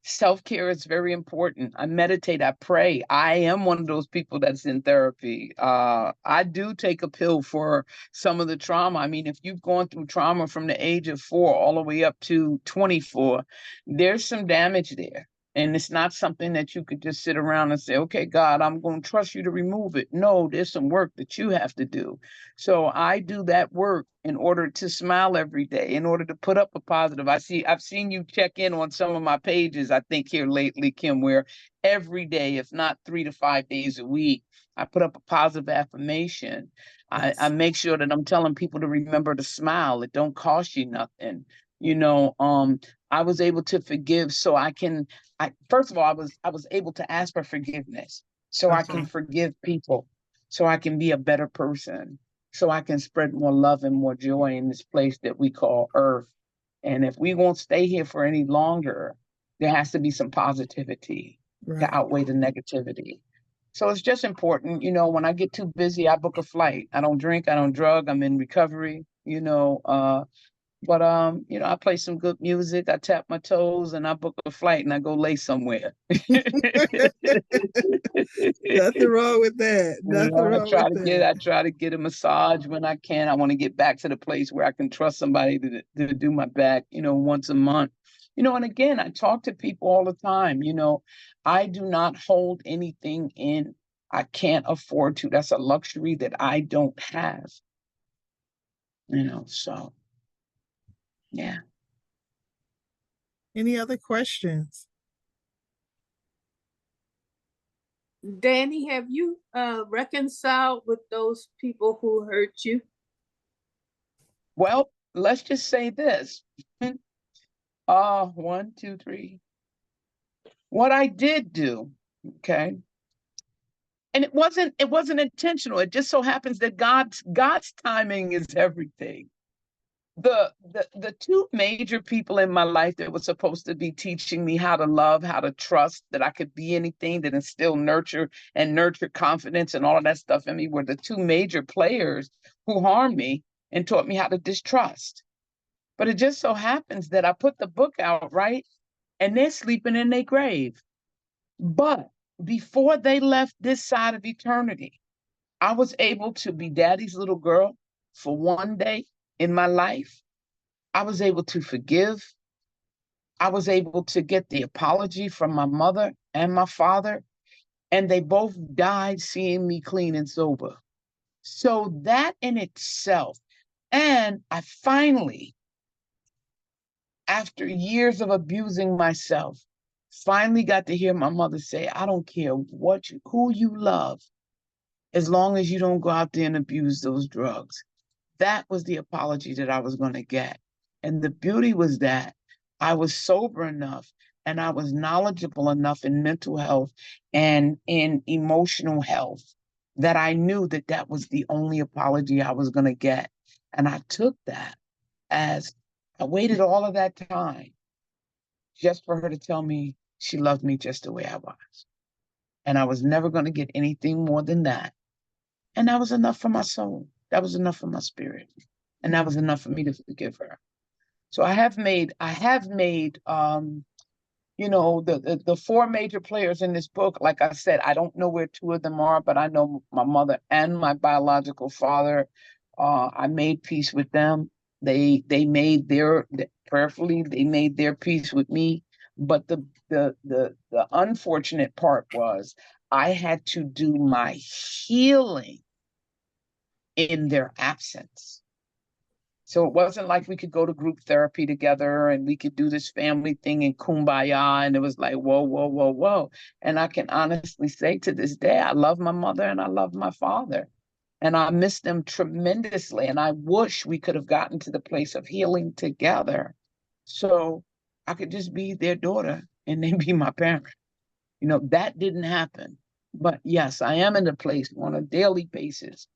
Self-care is very important. I meditate, I pray. I am one of those people that's in therapy. I do take a pill for some of the trauma. I mean, if you've gone through trauma from the age of 4 all the way up to 24, there's some damage there. And it's not something that you could just sit around and say, okay, God, I'm going to trust you to remove it. No, there's some work that you have to do. So I do that work in order to smile every day, in order to put up a positive. I've seen you check in on some of my pages, I think here lately, Kim, where every day, if not 3 to 5 days a week, I put up a positive affirmation. I make sure that I'm telling people to remember to smile. It don't cost you nothing. I was able to forgive so first of all, I was able to ask for forgiveness so I can forgive people, so I can be a better person, so I can spread more love and more joy in this place that we call Earth. And if we won't stay here for any longer, there has to be some positivity to outweigh the negativity. So it's just important, when I get too busy, I book a flight. I don't drink, I don't drug, I'm in recovery, but I play some good music, I tap my toes, and I book a flight and I go lay somewhere. Nothing wrong with that. Nothing wrong with that. I try to get a massage when I can. I want to get back to the place where I can trust somebody to do my back, once a month. And again, I talk to people all the time. I do not hold anything in. I can't afford to. That's a luxury that I don't have. So yeah. Any other questions? Danny, have you reconciled with those people who hurt you? Well, let's just say this. 1, 2, 3. What I did do, okay, and it wasn't intentional. It just so happens that God's timing is everything. The two major people in my life that were supposed to be teaching me how to love, how to trust, that I could be anything, that instill nurture confidence and all of that stuff in me, were the two major players who harmed me and taught me how to distrust. But it just so happens that I put the book out, right? And they're sleeping in their grave. But before they left this side of eternity, I was able to be daddy's little girl for one day in my life. I was able to forgive. I was able to get the apology from my mother and my father, and they both died seeing me clean and sober. So that in itself, and I finally, after years of abusing myself, finally got to hear my mother say, I don't care who you love, as long as you don't go out there and abuse those drugs. That was the apology that I was going to get. And the beauty was that I was sober enough and I was knowledgeable enough in mental health and in emotional health that I knew that that was the only apology I was going to get. And I took that as I waited all of that time just for her to tell me she loved me just the way I was. And I was never going to get anything more than that. And that was enough for my soul. That was enough for my spirit. And that was enough for me to forgive her. So I have made the four major players in this book. Like I said, I don't know where two of them are, but I know my mother and my biological father. I made peace with them. They made prayerfully, they made their peace with me. But the unfortunate part was I had to do my healing in their absence. So it wasn't like we could go to group therapy together and we could do this family thing in kumbaya. And it was like, whoa, whoa, whoa, whoa. And I can honestly say to this day, I love my mother and I love my father. And I miss them tremendously. And I wish we could have gotten to the place of healing together so I could just be their daughter and they be my parent. That didn't happen. But yes, I am in a place on a daily basis.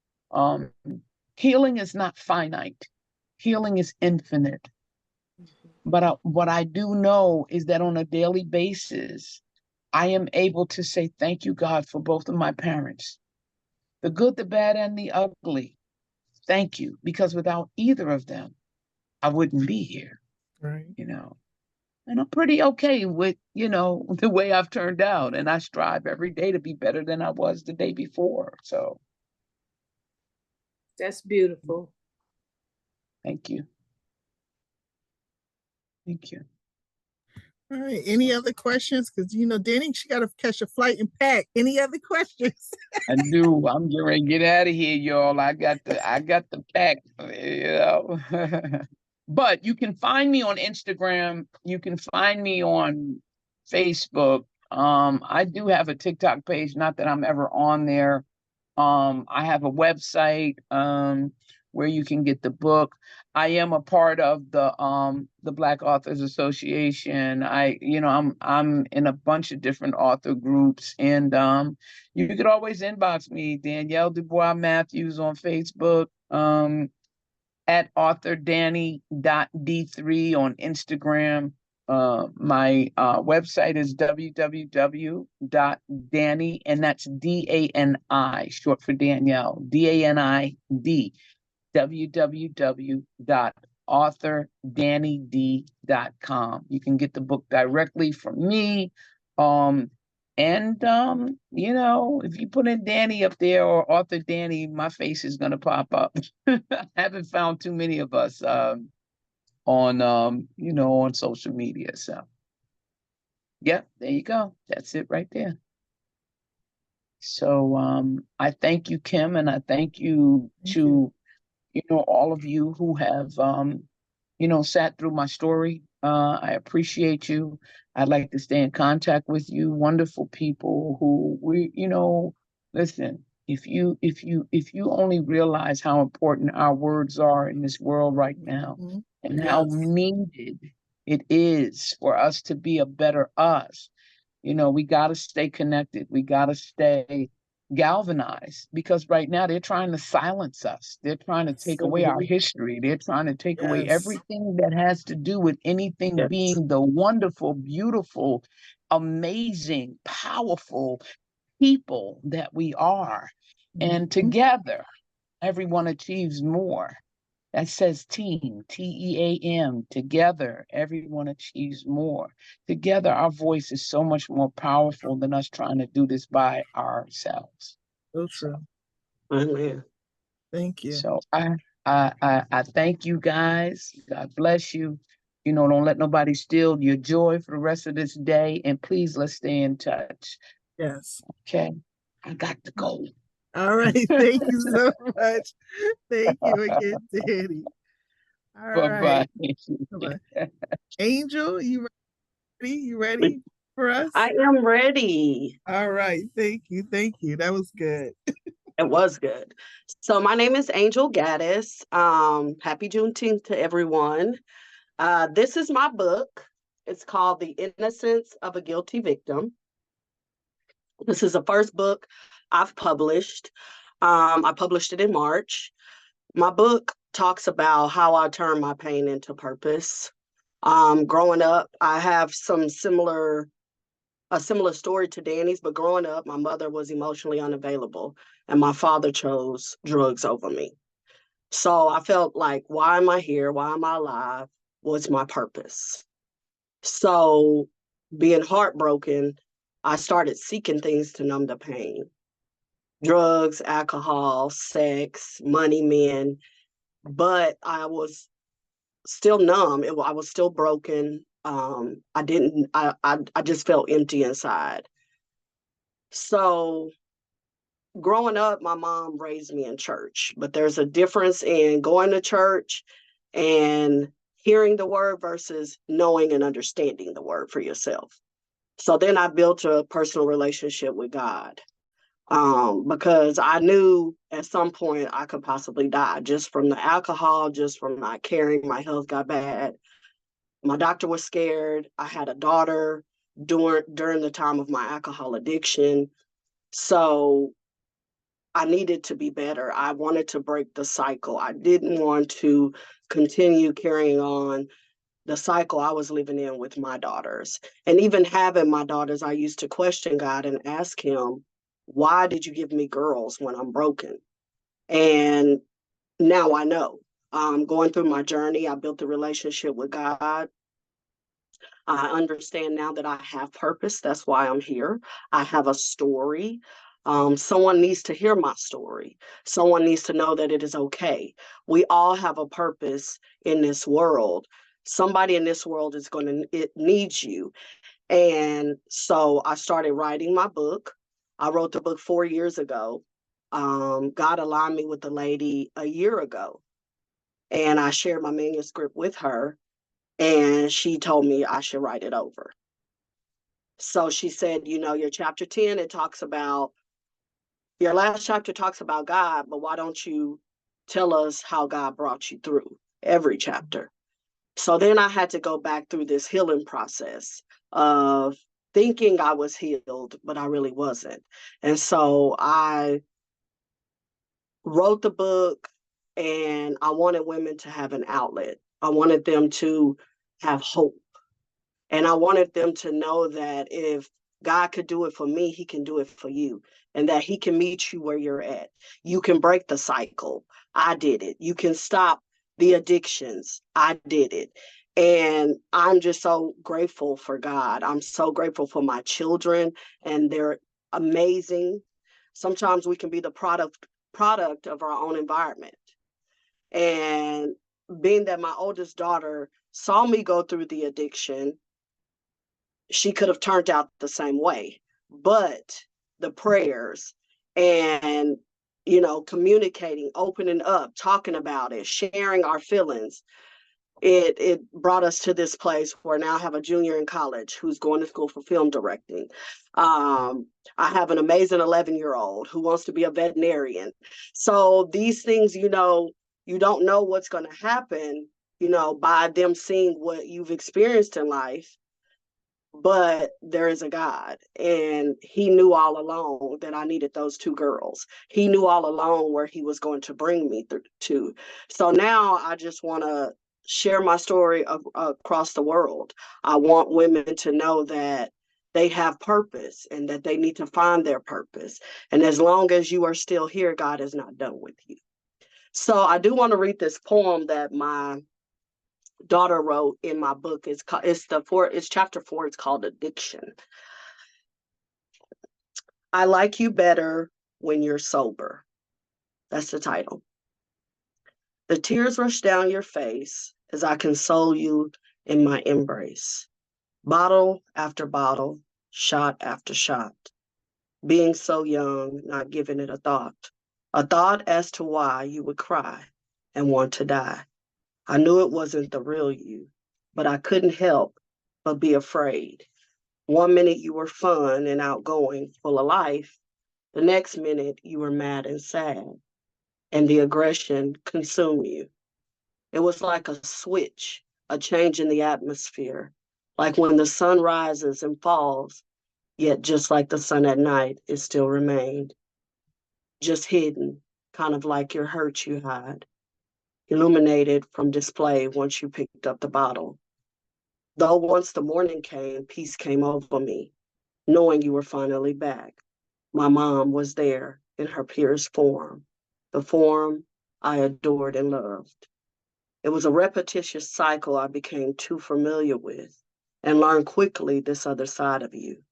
Healing is not finite. Healing is infinite. But what I do know is that on a daily basis, I am able to say, thank you, God, for both of my parents, the good, the bad, and the ugly. Thank you, because without either of them, I wouldn't be here. Right. And I'm pretty okay with, the way I've turned out. And I strive every day to be better than I was the day before. So That's beautiful. thank you. Thank you. All right. Any other questions? Because Danny, she got to catch a flight and pack. Any other questions? I do. I'm getting ready to get out of here, y'all. I got the pack. But you can find me on Instagram. You can find me on Facebook. I do have a TikTok page, not that I'm ever on there. I have a website where you can get the book. I am a part of the Black Authors Association. I'm in a bunch of different author groups, and you could always inbox me, Danielle Dubois Matthews on Facebook, at authordanny.d3 on Instagram. My website is www.danny, and that's DANI, short for Danielle, DANID, www.authordannyd.com. You can get the book directly from me. If you put in Danny up there or Author Danny, my face is gonna pop up. I haven't found too many of us on social media. So yeah, there you go. That's it right there. So I thank you, Kim, and I thank you to all of you who have sat through my story. I appreciate you. I'd like to stay in contact with you, wonderful people who listen, if you only realize how important our words are in this world right now, and how needed it is for us to be a better us. We got to stay connected. We got to stay galvanized, because right now they're trying to silence us. They're trying to take away our history. They're trying to take away everything that has to do with anything being the wonderful, beautiful, amazing, powerful people that we are. And together, everyone achieves more. That says team, TEAM. Together, everyone achieves more. Together, our voice is so much more powerful than us trying to do this by ourselves. So true. Amen. Thank you. So I thank you guys. God bless you. Don't let nobody steal your joy for the rest of this day. And please, let's stay in touch. Yes. Okay. I got to go. All right. Thank you so much. Thank you again, Danny. All right. Bye-bye. Angel, you ready? You ready for us? I am ready. All right. Thank you. Thank you. That was good. It was good. So my name is Angel Gaddis. Happy Juneteenth to everyone. This is my book. It's called The Innocence of a Guilty Victim. This is the first book I've published. I published it in March. My book talks about how I turn my pain into purpose. Growing up, I have a similar story to Danny's, but growing up, my mother was emotionally unavailable and my father chose drugs over me. So I felt like, why am I here? Why am I alive? What's my purpose? So being heartbroken, I started seeking things to numb the pain. Drugs, alcohol, sex, money, men. But I was still numb. I was still broken. I just felt empty inside. So growing up, my mom raised me in church, but there's a difference in going to church and hearing the word versus knowing and understanding the word for yourself. So then I built a personal relationship with God, because I knew at some point I could possibly die just from the alcohol, just from not caring. My health got bad. My doctor was scared. I had a daughter during the time of my alcohol addiction. So I needed to be better. I wanted to break the cycle. I didn't want to continue carrying on the cycle I was living in with my daughters. And even having my daughters, I used to question God and ask him, why did you give me girls when I'm broken? And now I know. Going through my journey, I built a relationship with God. I understand now that I have purpose. That's why I'm here. I have a story. Someone needs to hear my story. Someone needs to know that it is okay. We all have a purpose in this world. Somebody in this world is going to, it needs you. And so I started writing my book. I wrote the book 4 years ago. God aligned me with the lady a year ago, and I shared my manuscript with her, and she told me I should write it over. So she said, you know, your chapter 10, it talks about, your last chapter talks about God, but why don't you tell us how God brought you through every chapter? So then I had to go back through this healing process of thinking I was healed, but I really wasn't. And so I wrote the book, and I wanted women to have an outlet. I wanted them to have hope. And I wanted them to know that if God could do it for me, he can do it for you, and that he can meet you where you're at. You can break the cycle. I did it. You can stop the addictions. I did it. And I'm just so grateful for God. I'm so grateful for my children, and they're amazing. Sometimes we can be the product of our own environment. And being that my oldest daughter saw me go through the addiction, she could have turned out the same way. But the prayers and, you know, communicating, opening up, talking about it, sharing our feelings, it brought us to this place where now I have a junior in college who's going to school for film directing. I have an amazing 11-year-old who wants to be a veterinarian. So these things, you know, you don't know what's going to happen, you know, by them seeing what you've experienced in life. But there is a God, and he knew all along that I needed those 2 girls. He knew all along where he was going to bring me to. So now I just want to share my story across the world. I want women to know that they have purpose and that they need to find their purpose. And as long as you are still here, God is not done with you. So I do want to read this poem that my daughter wrote in my book. It's chapter 4. It's called Addiction. I like you better when you're sober. That's the title. The tears rush down your face as I console you in my embrace. Bottle after bottle, shot after shot. Being so young, not giving it a thought as to why you would cry and want to die. I knew it wasn't the real you, but I couldn't help but be afraid. One minute you were fun and outgoing, full of life. The next minute you were mad and sad, and the aggression consumed you. It was like a switch, a change in the atmosphere, like when the sun rises and falls, yet just like the sun at night, it still remained. Just hidden, kind of like your hurt you hide, illuminated from display once you picked up the bottle. Though once the morning came, peace came over me, knowing you were finally back. My mom was there in her purest form, the form I adored and loved. It was a repetitious cycle I became too familiar with and learned quickly this other side of you.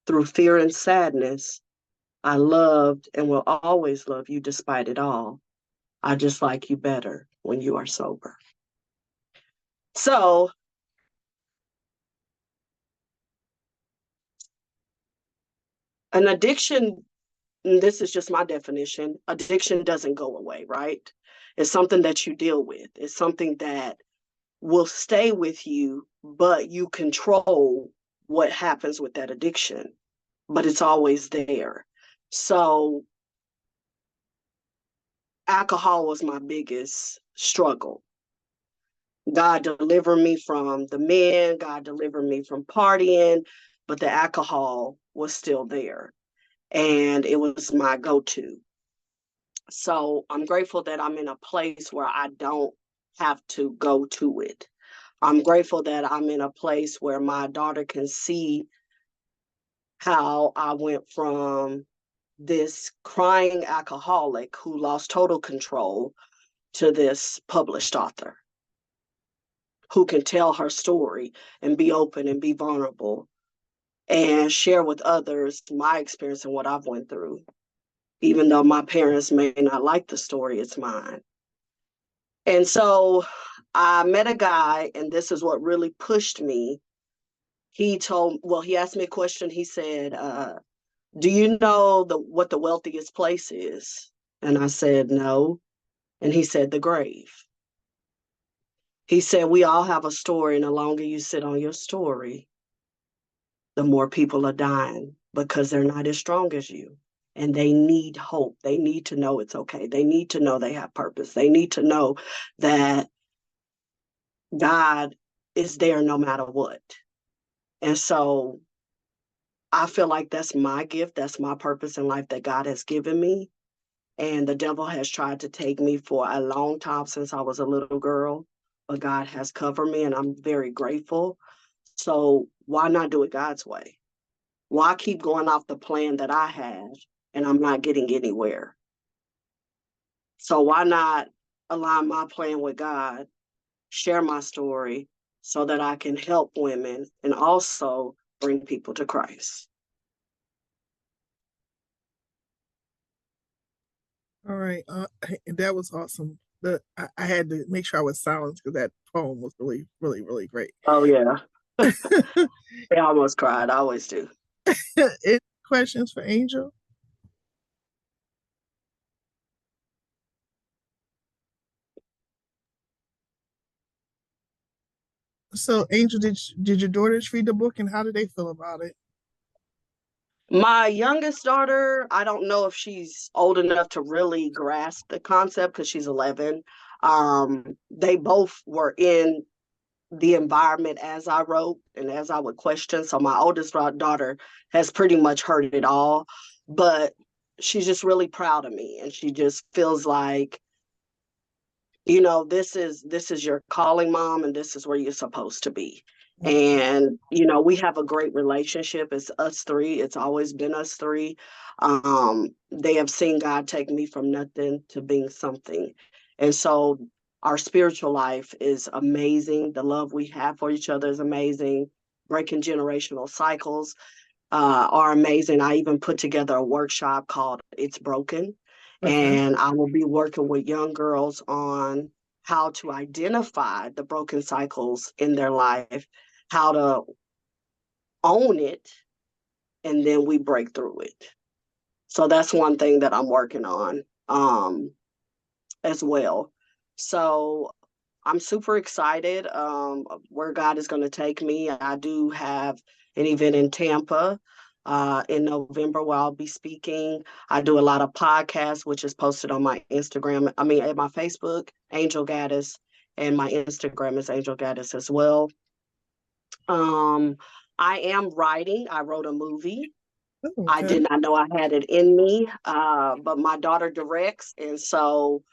Through fear and sadness, I loved and will always love you despite it all. I just like you better when you are sober. So, an addiction, and this is just my definition, addiction doesn't go away, right? It's something that you deal with. It's something that will stay with you, but you control what happens with that addiction, but it's always there. So alcohol was my biggest struggle. God delivered me from the men, God delivered me from partying, but the alcohol was still there, and it was my go-to. So I'm grateful that I'm in a place where I don't have to go to it. I'm grateful that I'm in a place where my daughter can see how I went from this crying alcoholic who lost total control to this published author. who can tell her story and be open and be vulnerable and share with others my experience and what I've went through. Even though my parents may not like the story, it's mine. And so I met a guy, and this is what really pushed me. He asked me a question. He said, do you know what the wealthiest place is? And I said, no. And he said, the grave. He said, we all have a story, and the longer you sit on your story, the more people are dying because they're not as strong as you. And they need hope. They need to know it's okay. They need to know they have purpose. They need to know that God is there no matter what. And so I feel like that's my gift. That's my purpose in life that God has given me. And the devil has tried to take me for a long time since I was a little girl, but God has covered me, and I'm very grateful. So why not do it God's way? Why keep going off the plan that I have and I'm not getting anywhere? So why not align my plan with God, share my story so that I can help women and also bring people to Christ? All right. That was awesome. I had to make sure I was silent because that poem was really, really, really great. Oh, yeah. I almost cried. I always do. Any questions for Angel? So, Angel, did your daughters read the book, and how did they feel about it? My youngest daughter, I don't know if she's old enough to really grasp the concept because she's 11. They both were in the environment as I wrote and as I would question. So my oldest daughter has pretty much heard it all, but she's just really proud of me, and she just feels like, this is your calling, Mom, and this is where you're supposed to be. And we have a great relationship. It's us three. It's always been us three. They have seen God take me from nothing to being something. And so our spiritual life is amazing. The love we have for each other is amazing. Breaking generational cycles are amazing. I even put together a workshop called It's Broken. And I will be working with young girls on how to identify the broken cycles in their life, how to own it, and then we break through it. So that's one thing that I'm working on as well. So I'm super excited where God is going to take me. I do have an event in Tampa in November where I'll be speaking. I do a lot of podcasts, which is posted on my Instagram. At my Facebook, Angel Gaddis, and my Instagram is Angel Gaddis as well. I am writing. I wrote a movie. Okay. I did not know I had it in me, but my daughter directs, and so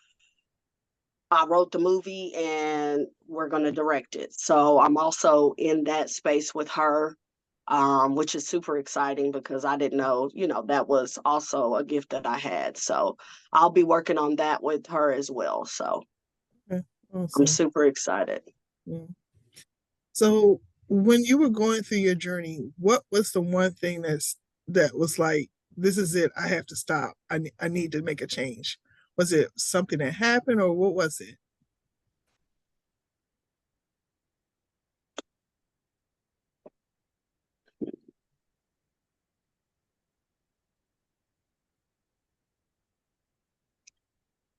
I wrote the movie and we're going to direct it. So I'm also in that space with her, which is super exciting because I didn't know, that was also a gift that I had. So I'll be working on that with her as well. So Awesome. I'm super excited. Yeah. So when you were going through your journey, what was the one thing that was like, this is it, I have to stop. I need to make a change. Was it something that happened, or what was it?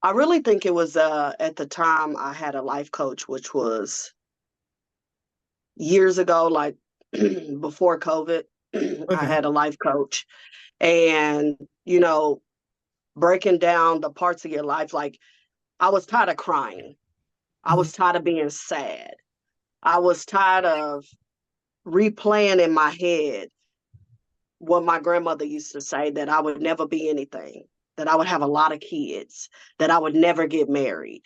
I really think it was at the time I had a life coach, which was years ago, like before COVID. I had a life coach, and breaking down the parts of your life, like I was tired of crying. I was tired of being sad. I was tired of replaying in my head what my grandmother used to say, that I would never be anything, that I would have a lot of kids, that I would never get married.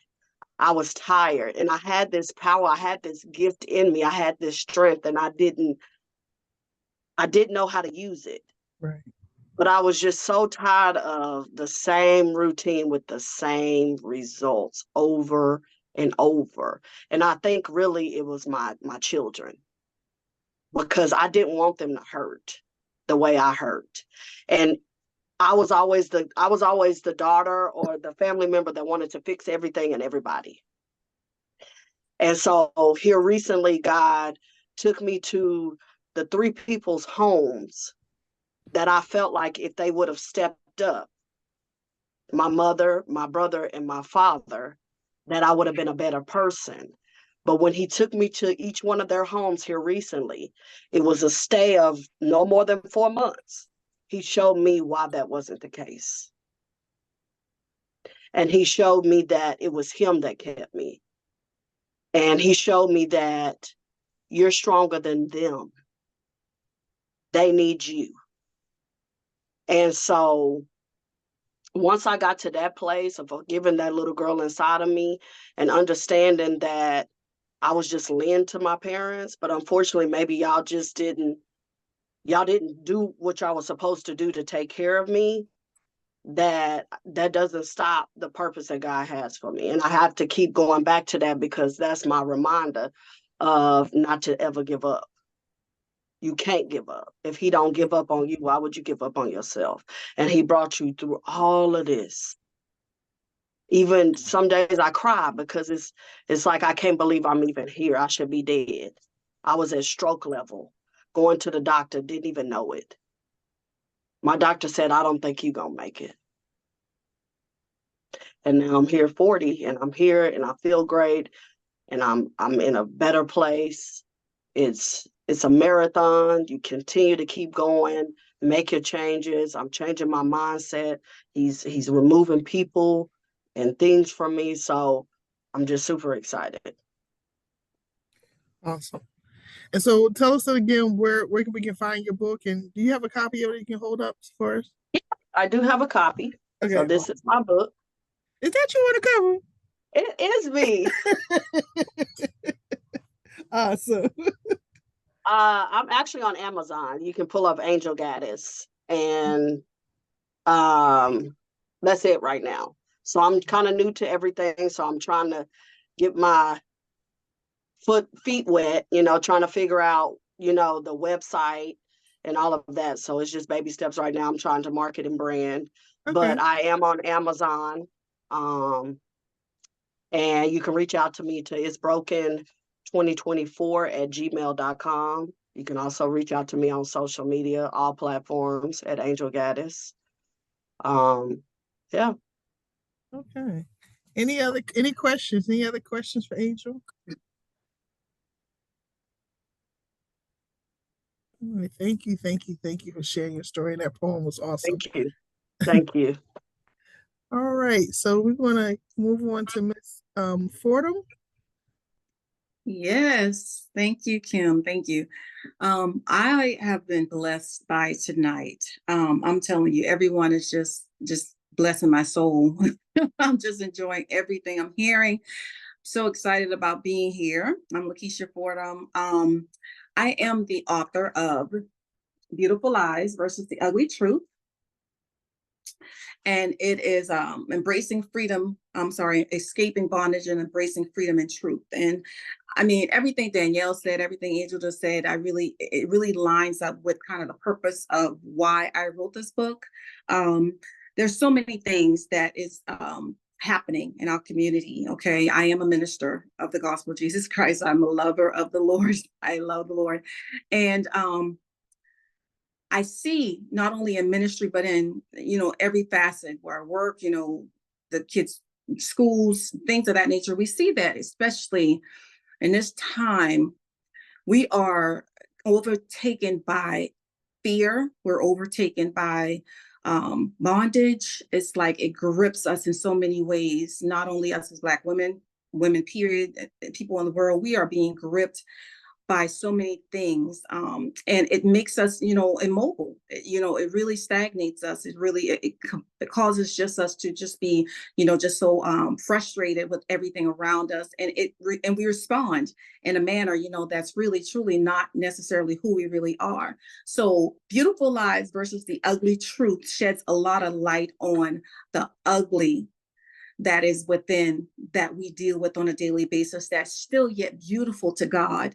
I was tired, and I had this power. I had this gift in me. I had this strength, and I didn't know how to use it. Right. But I was just so tired of the same routine with the same results over and over. And I think really it was my children, because I didn't want them to hurt the way I hurt. And I was always the daughter or the family member that wanted to fix everything and everybody. And so here recently, God took me to the three people's homes that I felt like if they would have stepped up, my mother, my brother, and my father, that I would have been a better person. But when he took me to each one of their homes here recently, it was a stay of no more than 4 months. He showed me why that wasn't the case. And he showed me that it was him that kept me. And he showed me that you're stronger than them. They need you. And so once I got to that place of forgiving that little girl inside of me and understanding that I was just lend to my parents, but unfortunately, maybe y'all didn't do what y'all was supposed to do to take care of me, that doesn't stop the purpose that God has for me. And I have to keep going back to that, because that's my reminder of not to ever give up. You can't give up. If he don't give up on you, why would you give up on yourself? And he brought you through all of this. Even some days I cry because it's like, I can't believe I'm even here. I should be dead. I was at stroke level, going to the doctor, didn't even know it. My doctor said, I don't think you're going to make it. And now I'm here 40, and I'm here, and I feel great, and I'm in a better place. It's a marathon. You continue to keep going, make your changes. I'm changing my mindset. He's removing people and things from me. So I'm just super excited. Awesome. And so tell us again where we can find your book, and do you have a copy of it you can hold up for us? Yeah, I do have a copy. Okay. So this is my book. Is that you on the cover? It is me. Awesome. I'm actually on Amazon. You can pull up Angel Gaddis, and that's it right now. So I'm kind of new to everything. So I'm trying to get my feet wet, trying to figure out, the website and all of that. So it's just baby steps right now. I'm trying to market and brand, but I am on Amazon. And you can reach out to me to itsbroken2024@gmail.com. You can also reach out to me on social media, all platforms at Angel Gaddis. Yeah. Okay. Any questions? Any other questions for Angel? All right, thank you for sharing your story. That poem was awesome. Thank you. All right, so we're going to move on to Miss Fordham. Yes, thank you, Kim. Thank you. I have been blessed by tonight. I'm telling you, everyone is just blessing my soul. I'm just enjoying everything I'm hearing. So excited about being here. I'm Lakeisha Fordham. I am the author of Beautiful Lies versus the Ugly Truth. And it is escaping bondage and embracing freedom and truth. And I mean, everything Danielle said, everything Angel just said, it really lines up with kind of the purpose of why I wrote this book. There's so many things that is happening in our community. Okay, I am a minister of the gospel of Jesus Christ. I'm a lover of the Lord. I love the Lord. And I see not only in ministry, but in, every facet where I work, the kids' schools, things of that nature. We see that, especially in this time, we are overtaken by fear. We're overtaken by bondage. It's like it grips us in so many ways, not only us as Black women, period, people in the world. We are being gripped by so many things, and it makes us, immobile. It really stagnates us. It really it causes us to just be, just so frustrated with everything around us, and we respond in a manner, that's really truly not necessarily who we really are. So, Beautiful Lies versus the Ugly Truth sheds a lot of light on the ugly that is within that we deal with on a daily basis that's still yet beautiful to God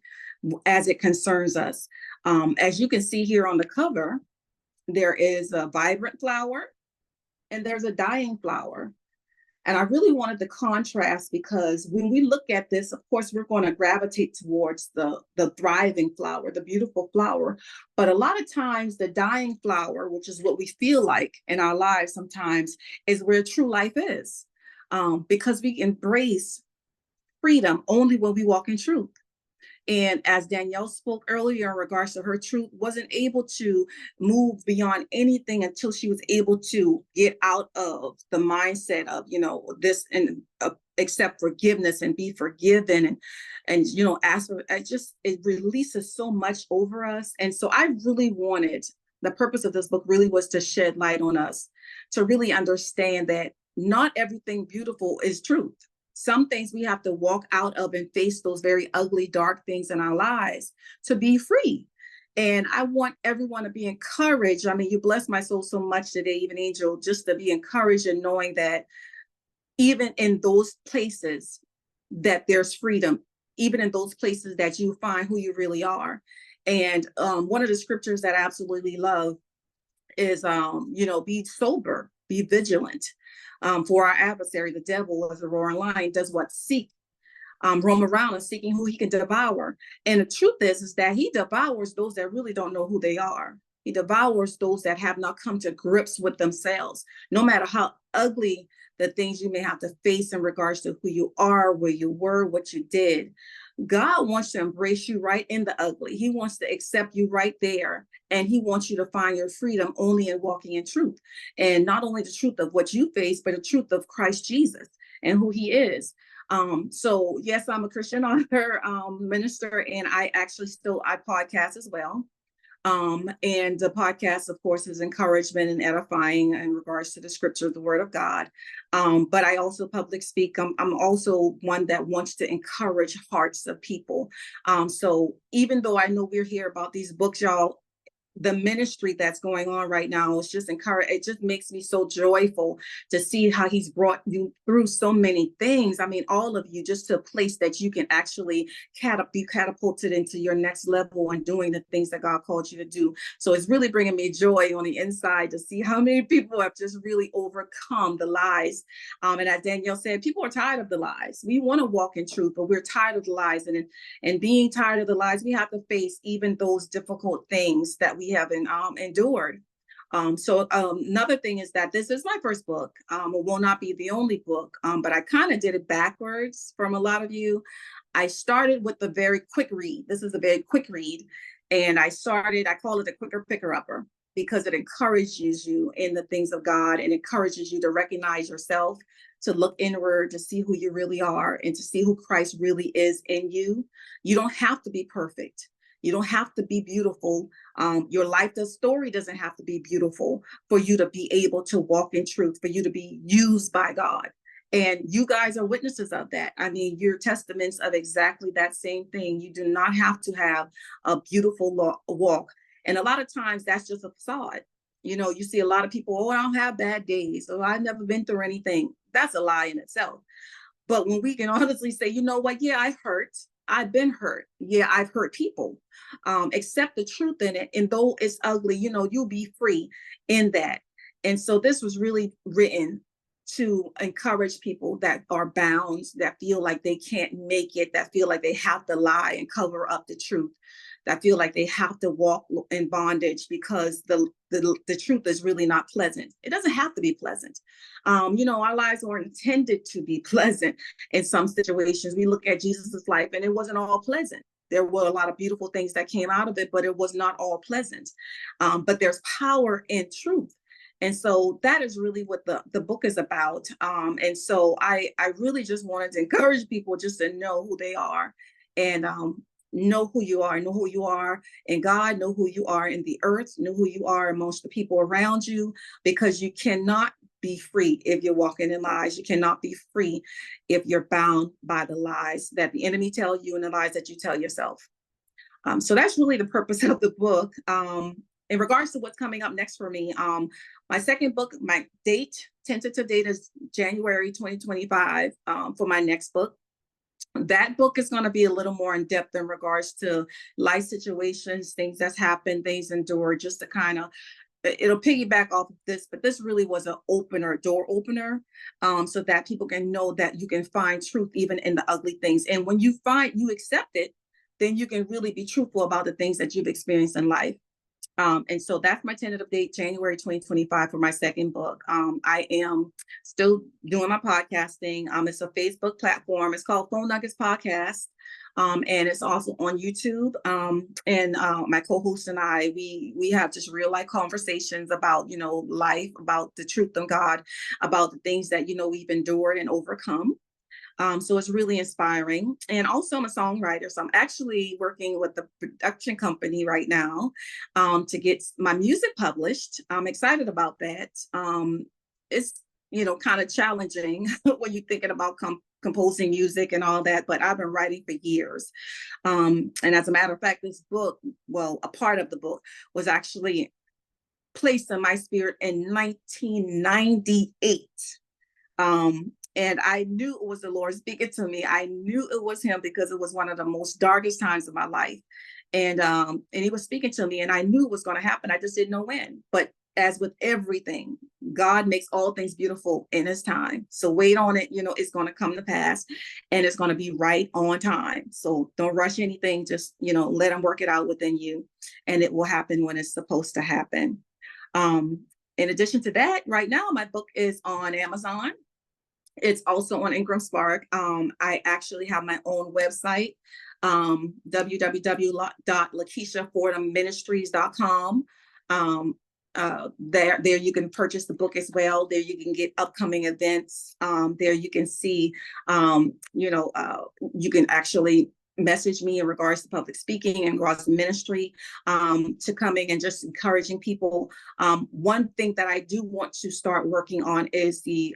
as it concerns us. As you can see here on the cover, there is a vibrant flower and there's a dying flower. And I really wanted the contrast because when we look at this, of course, we're going to gravitate towards the thriving flower, the beautiful flower. But a lot of times the dying flower, which is what we feel like in our lives sometimes, is where true life is. Because we embrace freedom only when we walk in truth. And as Danielle spoke earlier in regards to her truth, wasn't able to move beyond anything until she was able to get out of the mindset of, this and accept forgiveness and be forgiven and ask for, it releases so much over us. And so I really wanted, the purpose of this book really was to shed light on us, to really understand that not everything beautiful is truth. Some things we have to walk out of and face those very ugly, dark things in our lives to be free. And I want everyone to be encouraged. I mean, you blessed my soul so much today, even Angel, just to be encouraged and knowing that even in those places that there's freedom, even in those places that you find who you really are. And one of the scriptures that I absolutely love is, be sober, be vigilant. For our adversary, the devil, as a roaring lion, does what? Roam around and seeking who he can devour. And the truth is that he devours those that really don't know who they are. He devours those that have not come to grips with themselves, no matter how ugly the things you may have to face in regards to who you are, where you were, what you did. God wants to embrace you right in the ugly. He wants to accept you right there. And he wants you to find your freedom only in walking in truth. And not only the truth of what you face, but the truth of Christ Jesus and who he is. So yes, I'm a Christian author, minister, and I podcast as well. And the podcast, of course, is encouragement and edifying in regards to the scripture, the word of God. But I also public speak. I'm also one that wants to encourage hearts of people. So even though I know we're here about these books, y'all, the ministry that's going on right now is just encouraging. It just makes me so joyful to see how he's brought you through so many things. I mean, all of you, just to a place that you can actually be catapulted into your next level and doing the things that God called you to do. So it's really bringing me joy on the inside to see how many people have just really overcome the lies. And as Danielle said, people are tired of the lies. We want to walk in truth, but we're tired of the lies. And being tired of the lies, we have to face even those difficult things that we have endured. So another thing is that this is my first book. It will not be the only book, but I kind of did it backwards from a lot of you. I started with a very quick read. This is a very quick read. And I call it a quicker picker-upper because it encourages you in the things of God and encourages you to recognize yourself, to look inward, to see who you really are and to see who Christ really is in you. You don't have to be perfect. You don't have to be beautiful. Your life, the story doesn't have to be beautiful for you to be able to walk in truth, for you to be used by God. And you guys are witnesses of that. I mean, you're testaments of exactly that same thing. You do not have to have a beautiful walk. And a lot of times that's just a facade. You see a lot of people, I don't have bad days, or I've never been through anything. That's a lie in itself. But when we can honestly say, you know what, yeah, I hurt. I've been hurt. Yeah, I've hurt people. Accept the truth in it. And though it's ugly, you'll be free in that. And so this was really written to encourage people that are bound, that feel like they can't make it, that feel like they have to lie and cover up the truth, that feel like they have to walk in bondage because the truth is really not pleasant. It doesn't have to be pleasant. Our lives weren't intended to be pleasant in some situations. We look at Jesus's life and it wasn't all pleasant. There were a lot of beautiful things that came out of it, but it was not all pleasant. But there's power in truth. And so that is really what the book is about. And so I really just wanted to encourage people just to know who they are and know who you are in God, know who you are in the earth, know who you are amongst the people around you, because you cannot be free if you're walking in lies. You cannot be free if you're bound by the lies that the enemy tell you and the lies that you tell yourself. So that's really the purpose of the book. In regards to what's coming up next for me, my second book, my date tentative date is January 2025 for my next book. That book is going to be a little more in depth in regards to life situations, things that's happened, things endured, just to kind of, it'll piggyback off of this, but this really was an opener, door opener, so that people can know that you can find truth even in the ugly things. And when you accept it, then you can really be truthful about the things that you've experienced in life. And so that's my tentative date, January 2025 for my second book. I am still doing my podcasting. It's a Facebook platform. It's called Phone Nuggets Podcast. And it's also on YouTube. And my co-host and I, we have just real life conversations about, life, about the truth of God, about the things that, we've endured and overcome. So it's really inspiring. And also I'm a songwriter. So I'm actually working with the production company right now to get my music published. I'm excited about that. It's, kind of challenging when you're thinking about composing music and all that, but I've been writing for years. And as a matter of fact, this book, well, a part of the book was actually placed in my spirit in 1998. And I knew it was the Lord speaking to me. I knew it was him because it was one of the most darkest times of my life. And he was speaking to me and I knew it was going to happen. I just didn't know when. But as with everything, God makes all things beautiful in his time. So wait on it. It's going to come to pass and it's going to be right on time. So don't rush anything. Just, let him work it out within you and it will happen when it's supposed to happen. In addition to that, right now, my book is on Amazon. It's also on Ingram Spark. I actually have my own website, www.lakeishaFordhamMinistries.com. There you can purchase the book as well. There you can get upcoming events. There you can see, you can actually message me in regards to public speaking and regards to ministry, to coming and just encouraging people. One thing that I do want to start working on is the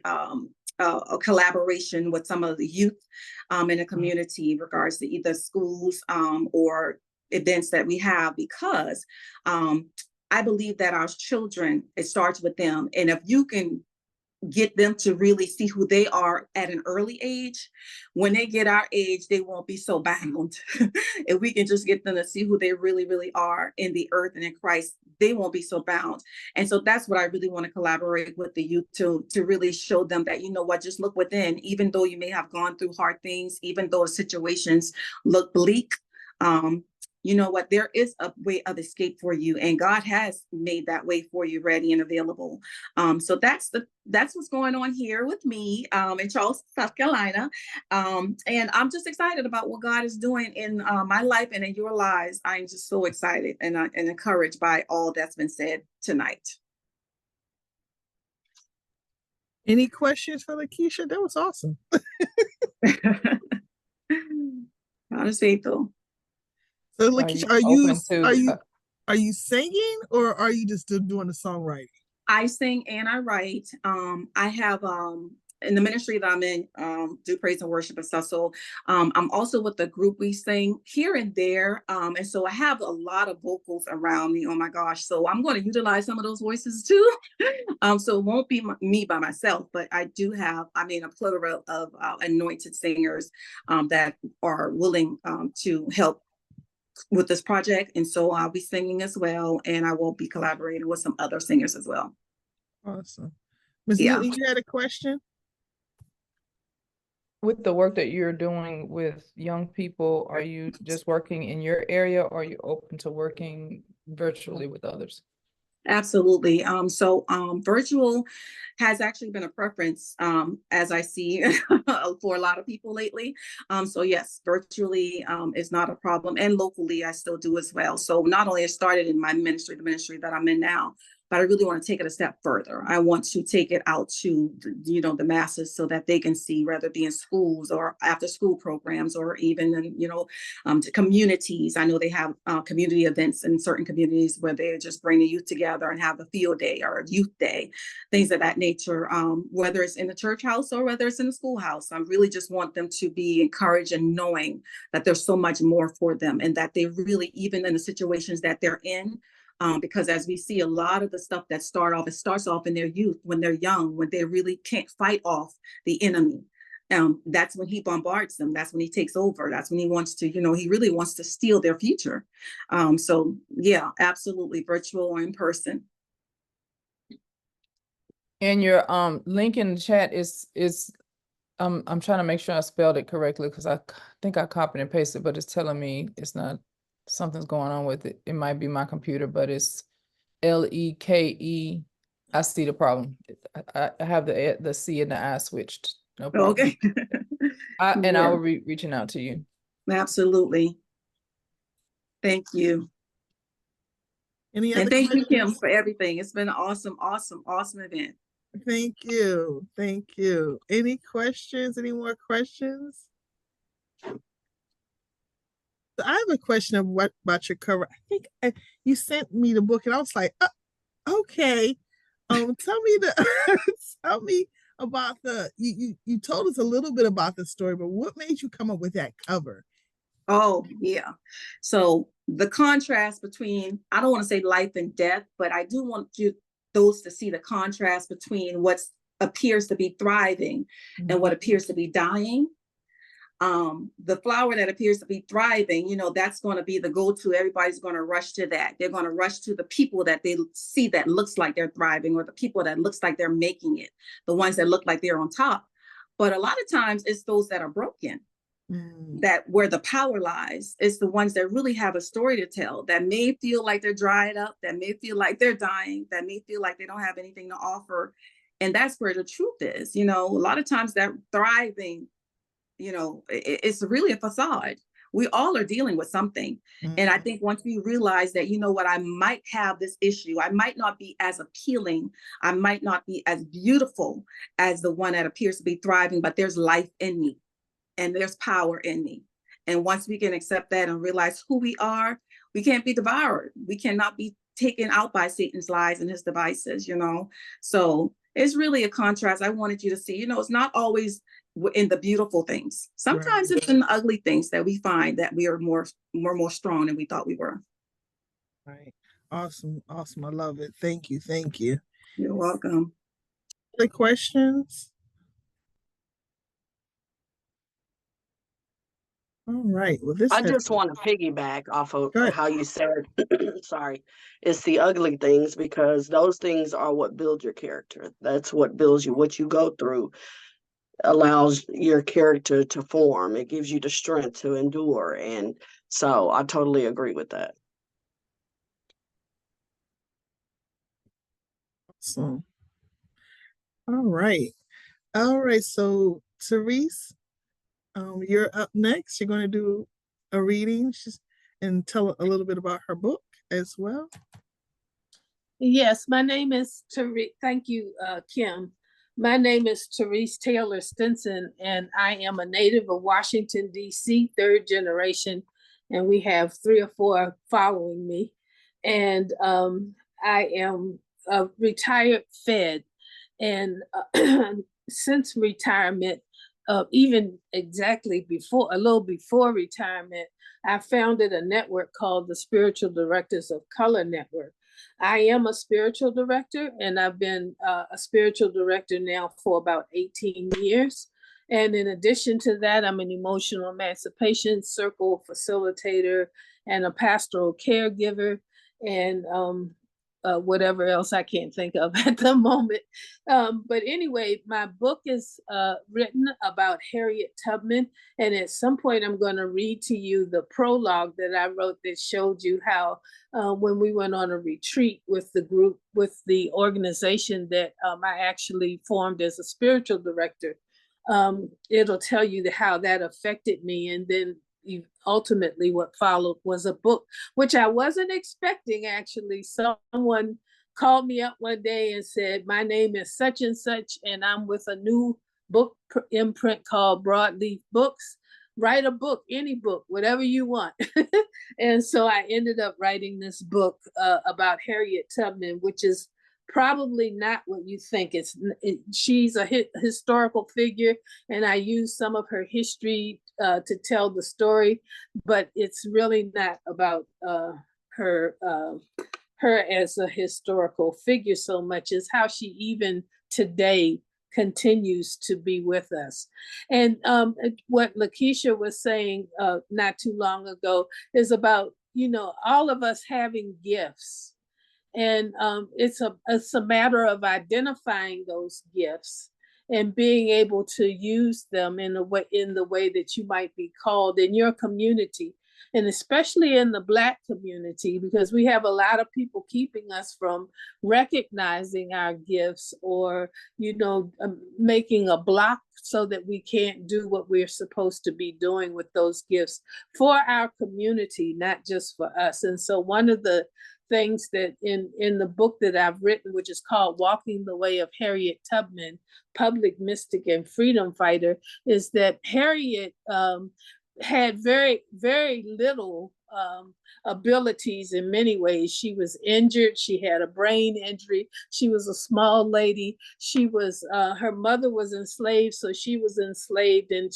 a collaboration with some of the youth in the community in regards to either schools or events that we have, because I believe that our children, it starts with them. And if you can get them to really see who they are at an early age, when they get our age, they won't be so bound. If we can just get them to see who they really, really are in the earth and in Christ, they won't be so bound. And so that's what I really want to collaborate with the youth to really show them that, just look within, even though you may have gone through hard things, even though situations look bleak, you know what, there is a way of escape for you, and God has made that way for you ready and available. So that's what's going on here with me in Charleston, South Carolina. And I'm just excited about what God is doing in my life and in your lives. I'm just so excited and encouraged by all that's been said tonight. Any questions for Lakeisha? That was awesome. Honestly, so Lakeisha, are you singing or are you just doing the songwriting? I sing and I write. I have in the ministry that I'm in, do praise and worship and stuff. So I'm also with the group. We sing here and there. And so I have a lot of vocals around me. Oh my gosh. So I'm going to utilize some of those voices too. So it won't be me by myself, but I do have, a plethora of anointed singers that are willing to help with this project. And so I'll be singing as well. And I will be collaborating with some other singers as well. Awesome. Ms. Yeah. Newton, you had a question? With the work that you're doing with young people, are you just working in your area or are you open to working virtually with others? Absolutely. So virtual has actually been a preference, as I see for a lot of people lately. So yes, virtually is not a problem. And locally, I still do as well. So not only I started in my ministry, the ministry that I'm in now, but I really want to take it a step further. I want to take it out to, the masses so that they can see, whether it be in schools or after school programs or even in, to communities. I know they have community events in certain communities where they just bring the youth together and have a field day or a youth day, things of that nature, whether it's in the church house or whether it's in the schoolhouse. I really just want them to be encouraged and knowing that there's so much more for them and that they really, even in the situations that they're in, Because as we see, a lot of the stuff that it starts off in their youth, when they're young, when they really can't fight off the enemy. That's when he bombards them. That's when he takes over. That's when he wants to, he really wants to steal their future. So yeah, absolutely, virtual or in person. And your link in the chat is I'm trying to make sure I spelled it correctly because I think I copied and pasted, but it's telling me it's not, something's going on with it. It might be my computer, but it's Leke. I see the problem. I have the C and the I switched. No problem. Okay. I Yeah. will be reaching out to you. Absolutely. Thank you. Any other And thank you, questions? Kim, for everything. It's been an awesome, awesome, awesome event. Thank you. Thank you. Any questions? Any more questions? So I have a question of what about your cover. I think you sent me the book and I was like, okay. Tell me tell me about you told us a little bit about the story, but what made you come up with that cover? Oh, yeah. So the contrast between, I don't want to say life and death, but I do want those to see the contrast between what appears to be thriving and what appears to be dying. The flower that appears to be thriving, that's going to be the go-to. Everybody's going to rush to that. They're going to rush to the people that they see that looks like they're thriving, or the people that looks like they're making it, the ones that look like they're on top. But a lot of times it's those that are broken. That where the power lies. It's the ones that really have a story to tell, that may feel like they're dried up, that may feel like they're dying, that may feel like they don't have anything to offer. And that's where the truth is. A lot of times that thriving, it's really a facade. We all are dealing with something. And I think once we realize that, I might have this issue, I might not be as appealing, I might not be as beautiful as the one that appears to be thriving, but there's life in me. And there's power in me. And once we can accept that and realize who we are, we can't be devoured. We cannot be taken out by Satan's lies and his devices, So it's really a contrast. I wanted you to see, it's not always in the beautiful things. Sometimes it's in the ugly things that we find that we are more strong than we thought we were. Right. Awesome. Awesome. I love it. Thank you. Thank you. You're welcome. Other questions? All right. Well, I just want to piggyback off of how you said, sorry, it's the ugly things, because those things are what build your character. That's what builds you. What you go through allows your character to form. It gives you the strength to endure. And so I totally agree with that. Awesome. All right. All right. So, Therese, you're up next. You're going to do a reading and tell a little bit about her book as well. Yes, my name is Therese. Thank you, Kim. My name is Therese Taylor Stinson, and I am a native of Washington, D.C., third generation, and we have 3 or 4 following me. And I am a retired Fed, and since retirement, even exactly a little before retirement, I founded a network called the Spiritual Directors of Color Network. I am a spiritual director, and I've been a spiritual director now for about 18 years. And in addition to that, I'm an emotional emancipation circle facilitator and a pastoral caregiver, and whatever else I can't think of at the moment. But anyway, my book is written about Harriet Tubman. And at some point, I'm going to read to you the prologue that I wrote that showed you how when we went on a retreat with the group, with the organization that I actually formed as a spiritual director, it'll tell you how that affected me. And then ultimately what followed was a book, which I wasn't expecting. Actually, someone called me up one day and said, my name is such and such, and I'm with a new book imprint called Broadleaf Books. Write a book, any book, whatever you want. And so I ended up writing this book about Harriet Tubman, which is probably not what you think. She's a historical figure, and I use some of her history to tell the story, but it's really not about her her as a historical figure so much is how she even today continues to be with us. And what Lakeisha was saying not too long ago is about, all of us having gifts. And it's a matter of identifying those gifts and being able to use them in the way that you might be called in your community, and especially in the Black community, because we have a lot of people keeping us from recognizing our gifts, or making a block so that we can't do what we're supposed to be doing with those gifts for our community, not just for us. And so one of the things that in the book that I've written, which is called Walking the Way of Harriet Tubman, Public Mystic and Freedom Fighter, is that Harriet had very, very little abilities in many ways. She was injured. She had a brain injury. She was a small lady. She was, her mother was enslaved, so she was enslaved and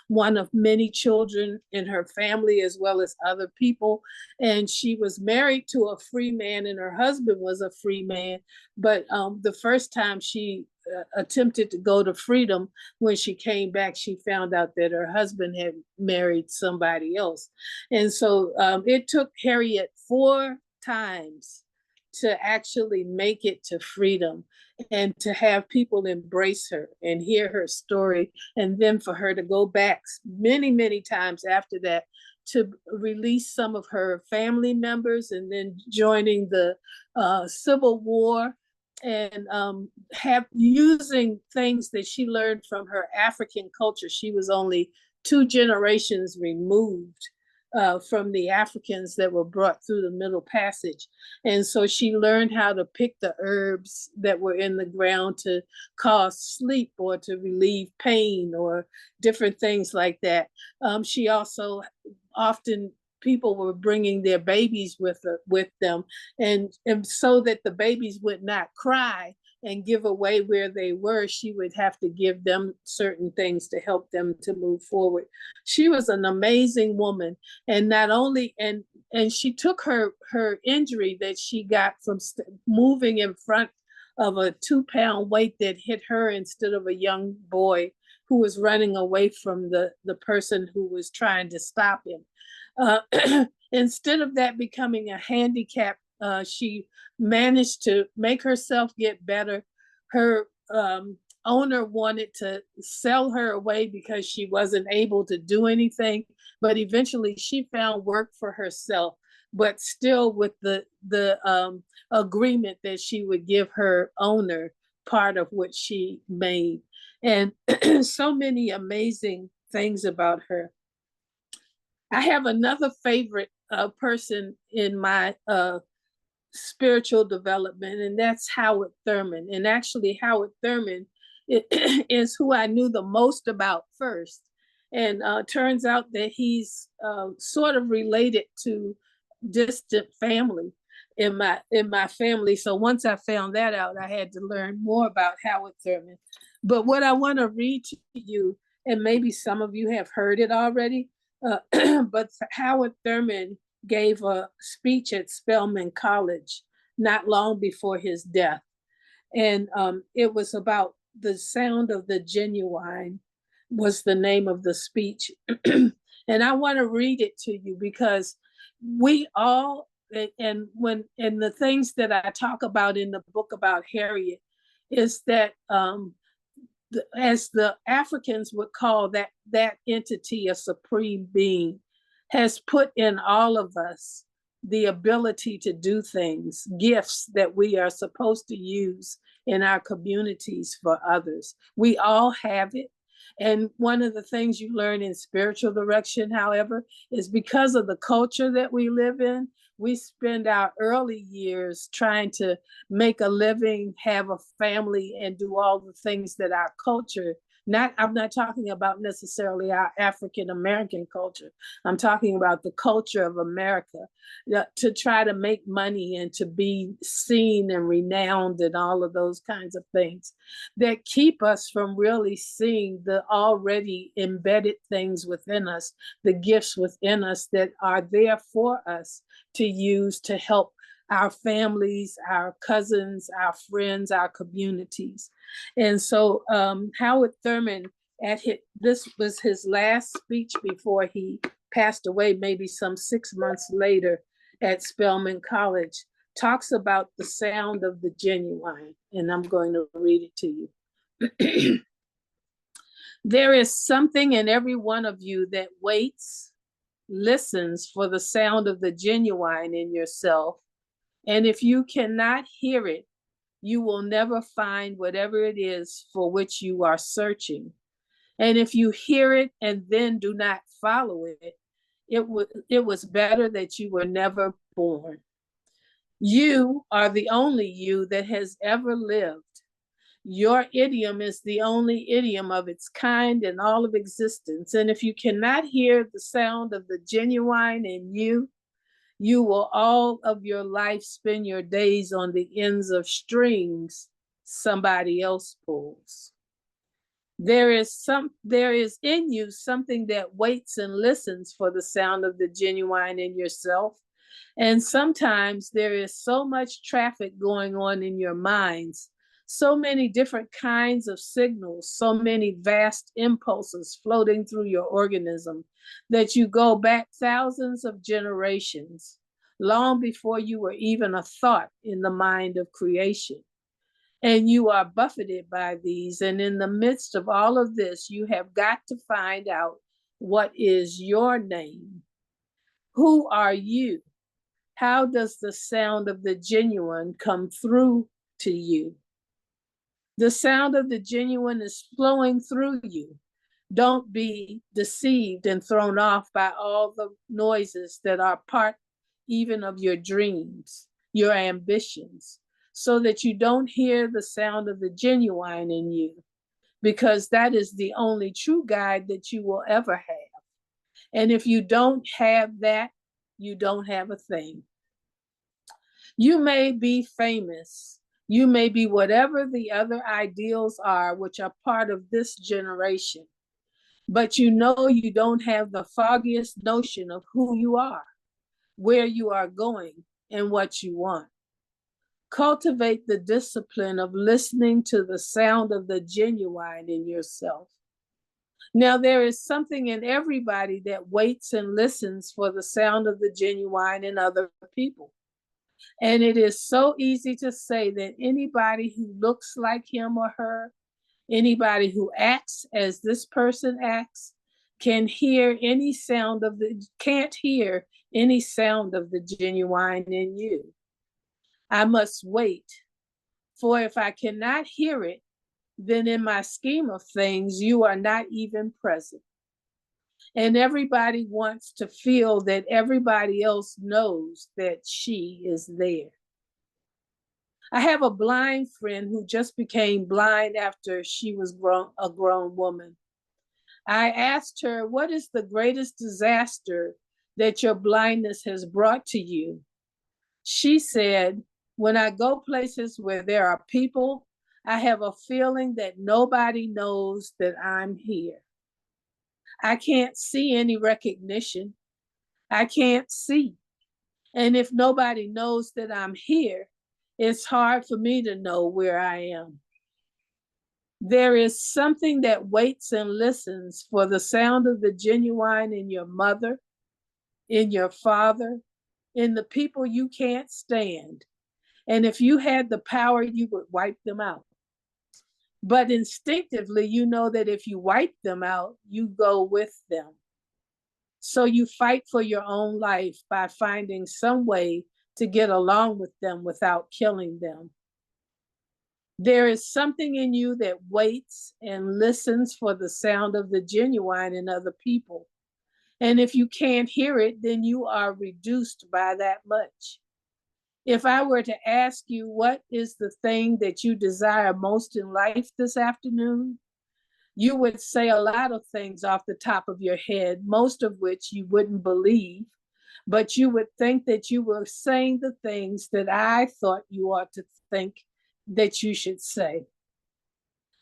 one of many children in her family, as well as other people. And she was married to a free man, and her husband was a free man. But the first time she attempted to go to freedom, when she came back, she found out that her husband had married somebody else. And so it took Harriet 4 times to actually make it to freedom, and to have people embrace her and hear her story, and then for her to go back many, many times after that to release some of her family members, and then joining the Civil War, and have using things that she learned from her African culture. She was only 2 generations removed from the Africans that were brought through the Middle Passage. And so she learned how to pick the herbs that were in the ground to cause sleep or to relieve pain or different things like that. She also often, people were bringing their babies with them, and so that the babies would not cry and give away where they were, she would have to give them certain things to help them to move forward. She was an amazing woman, and not only, and she took her injury that she got from moving in front of a 2-pound weight that hit her instead of a young boy who was running away from the person who was trying to stop him. Instead of that becoming a handicap, she managed to make herself get better. Her owner wanted to sell her away because she wasn't able to do anything, but eventually she found work for herself, but still with the agreement that she would give her owner part of what she made. And so many amazing things about her. I have another favorite person in my spiritual development, and that's Howard Thurman. And actually, Howard Thurman is who I knew the most about first. And turns out that he's sort of related to distant family in my family. So once I found that out, I had to learn more about Howard Thurman. But what I want to read to you, and maybe some of you have heard it already, but Howard Thurman gave a speech at Spelman College not long before his death. And it was about the sound of the genuine was the name of the speech. And I want to read it to you because we all, and the things that I talk about in the book about Harriet is that as the Africans would call that entity a supreme being, has put in all of us the ability to do things, gifts that we are supposed to use in our communities for others. We all have it. And one of the things you learn in spiritual direction, however, is because of the culture that we live in, we spend our early years trying to make a living, have a family, and do all the things that our culture, I'm not talking about necessarily our African American culture. I'm talking about the culture of America, to try to make money and to be seen and renowned and all of those kinds of things that keep us from really seeing the already embedded things within us, the gifts within us that are there for us to use to help our families, our cousins, our friends, our communities. And so Howard Thurman, this was his last speech before he passed away, maybe some 6 months later at Spelman College, talks about the sound of the genuine. And I'm going to read it to you. There is something in every one of you that waits, listens for the sound of the genuine in yourself. And if you cannot hear it, you will never find whatever it is for which you are searching. And if you hear it and then do not follow it, it was better that you were never born. You are the only you that has ever lived. Your idiom is the only idiom of its kind in all of existence. And if you cannot hear the sound of the genuine in you, you will all of your life spend your days on the ends of strings somebody else pulls. There is in you something that waits and listens for the sound of the genuine in yourself. And sometimes there is so much traffic going on in your minds, so many different kinds of signals, so many vast impulses floating through your organism, that you go back thousands of generations, long before you were even a thought in the mind of creation. And you are buffeted by these. And in the midst of all of this, you have got to find out, what is your name? Who are you? How does the sound of the genuine come through to you? The sound of the genuine is flowing through you. Don't be deceived and thrown off by all the noises that are part even of your dreams, your ambitions, so that you don't hear the sound of the genuine in you, because that is the only true guide that you will ever have. And if you don't have that, you don't have a thing. You may be famous. You may be whatever the other ideals are, which are part of this generation. But you know you don't have the foggiest notion of who you are, where you are going, and what you want. Cultivate the discipline of listening to the sound of the genuine in yourself. Now, there is something in everybody that waits and listens for the sound of the genuine in other people. And it is so easy to say that anybody who looks like him or her, anybody who acts as this person acts, can't hear any sound of the genuine in you. I must wait, for if I cannot hear it, then in my scheme of things, you are not even present. And everybody wants to feel that everybody else knows that she is there. I have a blind friend who just became blind after she was a grown woman. I asked her, what is the greatest disaster that your blindness has brought to you? She said, when I go places where there are people, I have a feeling that nobody knows that I'm here. I can't see any recognition. I can't see. And if nobody knows that I'm here, it's hard for me to know where I am. There is something that waits and listens for the sound of the genuine in your mother, in your father, in the people you can't stand. And if you had the power, you would wipe them out. But instinctively, you know that if you wipe them out, you go with them. So you fight for your own life by finding some way to get along with them without killing them. There is something in you that waits and listens for the sound of the genuine in other people. And if you can't hear it, then you are reduced by that much. If I were to ask you, what is the thing that you desire most in life this afternoon? You would say a lot of things off the top of your head, most of which you wouldn't believe, but you would think that you were saying the things that I thought you ought to think that you should say.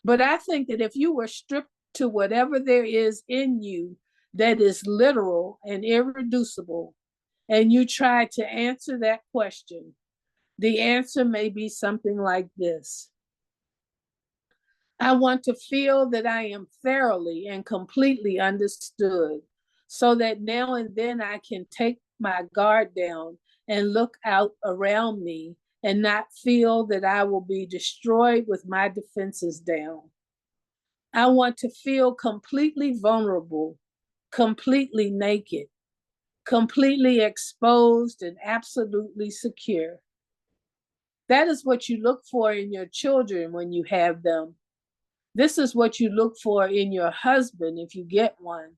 But I think that if you were stripped to whatever there is in you that is literal and irreducible, and you tried to answer that question, The answer may be something like this. I want to feel that I am thoroughly and completely understood, so that now and then I can take my guard down and look out around me and not feel that I will be destroyed with my defenses down. I want to feel completely vulnerable, completely naked, completely exposed, and absolutely secure. That is what you look for in your children when you have them. This is what you look for in your husband if you get one,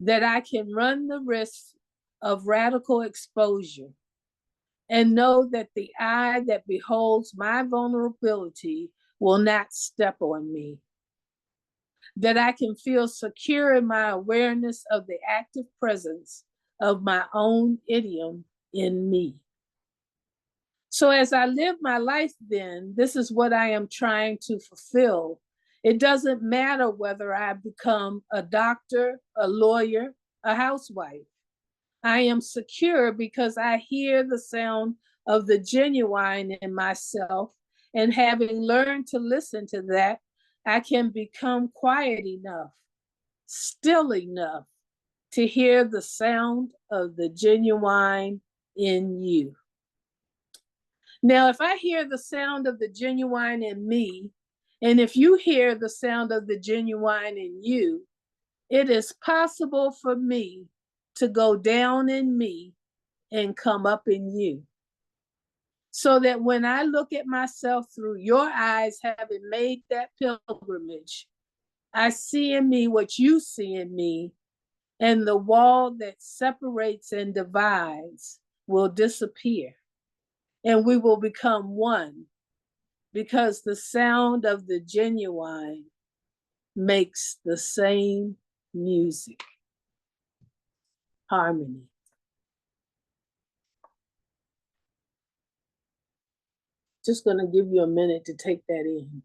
that I can run the risk of radical exposure and know that the eye that beholds my vulnerability will not step on me, that I can feel secure in my awareness of the active presence of my own idiom in me. So as I live my life, then, this is what I am trying to fulfill. It doesn't matter whether I become a doctor, a lawyer, a housewife. I am secure because I hear the sound of the genuine in myself, and having learned to listen to that, I can become quiet enough, still enough to hear the sound of the genuine in you. Now, if I hear the sound of the genuine in me, and if you hear the sound of the genuine in you, it is possible for me to go down in me and come up in you. So that when I look at myself through your eyes, having made that pilgrimage, I see in me what you see in me, and the wall that separates and divides will disappear, and we will become one, because the sound of the genuine makes the same music, harmony. Just going to give you a minute to take that in.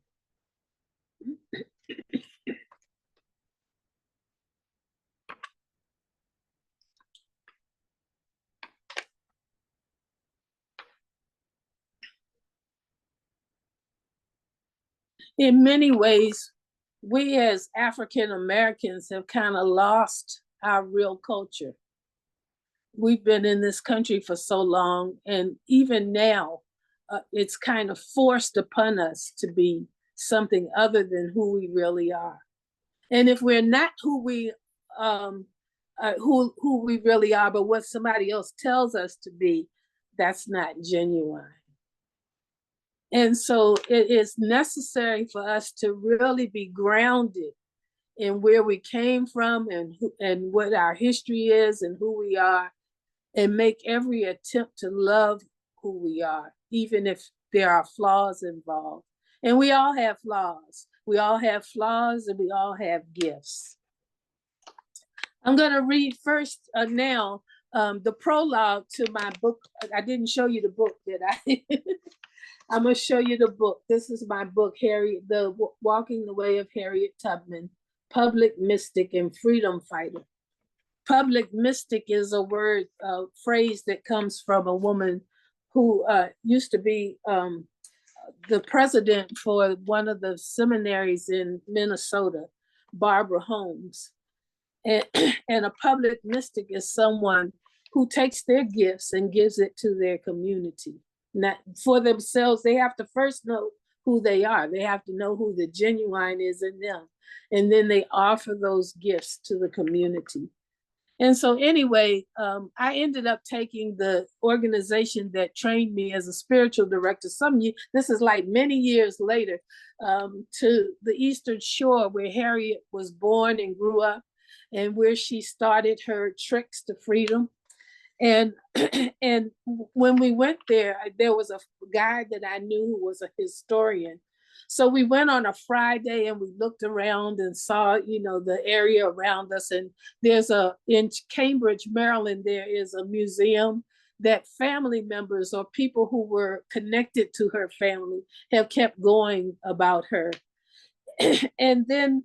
In many ways, we as African Americans have kind of lost our real culture. We've been in this country for so long, and even now, it's kind of forced upon us to be something other than who we really are. And if we're not who we really are, but what somebody else tells us to be, that's not genuine. And so it is necessary for us to really be grounded in where we came from, and what our history is and who we are, and make every attempt to love who we are, even if there are flaws involved. And we all have flaws. We all have flaws, and we all have gifts. I'm going to read first now the prologue to my book. I didn't show you the book, did I? I'm going to show you the book. This is my book, Walking the Way of Harriet Tubman, Public Mystic and Freedom Fighter. Public mystic is a word, phrase that comes from a woman who used to be the president for one of the seminaries in Minnesota, Barbara Holmes. And a public mystic is someone who takes their gifts and gives it to their community. Not for themselves, they have to first know who they are. They have to know who the genuine is in them. And then they offer those gifts to the community. And so anyway, I ended up taking the organization that trained me as a spiritual director this is like many years later, to the Eastern Shore, where Harriet was born and grew up, and where she started her treks to freedom. And and when we went there was a guy that I knew who was a historian. So we went on a Friday and we looked around and saw, the area around us. And in Cambridge, Maryland, there is a museum that family members or people who were connected to her family have kept going about her. And then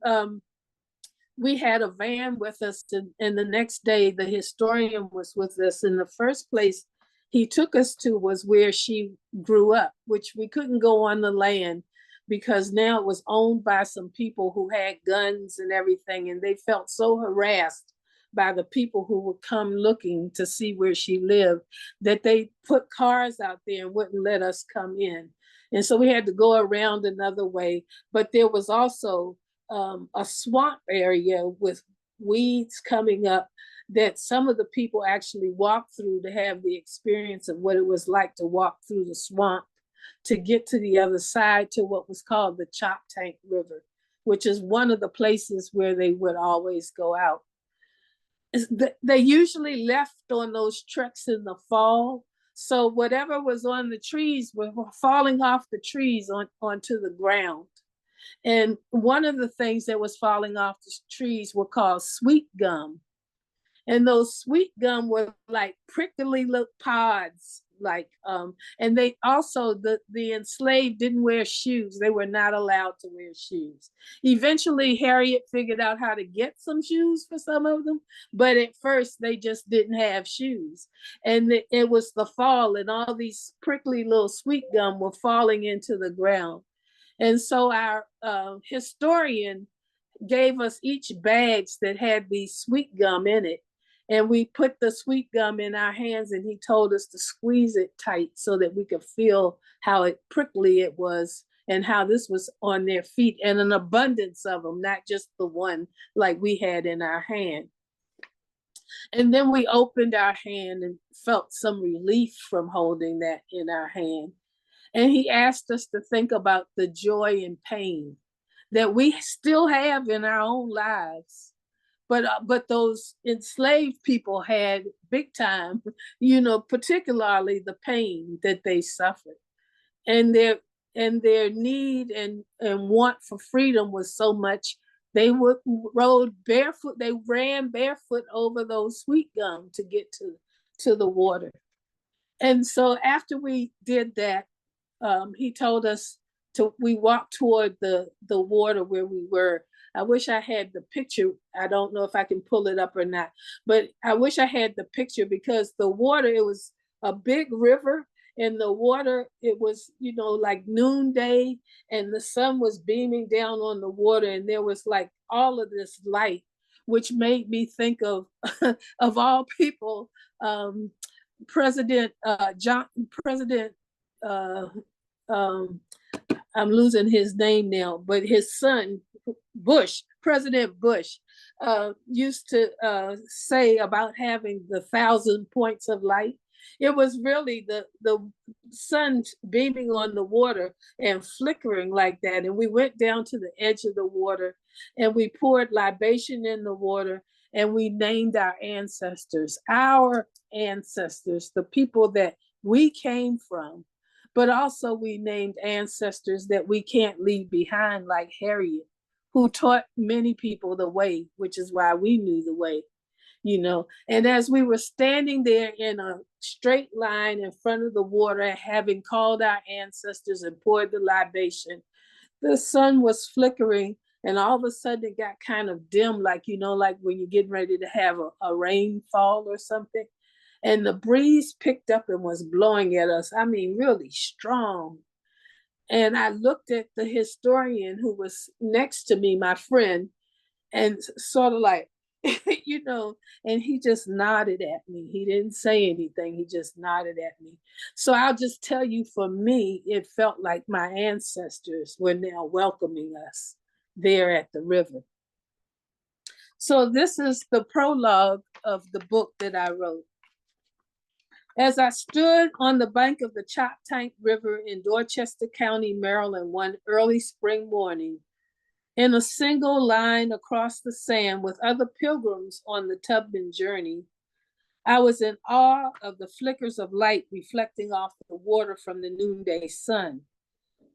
we had a van with us, and the next day the historian was with us. In the first place, he took us to was where she grew up, which we couldn't go on the land because now it was owned by some people who had guns and everything, and they felt so harassed by the people who would come looking to see where she lived that they put cars out there and wouldn't let us come in. And so we had to go around another way. But there was also a swamp area with weeds coming up that some of the people actually walked through to have the experience of what it was like to walk through the swamp to get to the other side to what was called the Choptank River, which is one of the places where they would always go out. They usually left on those treks in the fall. So whatever was on the trees were falling off the trees onto the ground. And one of the things that was falling off the trees were called sweet gum. And those sweet gum were like prickly little pods, and they also, the enslaved didn't wear shoes. They were not allowed to wear shoes. Eventually, Harriet figured out how to get some shoes for some of them, but at first they just didn't have shoes. And it was the fall, and all these prickly little sweet gum were falling into the ground. And so our historian gave us each bags that had these sweet gum in it. And we put the sweet gum in our hands, and he told us to squeeze it tight so that we could feel how prickly it was and how this was on their feet, and an abundance of them, not just the one like we had in our hand. And then we opened our hand and felt some relief from holding that in our hand. And he asked us to think about the joy and pain that we still have in our own lives. But those enslaved people had big time, particularly the pain that they suffered. And their need and want for freedom was so much, they rode barefoot, they ran barefoot over those sweet gum to get to the water. And so after we did that, he told us we walked toward the water where we were. I wish I had the picture. I don't know if I can pull it up or not, but I wish I had the picture, because the water, it was a big river, and the water, it was, like noonday, and the sun was beaming down on the water, and there was like all of this light, which made me think of, of all people, President I'm losing his name now, but his son, President Bush, used to say about having the 1,000 points of light. It was really the sun beaming on the water and flickering like that. And we went down to the edge of the water, and we poured libation in the water, and we named our ancestors, the people that we came from. But also we named ancestors that we can't leave behind, like Harriet, who taught many people the way, which is why we knew the way, And as we were standing there in a straight line in front of the water, having called our ancestors and poured the libation, the sun was flickering, and all of a sudden it got kind of dim, like when you're getting ready to have a rainfall or something. And the breeze picked up and was blowing at us. I mean, really strong. And I looked at the historian who was next to me, my friend, and sort of like, and he just nodded at me. He didn't say anything. He just nodded at me. So I'll just tell you, for me, it felt like my ancestors were now welcoming us there at the river. So this is the prologue of the book that I wrote. As I stood on the bank of the Choptank River in Dorchester County, Maryland, one early spring morning, in a single line across the sand with other pilgrims on the Tubman journey, I was in awe of the flickers of light reflecting off the water from the noonday sun,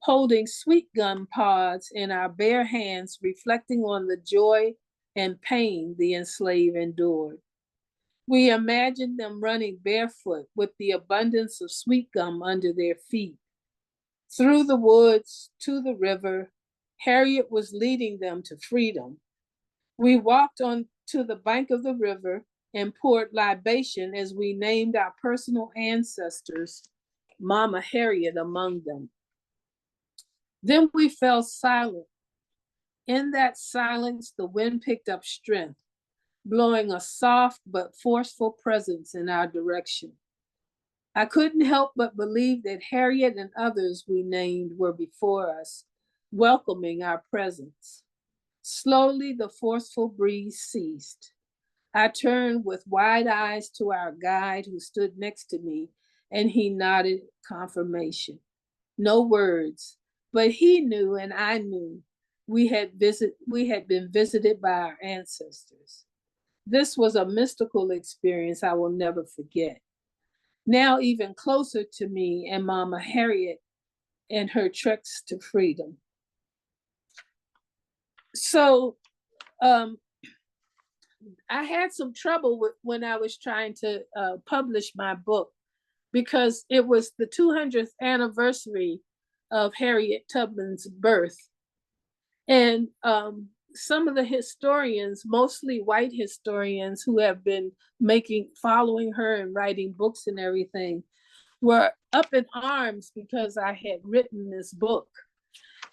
holding sweet gum pods in our bare hands, reflecting on the joy and pain the enslaved endured. We imagined them running barefoot with the abundance of sweet gum under their feet. Through the woods to the river, Harriet was leading them to freedom. We walked on to the bank of the river, and poured libation as we named our personal ancestors, Mama Harriet among them. Then we fell silent. In that silence, the wind picked up strength, blowing a soft but forceful presence in our direction. I couldn't help but believe that Harriet and others we named were before us, welcoming our presence. Slowly, the forceful breeze ceased. I turned with wide eyes to our guide who stood next to me, and he nodded confirmation. No words, but he knew and I knew we had been visited by our ancestors. This was a mystical experience I will never forget. Now even closer to me and Mama Harriet and her treks to freedom. So I had some trouble when I was trying to publish my book, because it was the 200th anniversary of Harriet Tubman's birth. And some of the historians, mostly white historians who have been following her and writing books and everything, were up in arms because I had written this book.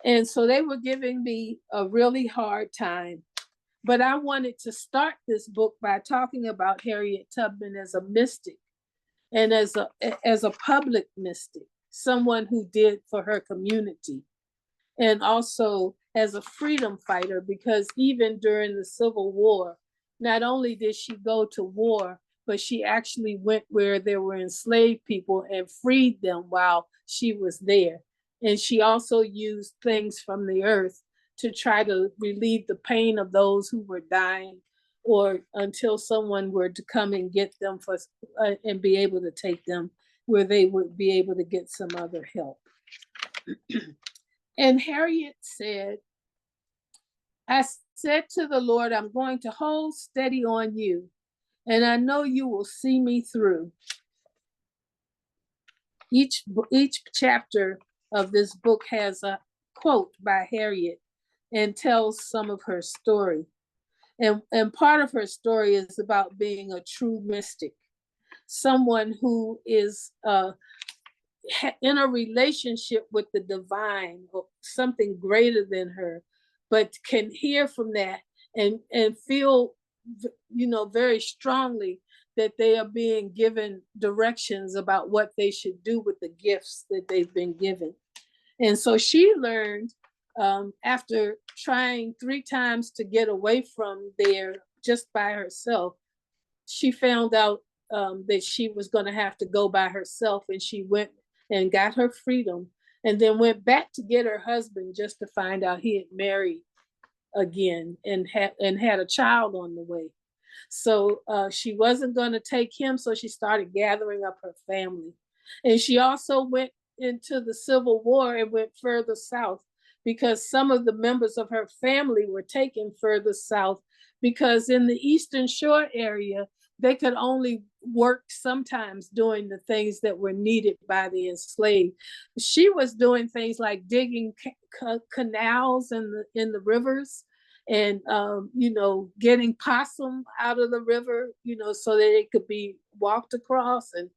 And so they were giving me a really hard time. But I wanted to start this book by talking about Harriet Tubman as a mystic and as a public mystic, someone who did for her community, and also as a freedom fighter, because even during the Civil War, not only did she go to war, but she actually went where there were enslaved people and freed them while she was there. And she also used things from the earth to try to relieve the pain of those who were dying, or until someone were to come and get them and be able to take them where they would be able to get some other help. And Harriet said, I said to the Lord, I'm going to hold steady on you, and I know you will see me through. Each chapter of this book has a quote by Harriet and tells some of her story. And part of her story is about being a true mystic, someone who is in a relationship with the divine or something greater than her, but can hear from that and feel, very strongly that they are being given directions about what they should do with the gifts that they've been given. And so she learned, after trying 3 times to get away from there just by herself, she found out that she was going to have to go by herself, and she went and got her freedom, and then went back to get her husband just to find out he had married again and had a child on the way. So she wasn't going to take him, so she started gathering up her family. And she also went into the Civil War and went further south, because some of the members of her family were taken further south, because in the Eastern Shore area, they could only work sometimes doing the things that were needed by the enslaved. She was doing things like digging canals in the rivers, and getting possum out of the river, so that it could be walked across, and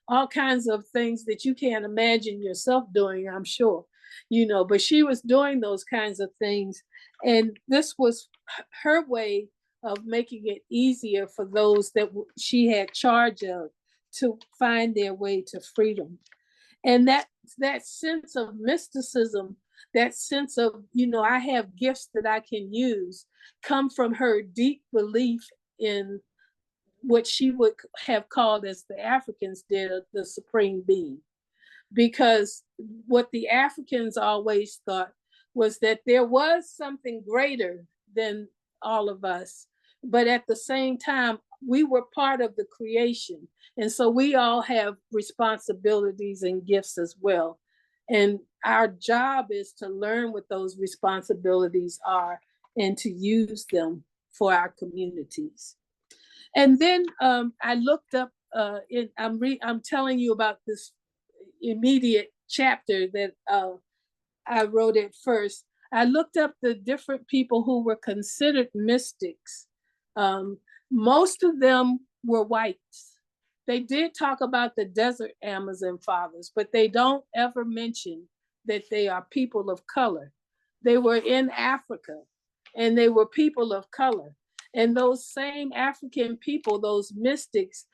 all kinds of things that you can't imagine yourself doing, I'm sure. But she was doing those kinds of things, and this was her way of making it easier for those that she had charge of to find their way to freedom. And that sense of mysticism, that sense of, I have gifts that I can use, come from her deep belief in what she would have called, as the Africans did, the supreme being. Because what the Africans always thought was that there was something greater than all of us, but at the same time, we were part of the creation. And so we all have responsibilities and gifts as well. And our job is to learn what those responsibilities are and to use them for our communities. And then I looked up, I'm telling you about this immediate chapter that I wrote at first. I looked up the different people who were considered mystics. Most of them were whites. They did talk about the desert Amazon fathers, but they don't ever mention that they are people of color. They were in Africa and they were people of color. And those same African people, those mystics,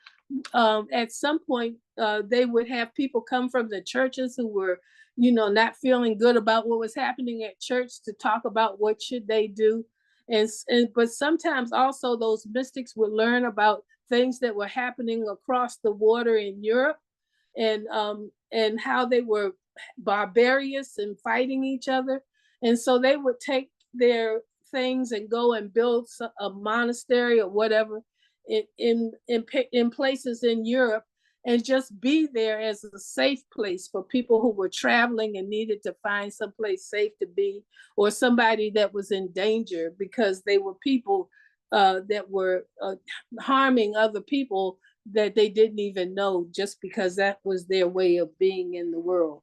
at some point, they would have people come from the churches who were, not feeling good about what was happening at church to talk about what should they do. But sometimes also those mystics would learn about things that were happening across the water in Europe, and how they were barbarous and fighting each other. And so they would take their things and go and build a monastery or whatever in places in Europe, and just be there as a safe place for people who were traveling and needed to find someplace safe to be, or somebody that was in danger, because they were people that were harming other people that they didn't even know, just because that was their way of being in the world.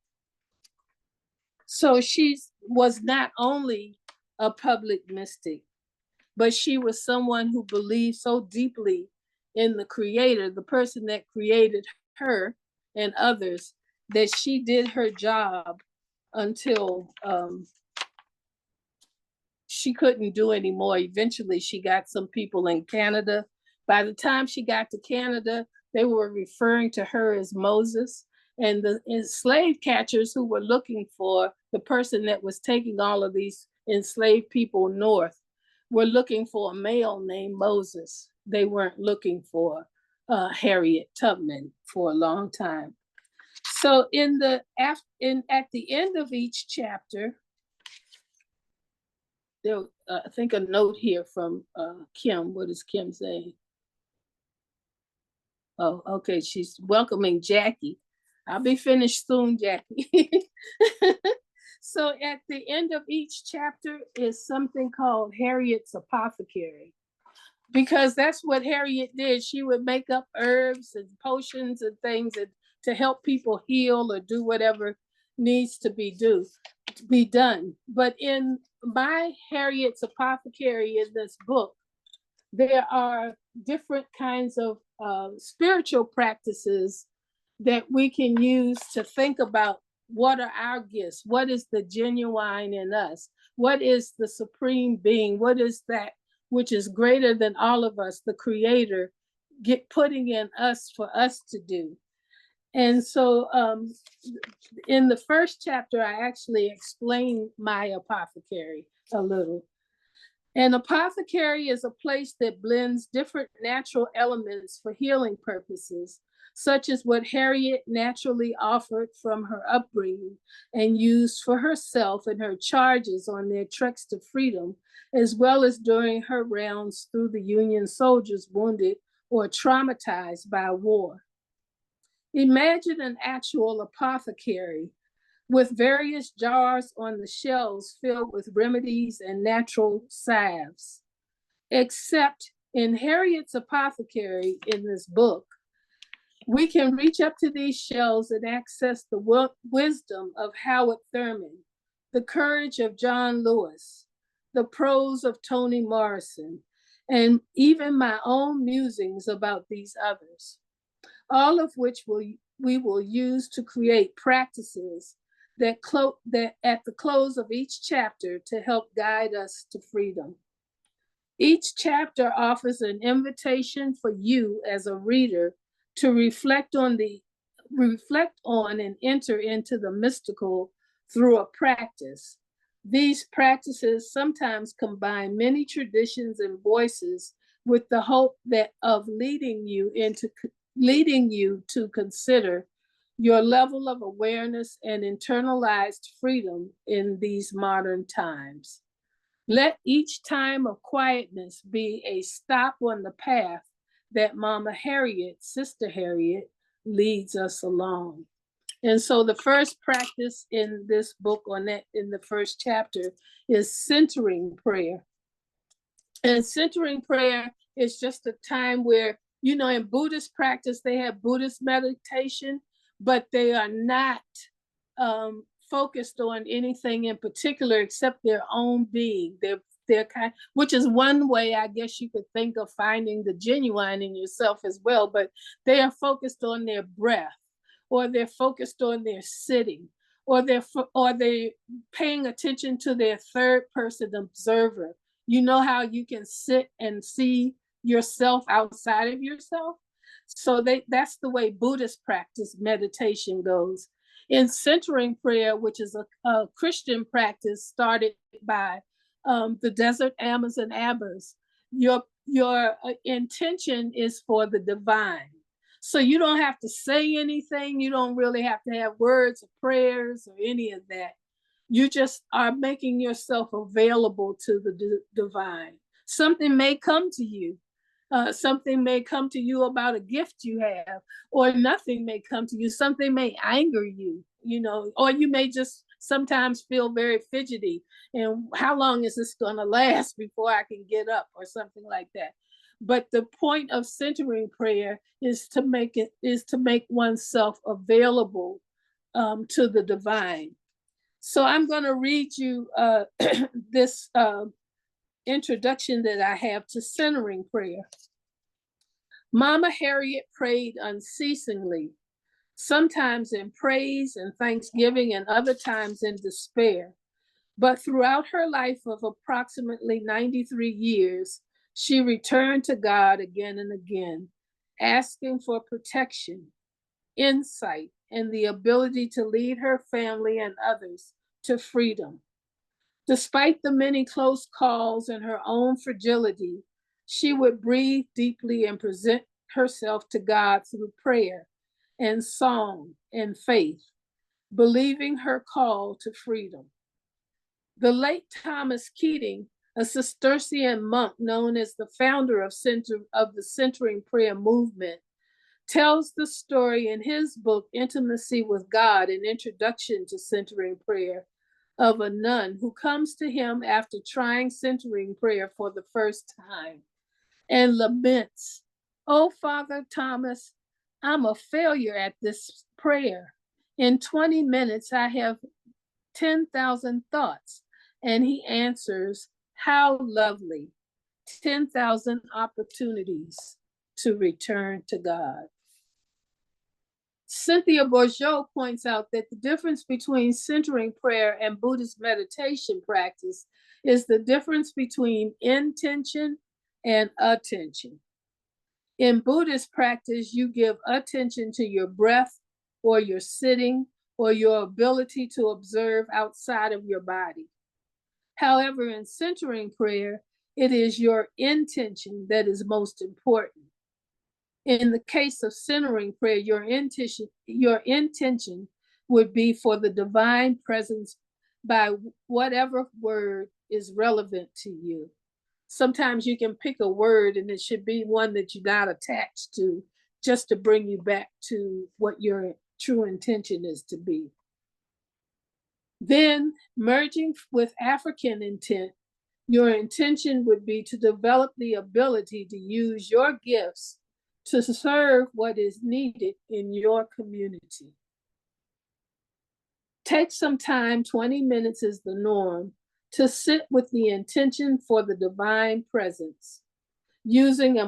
So she was not only a public mystic, but she was someone who believed so deeply in the creator, the person that created her and others, that she did her job until she couldn't do anymore. Eventually, she got some people in Canada. By the time she got to Canada, they were referring to her as Moses. And the slave catchers who were looking for the person that was taking all of these enslaved people north were looking for a male named Moses. They weren't looking for Harriet Tubman for a long time. So at the end of each chapter, there, I think a note here from Kim. What is Kim saying? Oh, okay. She's welcoming Jackie. I'll be finished soon, Jackie. So at the end of each chapter is something called Harriet's Apothecary, because that's what Harriet did. She would make up herbs and potions and things to help people heal or do whatever needs to be done. But in my Harriet's Apothecary in this book, there are different kinds of spiritual practices that we can use to think about what are our gifts, what is the genuine in us, what is the supreme being, what is that which is greater than all of us, the creator, putting in us for us to do. And so in the first chapter, I actually explain my apothecary a little. An apothecary is a place that blends different natural elements for healing purposes, such as what Harriet naturally offered from her upbringing and used for herself and her charges on their treks to freedom, as well as during her rounds through the Union soldiers wounded or traumatized by war. Imagine an actual apothecary with various jars on the shelves filled with remedies and natural salves. Except in Harriet's Apothecary in this book, we can reach up to these shelves and access the wisdom of Howard Thurman, the courage of John Lewis, the prose of Toni Morrison, and even my own musings about these others, all of which we will use to create practices that at the close of each chapter to help guide us to freedom. Each chapter offers an invitation for you as a reader to reflect on and enter into the mystical through a practice. These practices sometimes combine many traditions and voices with the hope of leading you to consider your level of awareness and internalized freedom in these modern times. Let each time of quietness be a stop on the path that Mama Harriet, Sister Harriet, leads us along. And so the first practice in this book in the first chapter is centering prayer. And centering prayer is just a time where, in Buddhist practice, they have Buddhist meditation, but they are not focused on anything in particular except their own being. They're they're kind, which is one way I guess you could think of finding the genuine in yourself as well, but they are focused on their breath, or they're focused on their sitting, or they're paying attention to their third person observer. You know how you can sit and see yourself outside of yourself? So that's the way Buddhist practice meditation goes. In centering prayer, which is a Christian practice started by the desert Amas and Abbas, your intention is for the divine. So you don't have to say anything. You don't really have to have words or prayers or any of that. You just are making yourself available to the divine. Something may come to you. Something may come to you about a gift you have, or nothing may come to you. Something may anger you, or you may just sometimes feel very fidgety. And how long is this going to last before I can get up, or something like that? But the point of centering prayer is to make oneself available to the divine. So I'm going to read you this introduction that I have to centering prayer. Mama Harriet prayed unceasingly, sometimes in praise and thanksgiving and other times in despair. But throughout her life of approximately 93 years, she returned to God again and again, asking for protection, insight, and the ability to lead her family and others to freedom. Despite the many close calls and her own fragility, she would breathe deeply and present herself to God through prayer and song and faith, believing her call to freedom. The late Thomas Keating, a Cistercian monk known as the founder of the centering prayer movement, tells the story in his book, Intimacy with God, an introduction to centering prayer, of a nun who comes to him after trying centering prayer for the first time and laments, "Oh, Father Thomas, I'm a failure at this prayer. In 20 minutes, I have 10,000 thoughts." And he answers, "How lovely, 10,000 opportunities to return to God." Cynthia Bourgeault points out that the difference between centering prayer and Buddhist meditation practice is the difference between intention and attention. In Buddhist practice, you give attention to your breath or your sitting or your ability to observe outside of your body. However, in centering prayer, it is your intention that is most important. In the case of centering prayer, your intention would be for the divine presence by whatever word is relevant to you. Sometimes you can pick a word and it should be one that you're not attached to, just to bring you back to what your true intention is to be. Then, merging with African intent, your intention would be to develop the ability to use your gifts to serve what is needed in your community. Take some time, 20 minutes is the norm, to sit with the intention for the divine presence, using a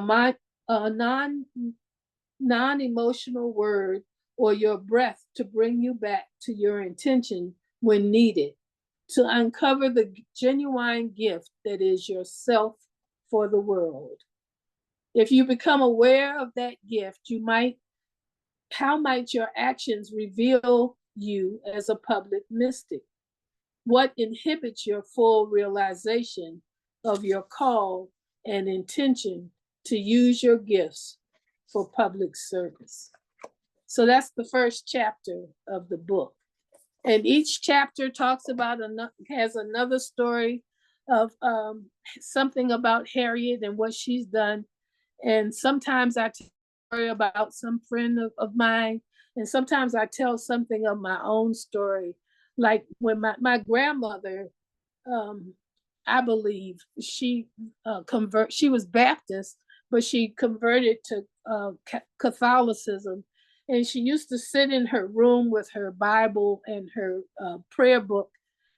non-emotional word or your breath to bring you back to your intention when needed, to uncover the genuine gift that is yourself for the world. If you become aware of that gift, how might your actions reveal you as a public mystic? What inhibits your full realization of your call and intention to use your gifts for public service? So that's the first chapter of the book. And each chapter talks about, has another story of something about Harriet and what she's done. And sometimes I tell a story about some friend of mine, and sometimes I tell something of my own story. Like when my grandmother, I believe she was Baptist, but she converted to Catholicism. And she used to sit in her room with her Bible and her prayer book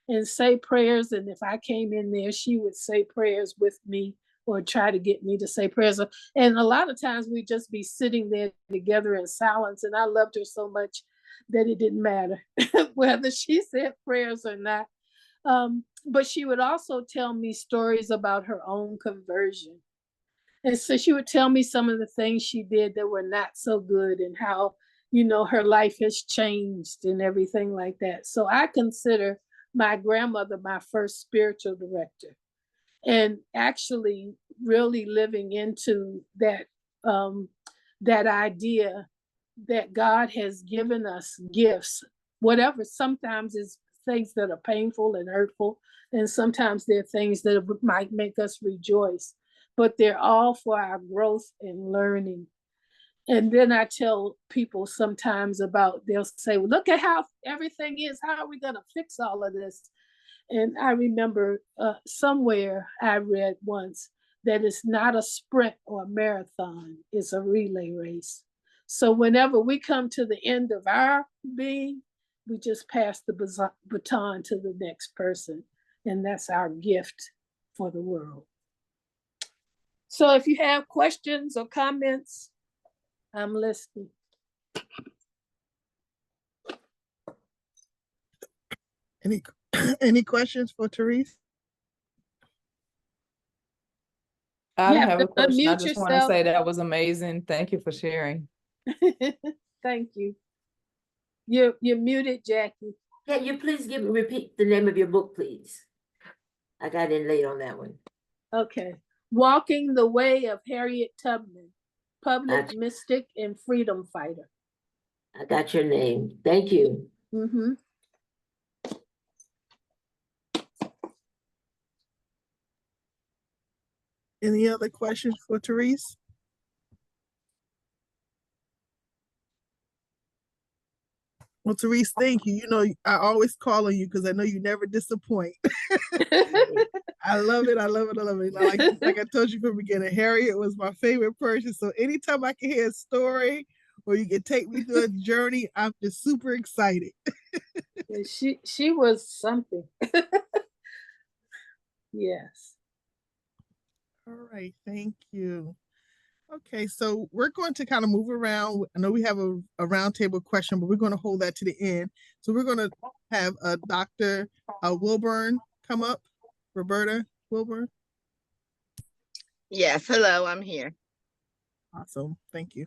and say prayers. And if I came in there, she would say prayers with me or try to get me to say prayers. And a lot of times we'd just be sitting there together in silence. And I loved her so much that it didn't matter whether she said prayers or not. But she would also tell me stories about her own conversion. And so she would tell me some of the things she did that were not so good and how, her life has changed and everything like that. So I consider my grandmother my first spiritual director, and actually really living into that idea that God has given us gifts, whatever. Sometimes it's things that are painful and hurtful, and sometimes they're things that might make us rejoice, but they're all for our growth and learning. And then I tell people sometimes they'll say, well, look at how everything is. How are we going to fix all of this? And I remember somewhere I read once that it's not a sprint or a marathon, it's a relay race. So whenever we come to the end of our being, we just pass the baton to the next person. And that's our gift for the world. So if you have questions or comments, I'm listening. Any questions for Therese? I You don't have have to a question. I unmute just want to yourself. say that was amazing. Thank you for sharing. Thank you. You're muted, Jackie. Can you please repeat the name of your book, please? I got in late on that one. Okay. Walking the Way of Harriet Tubman, public Gotcha. mystic and freedom fighter. I got your name. Thank you. Mm-hmm. Any other questions for Therese? Well, Therese, thank you. I always call on you because I know you never disappoint. I love it. I love it. I love it. Like I told you from the beginning, Harriet was my favorite person. So anytime I can hear a story or you can take me through a journey, I'm just super excited. She was something. Yes. All right. Thank you. Okay, so we're going to kind of move around. I know we have a roundtable question, but we're going to hold that to the end. So we're going to have Dr. Wilburn come up. Roberta Wilburn. Yes, hello, I'm here. Awesome, thank you.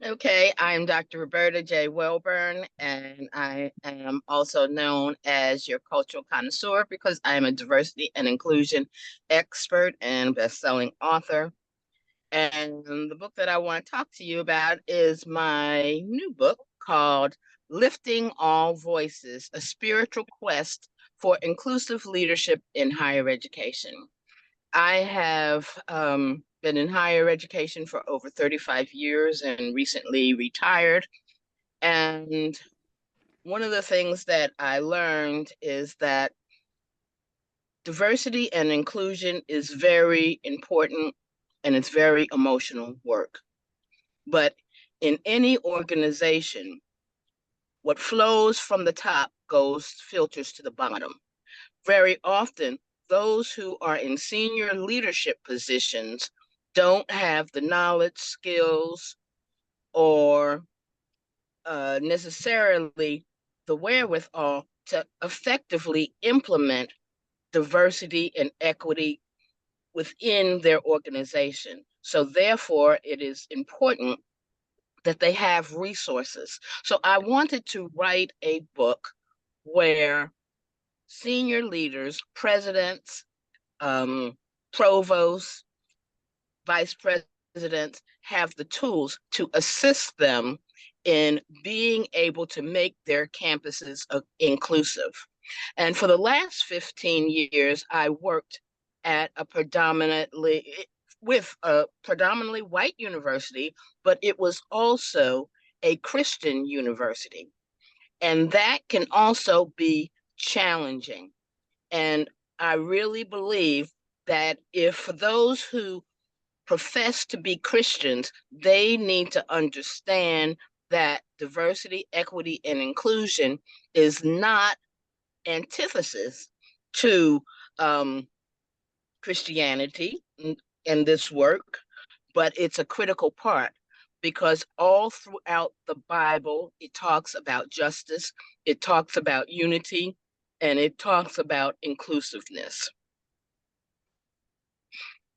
Okay, I'm Dr. Roberta J. Wilburn, and I am also known as your cultural connoisseur because I am a diversity and inclusion expert and best-selling author. And the book that I want to talk to you about is my new book called Lifting All Voices, A Spiritual Quest for Inclusive Leadership in Higher Education. I have been in higher education for over 35 years and recently retired. And one of the things that I learned is that diversity and inclusion is very important and it's very emotional work. But in any organization, what flows from the top filters to the bottom. Very often, those who are in senior leadership positions don't have the knowledge, skills, or necessarily the wherewithal to effectively implement diversity and equity within their organization. So therefore, it is important that they have resources. So I wanted to write a book where senior leaders, presidents, provosts, vice presidents have the tools to assist them in being able to make their campuses inclusive. And for the last 15 years, I worked at with a predominantly white university, but it was also a Christian university. And that can also be challenging. And I really believe that if for those who profess to be Christians, they need to understand that diversity, equity, and inclusion is not antithesis to Christianity in this work, but it's a critical part because all throughout the Bible, it talks about justice, it talks about unity, and it talks about inclusiveness.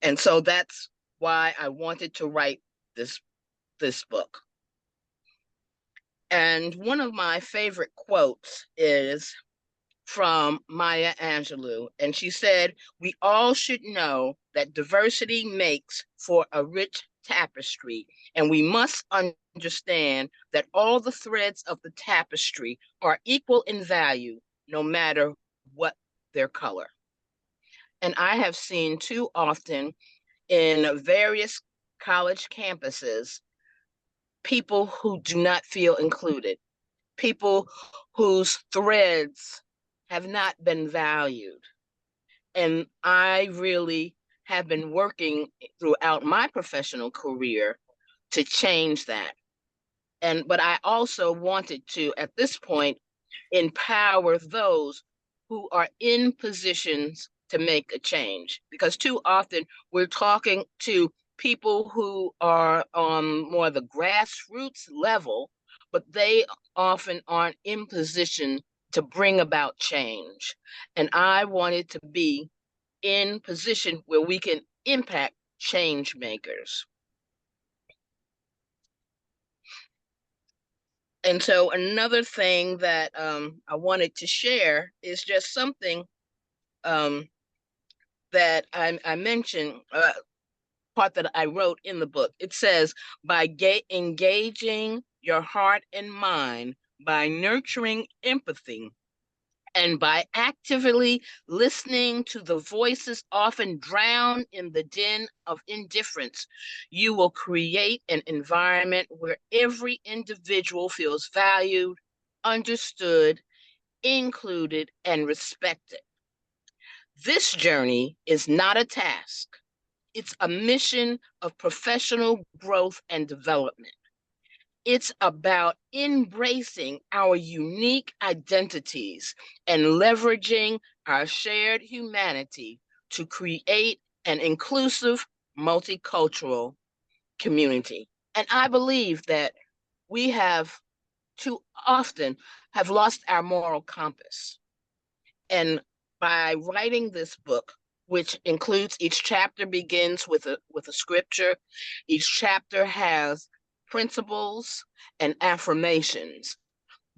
And so that's why I wanted to write this book. And one of my favorite quotes is from Maya Angelou, and she said, "We all should know that diversity makes for a rich tapestry, and we must understand that all the threads of the tapestry are equal in value, no matter what their color." And I have seen too often in various college campuses people who do not feel included, people whose threads have not been valued. And I really have been working throughout my professional career to change that. But I also wanted to, at this point, empower those who are in positions to make a change. Because too often we're talking to people who are on more the grassroots level, but they often aren't in position to bring about change. And I wanted to be in position where we can impact change makers. And so another thing that I wanted to share is just something that I mentioned, part that I wrote in the book. It says, by engaging your heart and mind, by nurturing empathy, and by actively listening to the voices often drowned in the din of indifference, you will create an environment where every individual feels valued, understood, included, and respected. This journey is not a task. It's a mission of professional growth and development. It's about embracing our unique identities and leveraging our shared humanity to create an inclusive, multicultural community. And I believe that we have too often have lost our moral compass. And by writing this book, which includes each chapter begins with a scripture, each chapter has principles and affirmations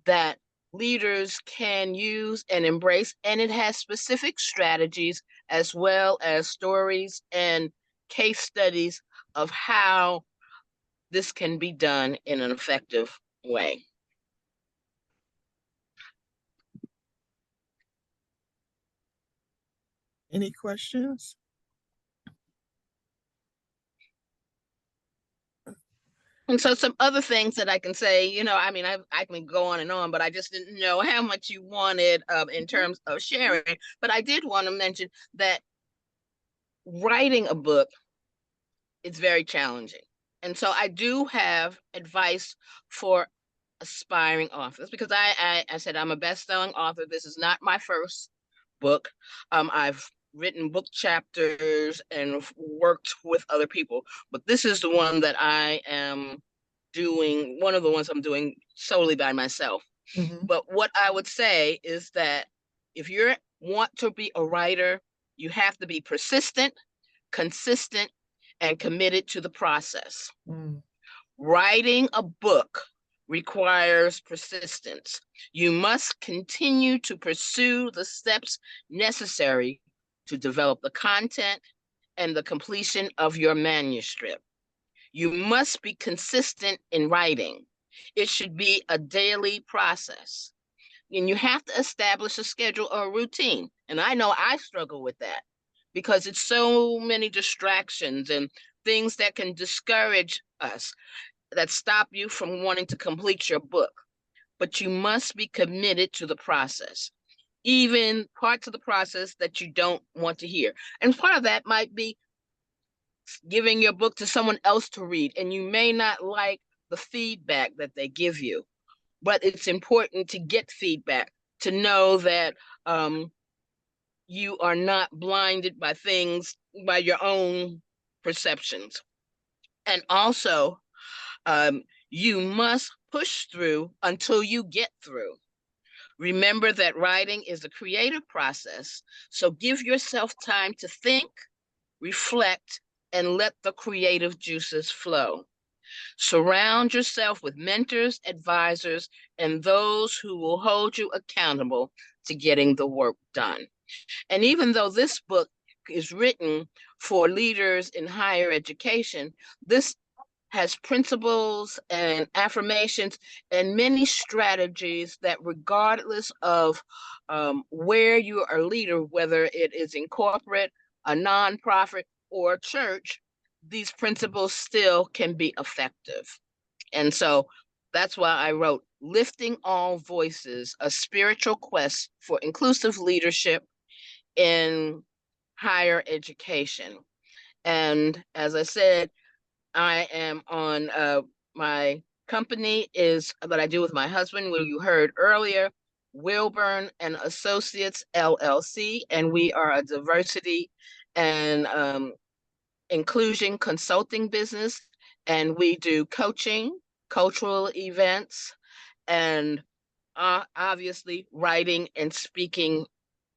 that leaders can use and embrace, and it has specific strategies as well as stories and case studies of how this can be done in an effective way. Any questions? And so some other things that I can say, I mean, I can go on and on, but I just didn't know how much you wanted in terms of sharing. But I did want to mention that writing a book is very challenging. And so I do have advice for aspiring authors because I said I'm a best-selling author. This is not my first book. I've written book chapters and worked with other people, but this is the one that I am doing, one of the ones I'm doing solely by myself. Mm-hmm. But what I would say is that if you want to be a writer, you have to be persistent, consistent, and committed to the process. Mm. Writing a book requires persistence. You must continue to pursue the steps necessary to develop the content and the completion of your manuscript. You must be consistent in writing. It should be a daily process. And you have to establish a schedule or a routine. And I know I struggle with that because it's so many distractions and things that can discourage us, that stop you from wanting to complete your book. But you must be committed to the process, even parts of the process that you don't want to hear. And part of that might be giving your book to someone else to read, and you may not like the feedback that they give you, but it's important to get feedback to know that you are not blinded by things, by your own perceptions. And also, you must push through until you get through. Remember that writing is a creative process, so give yourself time to think, reflect, and let the creative juices flow. Surround yourself with mentors, advisors, and those who will hold you accountable to getting the work done. And even though this book is written for leaders in higher education, this has principles and affirmations and many strategies that, regardless of where you are a leader, whether it is in corporate, a nonprofit, or a church, these principles still can be effective. And so that's why I wrote Lifting All Voices, a spiritual quest for inclusive leadership in higher education. And as I said, I am on my company is that I do with my husband, where you heard earlier, Wilburn and Associates LLC, and we are a diversity and inclusion consulting business, and we do coaching, cultural events, and obviously writing and speaking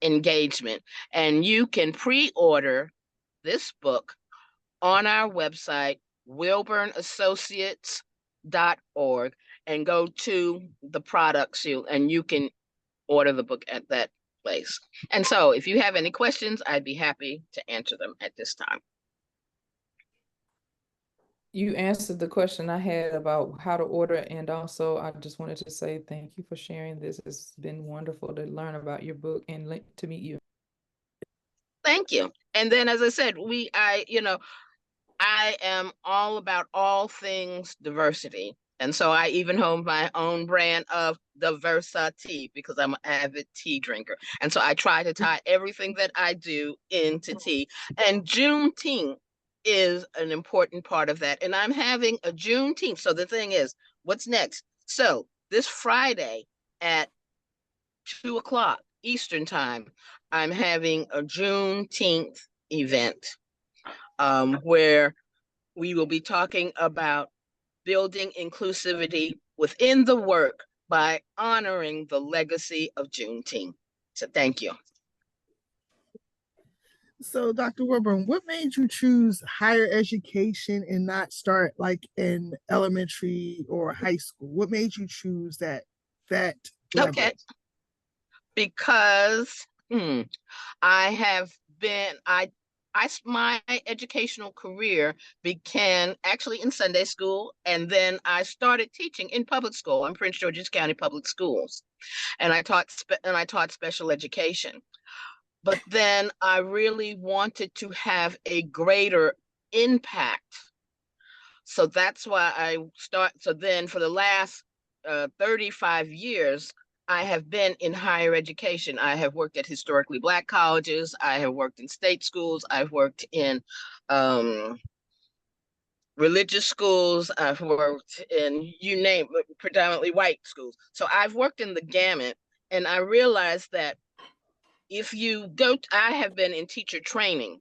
engagement. And you can pre-order this book on our website, wilburnassociates.org, and go to the products and you can order the book at that place. And so if you have any questions, I'd be happy to answer them at this time. You answered the question I had about how to order, and also I just wanted to say thank you for sharing this. It's been wonderful to learn about your book and to meet you. Thank you. And then, as I said, I am all about all things diversity. And so I even hold my own brand of Diversa Tea because I'm an avid tea drinker. And so I try to tie everything that I do into tea. And Juneteenth is an important part of that. And I'm having a Juneteenth. So the thing is, what's next? So this Friday at 2:00 Eastern time, I'm having a Juneteenth event where we will be talking about building inclusivity within the work by honoring the legacy of Juneteenth. So thank you. So, Dr. Wilburn, what made you choose higher education and not start like in elementary or high school? What made you choose that level? Okay. Because I have been, my educational career began actually in Sunday school, and then I started teaching in public school in Prince George's County Public Schools, and I taught special education. But then I really wanted to have a greater impact, so that's why So then for the last 35 years, I have been in higher education. I have worked at historically Black colleges. I have worked in state schools. I've worked in religious schools. I've worked in, you name it, predominantly white schools. So I've worked in the gamut, and I realized that if you go, I have been in teacher training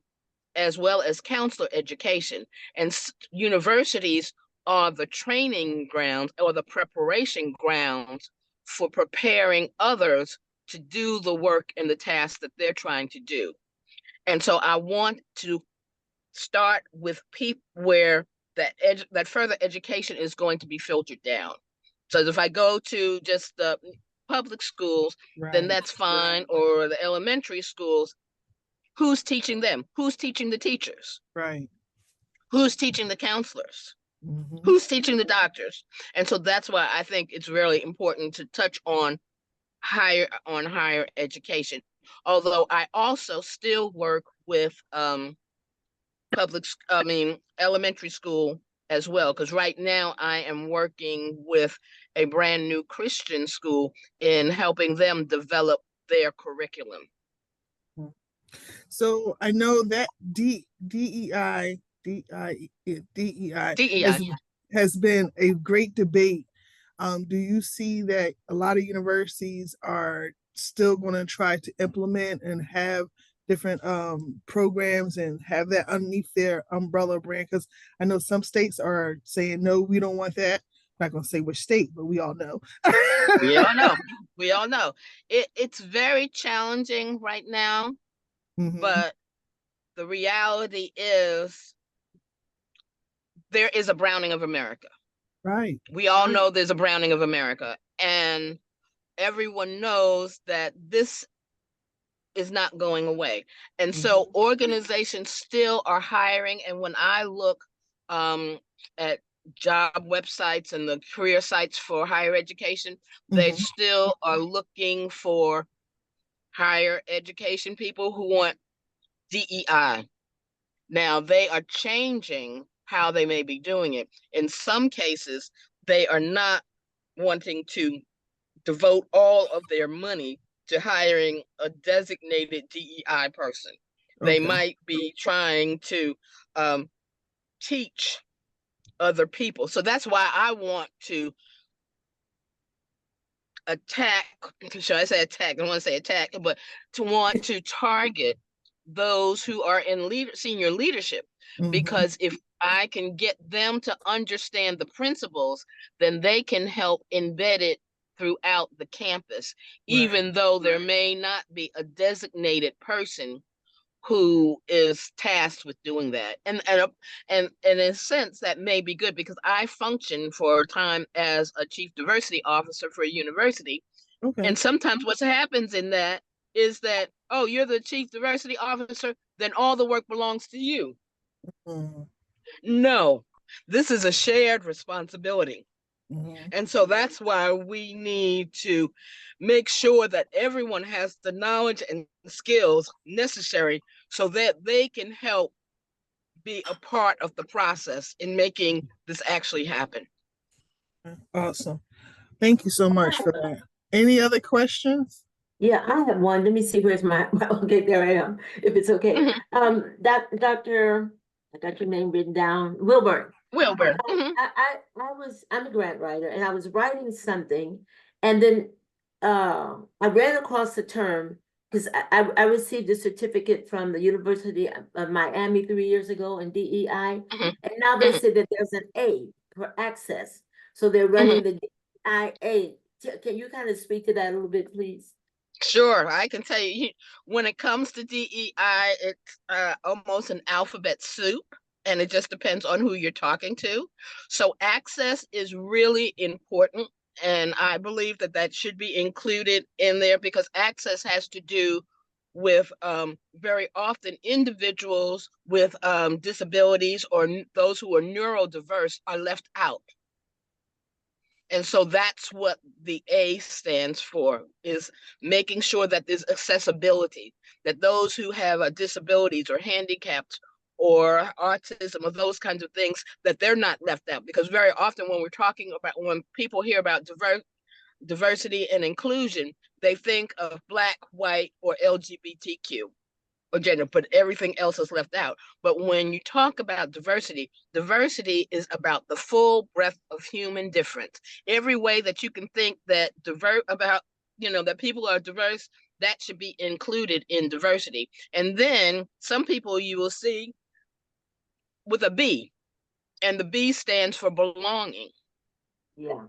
as well as counselor education, and universities are the training grounds or the preparation grounds for preparing others to do the work and the tasks that they're trying to do. And so I want to start with people where that further education is going to be filtered down. So if I go to just the public schools, then that's fine, or the elementary schools, who's teaching them? Who's teaching the teachers? Right. Who's teaching the counselors? Who's teaching the doctors? And so that's why I think it's really important to touch on higher education. Although I also still work with elementary school as well, because right now I am working with a brand new Christian school in helping them develop their curriculum. So I know that DEI has been a great debate. Do you see that a lot of universities are still going to try to implement and have different programs and have that underneath their umbrella brand? Because I know some states are saying, no, we don't want that. I'm not going to say which state, but we all know. We all know. We all know. It's very challenging right now, but the reality is there is a browning of America. Right. We all know there's a browning of America, and everyone knows that this is not going away. And so organizations still are hiring. And when I look at job websites and the career sites for higher education, they still are looking for higher education people who want DEI. Now, they are changing how they may be doing it. In some cases, they are not wanting to devote all of their money to hiring a designated DEI person. They might be trying to teach other people. So that's why I want to attack, should I say attack? I don't want to say attack, but to want to target those who are in senior leadership, because if I can get them to understand the principles, then they can help embed it throughout the campus, even though there may not be a designated person who is tasked with doing that. And in a sense, that may be good, because I functioned for a time as a chief diversity officer for a university. And sometimes what happens in that is that, oh, you're the chief diversity officer, then all the work belongs to you. No, this is a shared responsibility. And so that's why we need to make sure that everyone has the knowledge and skills necessary so that they can help be a part of the process in making this actually happen. Awesome. Thank you so much for that. Any other questions? Yeah, I have one. Let me see, where's my, okay, there I am, if it's okay. Dr. I got your name written down, Wilburn. Wilburn. I'm a grant writer, and I was writing something, and then I ran across the term, because I received a certificate from the University of Miami 3 years ago in DEI, and now they say that there's an A for access. So they're running the DEIA. Can you kind of speak to that a little bit, please? Sure, I can tell you, when it comes to DEI, it's almost an alphabet soup, and it just depends on who you're talking to. So access is really important, and I believe that that should be included in there, because access has to do with very often individuals with disabilities or those who are neurodiverse are left out. And so that's what the A stands for, is making sure that there's accessibility, that those who have disabilities or handicaps or autism or those kinds of things, that they're not left out. Because very often when we're talking about, when people hear about diversity and inclusion, they think of Black, white, or LGBTQ. Or gender, but everything else is left out. But when you talk about diversity, diversity is about the full breadth of human difference. Every way that you can think that that people are diverse, that should be included in diversity. And then some people you will see with a B, and the B stands for belonging. Yeah.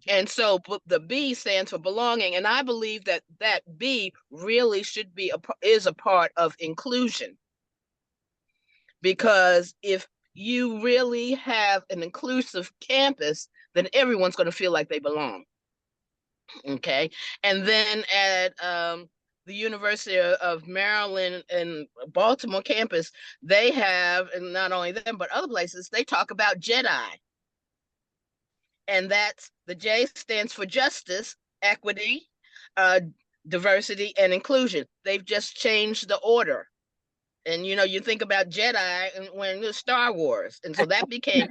And so the B stands for belonging. And I believe that that B really should be is a part of inclusion. Because if you really have an inclusive campus, then everyone's going to feel like they belong. Okay. And then at the University of Maryland and Baltimore campus, they have, and not only them, but other places, they talk about JEDI. And that's, the J stands for justice, equity, diversity, and inclusion. They've just changed the order. And you think about Jedi and when it was Star Wars, and so that became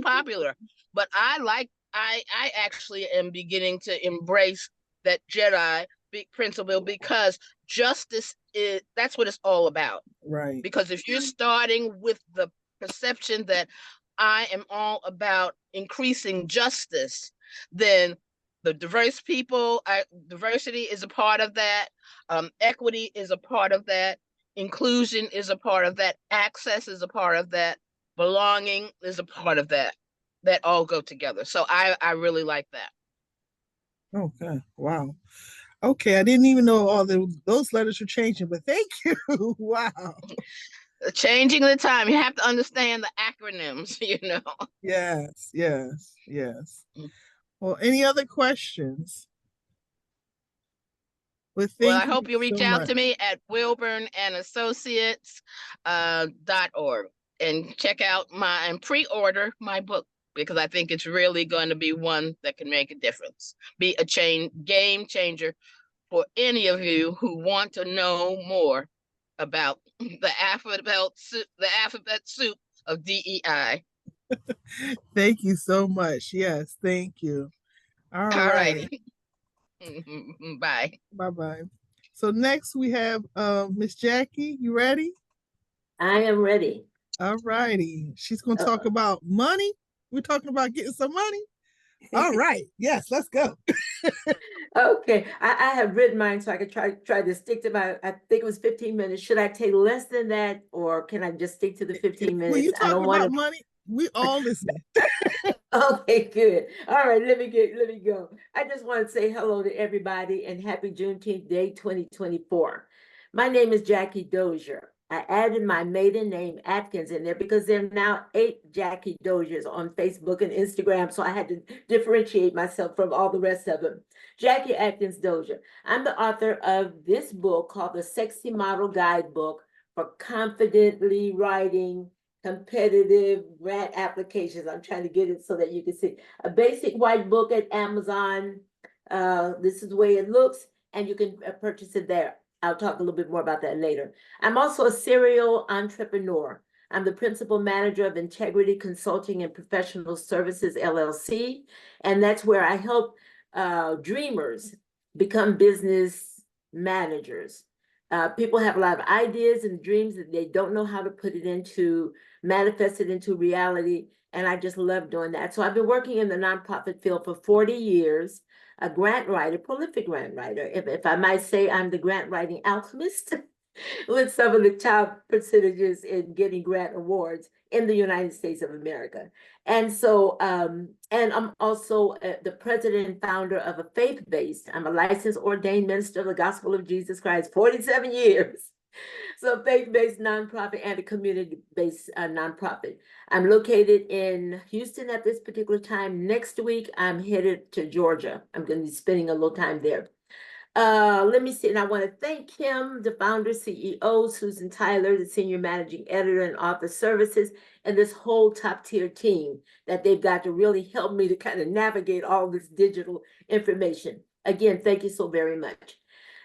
popular. But I actually am beginning to embrace that Jedi principle, because justice that's what it's all about. Right. Because if you're starting with the perception that I am all about increasing justice, then the diverse people, diversity is a part of that. Equity is a part of that. Inclusion is a part of that. Access is a part of that. Belonging is a part of that. That all go together. So I really like that. Okay. Wow. Okay, I didn't even know all those letters were changing, but thank you. Wow. Changing the time. You have to understand the acronyms, you know. Yes, yes, yes. Well, any other questions? Well, Well, I thank you hope you so reach out much. to me at wilburnassociates.org and check out and pre-order my book because I think it's really going to be one that can make a difference, be a game changer for any of you who want to know more about the alphabet soup of DEI. Thank you so much. Yes, thank you. All All right. righty. Bye. Bye-bye. So next we have Miss Jackie. You ready? I am ready. All righty. She's going to talk about money. We're talking about getting some money. All right. Yes, let's go. Okay, I have written mine so I could try to stick to my, I think it was 15 minutes. Should I take less than that or can I just stick to the 15 When minutes? you I talking don't want about to. money, we all listening. Okay, good. All right, let me go. I just want to say hello to everybody and happy Juneteenth Day 2024. My name is Jackie Dozier. I added my maiden name Atkins in there because there are now 8 Jackie Doziers on Facebook and Instagram, so I had to differentiate myself from all the rest of them. Jackie Atkins Dozier. I'm the author of this book called The Sexy Model Guidebook for Confidently Writing Competitive Grant Applications. I'm trying to get it so that you can see. A basic white book at Amazon. This is the way it looks, and you can purchase it there. I'll talk a little bit more about that later. I'm also a serial entrepreneur. I'm the principal manager of Integrity Consulting and Professional Services, LLC, and that's where I help dreamers become business managers. People have a lot of ideas and dreams that they don't know how to put it into, manifest it into reality, and I just love doing that. So I've been working in the nonprofit field for 40 years. A grant writer, prolific grant writer. If I might say, I'm the grant writing alchemist with some of the top percentages in getting grant awards in the United States of America. And so, and I'm also the president and founder of a faith-based, I'm a licensed ordained minister of the gospel of Jesus Christ, 47 years. So faith-based nonprofit and a community-based nonprofit. I'm located in Houston at this particular time. Next week, I'm headed to Georgia. I'm going to be spending a little time there. Let me see, and I want to thank Kim, the founder, CEO, Susan Tyler, the senior managing editor and author services, and this whole top tier team that they've got to really help me to kind of navigate all this digital information. Again, thank you so very much.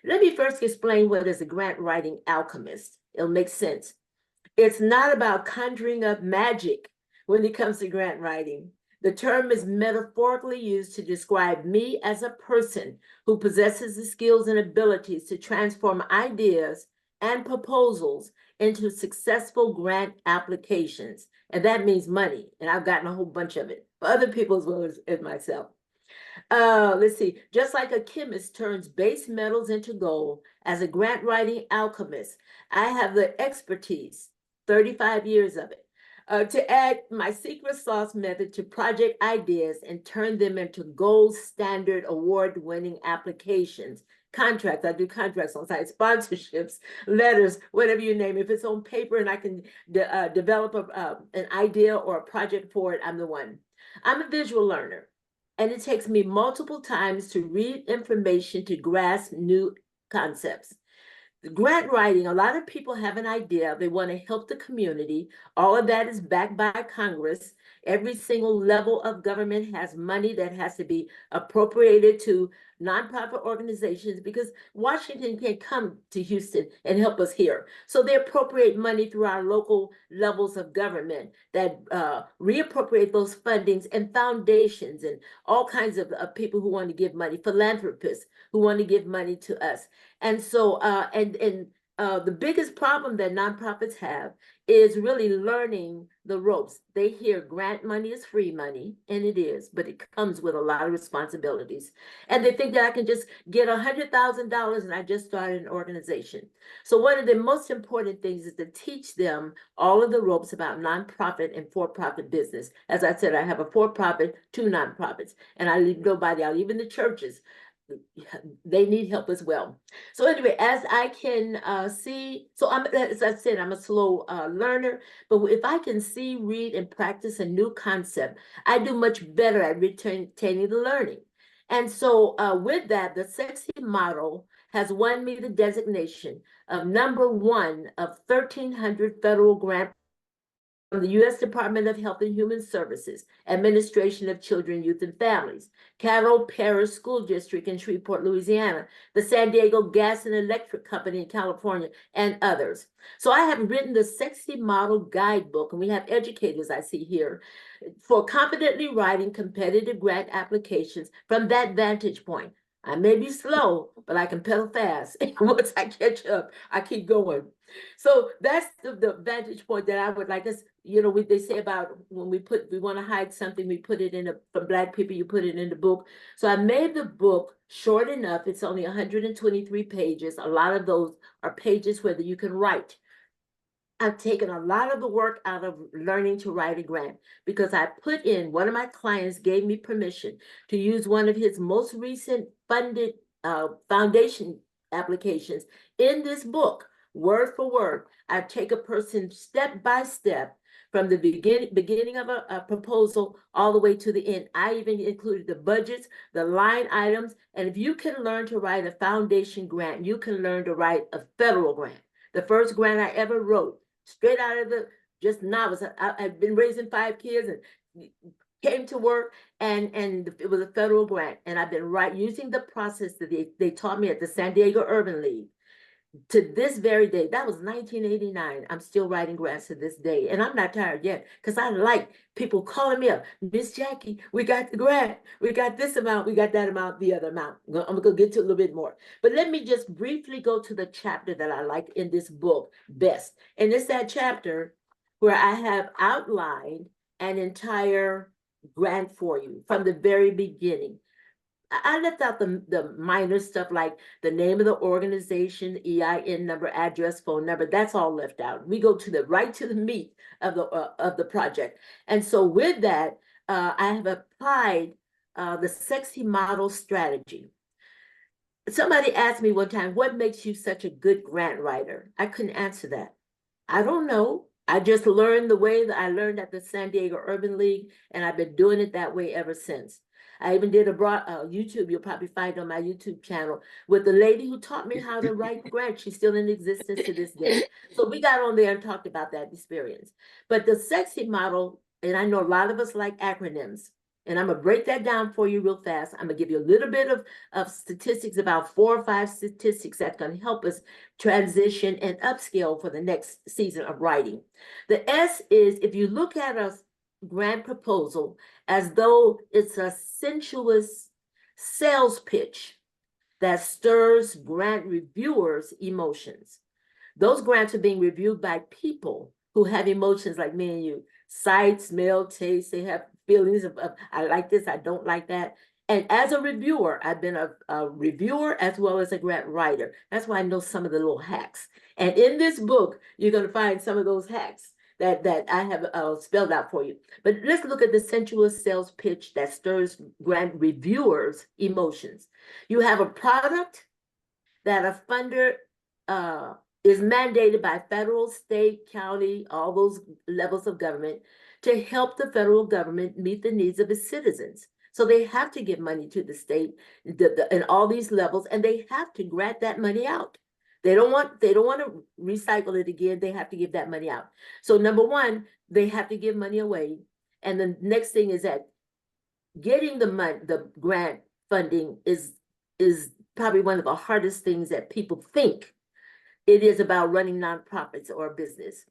Let me first explain what is a grant writing alchemist. It'll make sense. It's not about conjuring up magic when it comes to grant writing. The term is metaphorically used to describe me as a person who possesses the skills and abilities to transform ideas and proposals into successful grant applications. And that means money. And I've gotten a whole bunch of it for other people as well as myself. Let's see. Just like a chemist turns base metals into gold, as a grant writing alchemist, I have the expertise, 35 years of it, to add my secret sauce method to project ideas and turn them into gold standard award-winning applications. Contracts, I do contracts on site, sponsorships, letters, whatever you name it. If it's on paper and I can develop an idea or a project for it, I'm the one. I'm a visual learner. And it takes me multiple times to read information to grasp new concepts. The grant writing, a lot of people have an idea, they want to help the community. All of that is backed by Congress. Every single level of government has money that has to be appropriated to nonprofit organizations because Washington can't come to Houston and help us here. So they appropriate money through our local levels of government that reappropriate those fundings and foundations and all kinds of people who want to give money, philanthropists who want to give money to us. And so, and the biggest problem that nonprofits have is really learning the ropes. They hear grant money is free money, and it is, but it comes with a lot of responsibilities. And they think that I can just get $100,000 and I just started an organization. So one of the most important things is to teach them all of the ropes about nonprofit and for-profit business. As I said, I have a for-profit, 2 nonprofits, and I leave nobody out, even the churches. They need help as well. So anyway, as I can see, so as I said, I'm a slow learner, but if I can see, read, and practice a new concept, I do much better at retaining the learning. And so with that, the Sexy model has won me the designation of #1 of 1,300 federal grant from the U.S. Department of Health and Human Services, Administration of Children, Youth, and Families, Carroll Parish School District in Shreveport, Louisiana, the San Diego Gas and Electric Company in California, and others. So I have written the Sexy Model Guidebook, and we have educators I see here, for confidently writing competitive grant applications from that vantage point. I may be slow, but I can pedal fast. And once I catch up, I keep going. So that's the vantage point that I would like us, they say about when we want to hide something, we put it for Black people, you put it in the book. So I made the book short enough. It's only 123 pages. A lot of those are pages where you can write. I've taken a lot of the work out of learning to write a grant because I put in, one of my clients gave me permission to use one of his most recent funded foundation applications in this book, word for word. I take a person step by step from the beginning of a proposal all the way to the end. I even included the budgets, the line items, and if you can learn to write a foundation grant, you can learn to write a federal grant. The first grant I ever wrote, straight out of the just novice. I've been raising 5 kids and came to work, and it was a federal grant. And I've been using the process that they taught me at the San Diego Urban League to this very day. That was 1989. I'm still writing grants to this day, and I'm not tired yet because I like people calling me up. Miss Jackie, we got the grant. We got this amount. We got that amount, the other amount. I'm going to get to a little bit more. But let me just briefly go to the chapter that I like in this book best. And it's that chapter where I have outlined an entire grant for you from the very beginning. I left out the minor stuff like the name of the organization, EIN number, address, phone number. That's all left out. We go to the meat of the project. And so with that, I have applied the Sexy Model strategy. Somebody asked me one time, what makes you such a good grant writer? I couldn't answer that. I don't know. I just learned the way that I learned at the San Diego Urban League, and I've been doing it that way ever since. I even did a YouTube, you'll probably find on my YouTube channel, with the lady who taught me how to write grants. She's still in existence to this day. So we got on there and talked about that experience. But the Sexy Model, and I know a lot of us like acronyms, and I'm going to break that down for you real fast. I'm going to give you a little bit of statistics, about 4 or 5 statistics that's going to help us transition and upscale for the next season of writing. The S is, if you look at a grant proposal as though it's a sensuous sales pitch that stirs grant reviewers' emotions. Those grants are being reviewed by people who have emotions like me and you. Sight, smell, taste, they have feelings of I like this, I don't like that. And as a reviewer, I've been a reviewer as well as a grant writer. That's why I know some of the little hacks. And in this book, you're going to find some of those hacks that I have spelled out for you. But let's look at the sensuous sales pitch that stirs grant reviewers' emotions. You have a product that a funder is mandated by federal, state, county, all those levels of government to help the federal government meet the needs of its citizens. So they have to give money to the state and all these levels, and they have to grant that money out. They don't want to recycle it again. They have to give that money out. So number one, they have to give money away. And the next thing is that getting the grant funding is probably one of the hardest things that people think it is about running nonprofits or a business.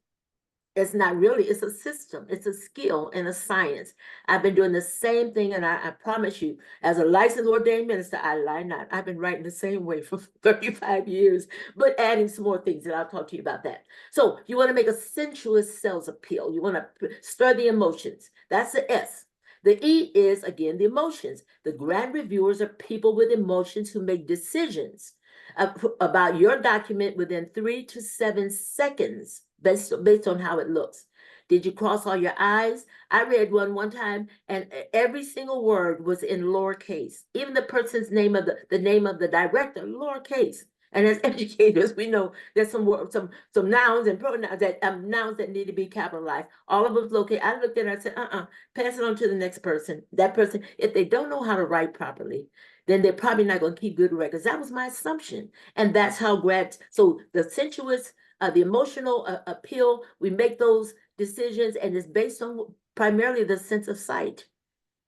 It's not really, it's a system, it's a skill and a science. I've been doing the same thing, and I promise you, as a licensed ordained minister, I lie not. I've been writing the same way for 35 years, but adding some more things, and I'll talk to you about that. So you want to make a sensuous sales appeal. You want to stir the emotions. That's the S. The E is, again, the emotions. The grant reviewers are people with emotions who make decisions about your document within 3 to 7 seconds based on how it looks. Did you cross all your I's? I read one time, and every single word was in lowercase. Even the person's name of the name of the director, lowercase. And as educators, we know there's some nouns and pronouns that nouns that need to be capitalized. All of us located. I looked at it and I said, pass it on to the next person. That person, if they don't know how to write properly, then they're probably not going to keep good records. That was my assumption. And that's how so the sensuous, the emotional appeal, we make those decisions, and it's based on primarily the sense of sight.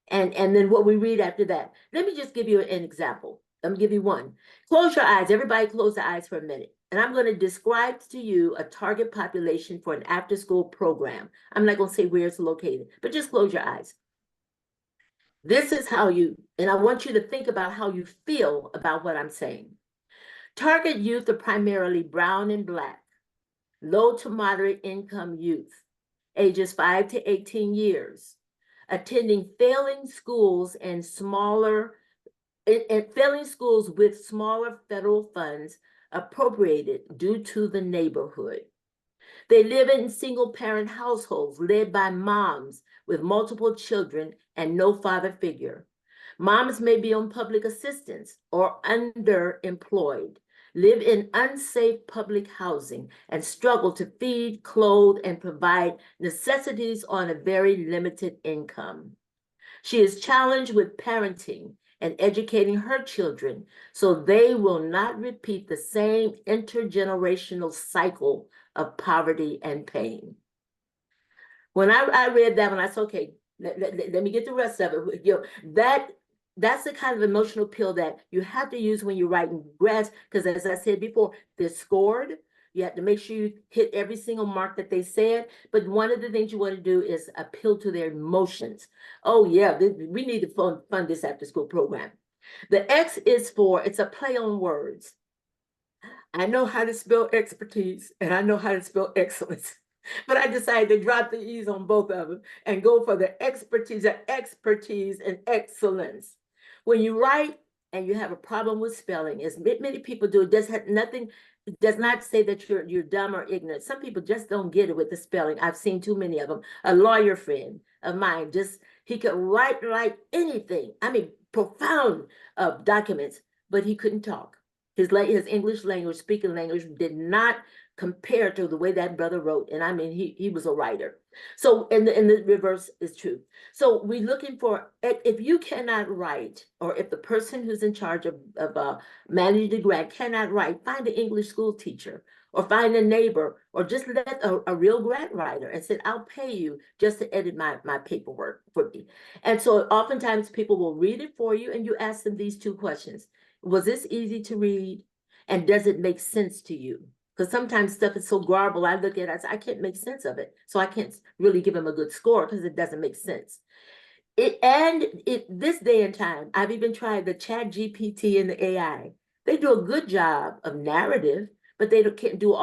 And then what we read after that. Let me just give you an example. Let me give you one. Close your eyes. Everybody close their eyes for a minute. And I'm going to describe to you a target population for an after-school program. I'm not going to say where it's located, but just close your eyes. This is how and I want you to think about how you feel about what I'm saying. Target youth are primarily brown and Black, low to moderate income youth, ages 5 to 18 years, attending failing schools with smaller federal funds appropriated due to the neighborhood. They live in single-parent households led by moms with multiple children and no father figure. Moms may be on public assistance or underemployed, live in unsafe public housing, and struggle to feed, clothe, and provide necessities on a very limited income. She is challenged with parenting and educating her children so they will not repeat the same intergenerational cycle of poverty and pain. When I read that, when I said, okay, let me get the rest of it, that's the kind of emotional appeal that you have to use when you're writing grants, because as I said before, they're scored. You have to make sure you hit every single mark that they said. But one of the things you want to do is appeal to their emotions. Oh yeah, we need to fund this after school program. The X is it's a play on words. I know how to spell expertise and I know how to spell excellence. But I decided to drop the E's on both of them and go for the expertise and excellence. When you write and you have a problem with spelling, as many people do, it does not say that you're dumb or ignorant. Some people just don't get it with the spelling. I've seen too many of them. A lawyer friend of mine, he could write like anything. I mean, profound documents, but he couldn't talk. His English language, speaking language did not compare to the way that brother wrote. And I mean, he was a writer. So, and the reverse is true. So we're looking for, if you cannot write, or if the person who's in charge of managing the grant cannot write, find an English school teacher, or find a neighbor, or just let a real grant writer and say, I'll pay you just to edit my paperwork for me. And so oftentimes people will read it for you, and you ask them these two questions. Was this easy to read? And does it make sense to you? Because sometimes stuff is so garbled, I look at it, I say, I can't make sense of it. So I can't really give them a good score because it doesn't make sense. This day and time, I've even tried the Chat GPT and the AI. They do a good job of narrative, but they can't do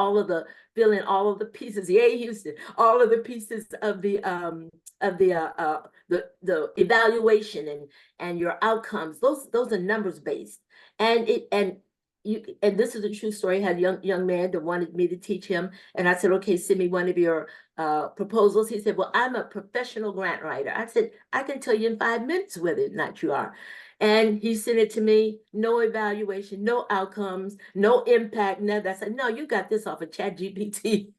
fill in all of the pieces. Yay, Houston, all of the pieces of the evaluation and your outcomes. Those are numbers based. And this is a true story. I had a young man that wanted me to teach him. And I said, okay, send me one of your proposals. He said, well, I'm a professional grant writer. I said, I can tell you in 5 minutes whether or not you are. And he sent it to me, no evaluation, no outcomes, no impact, none. I said, no, you got this off of Chat GPT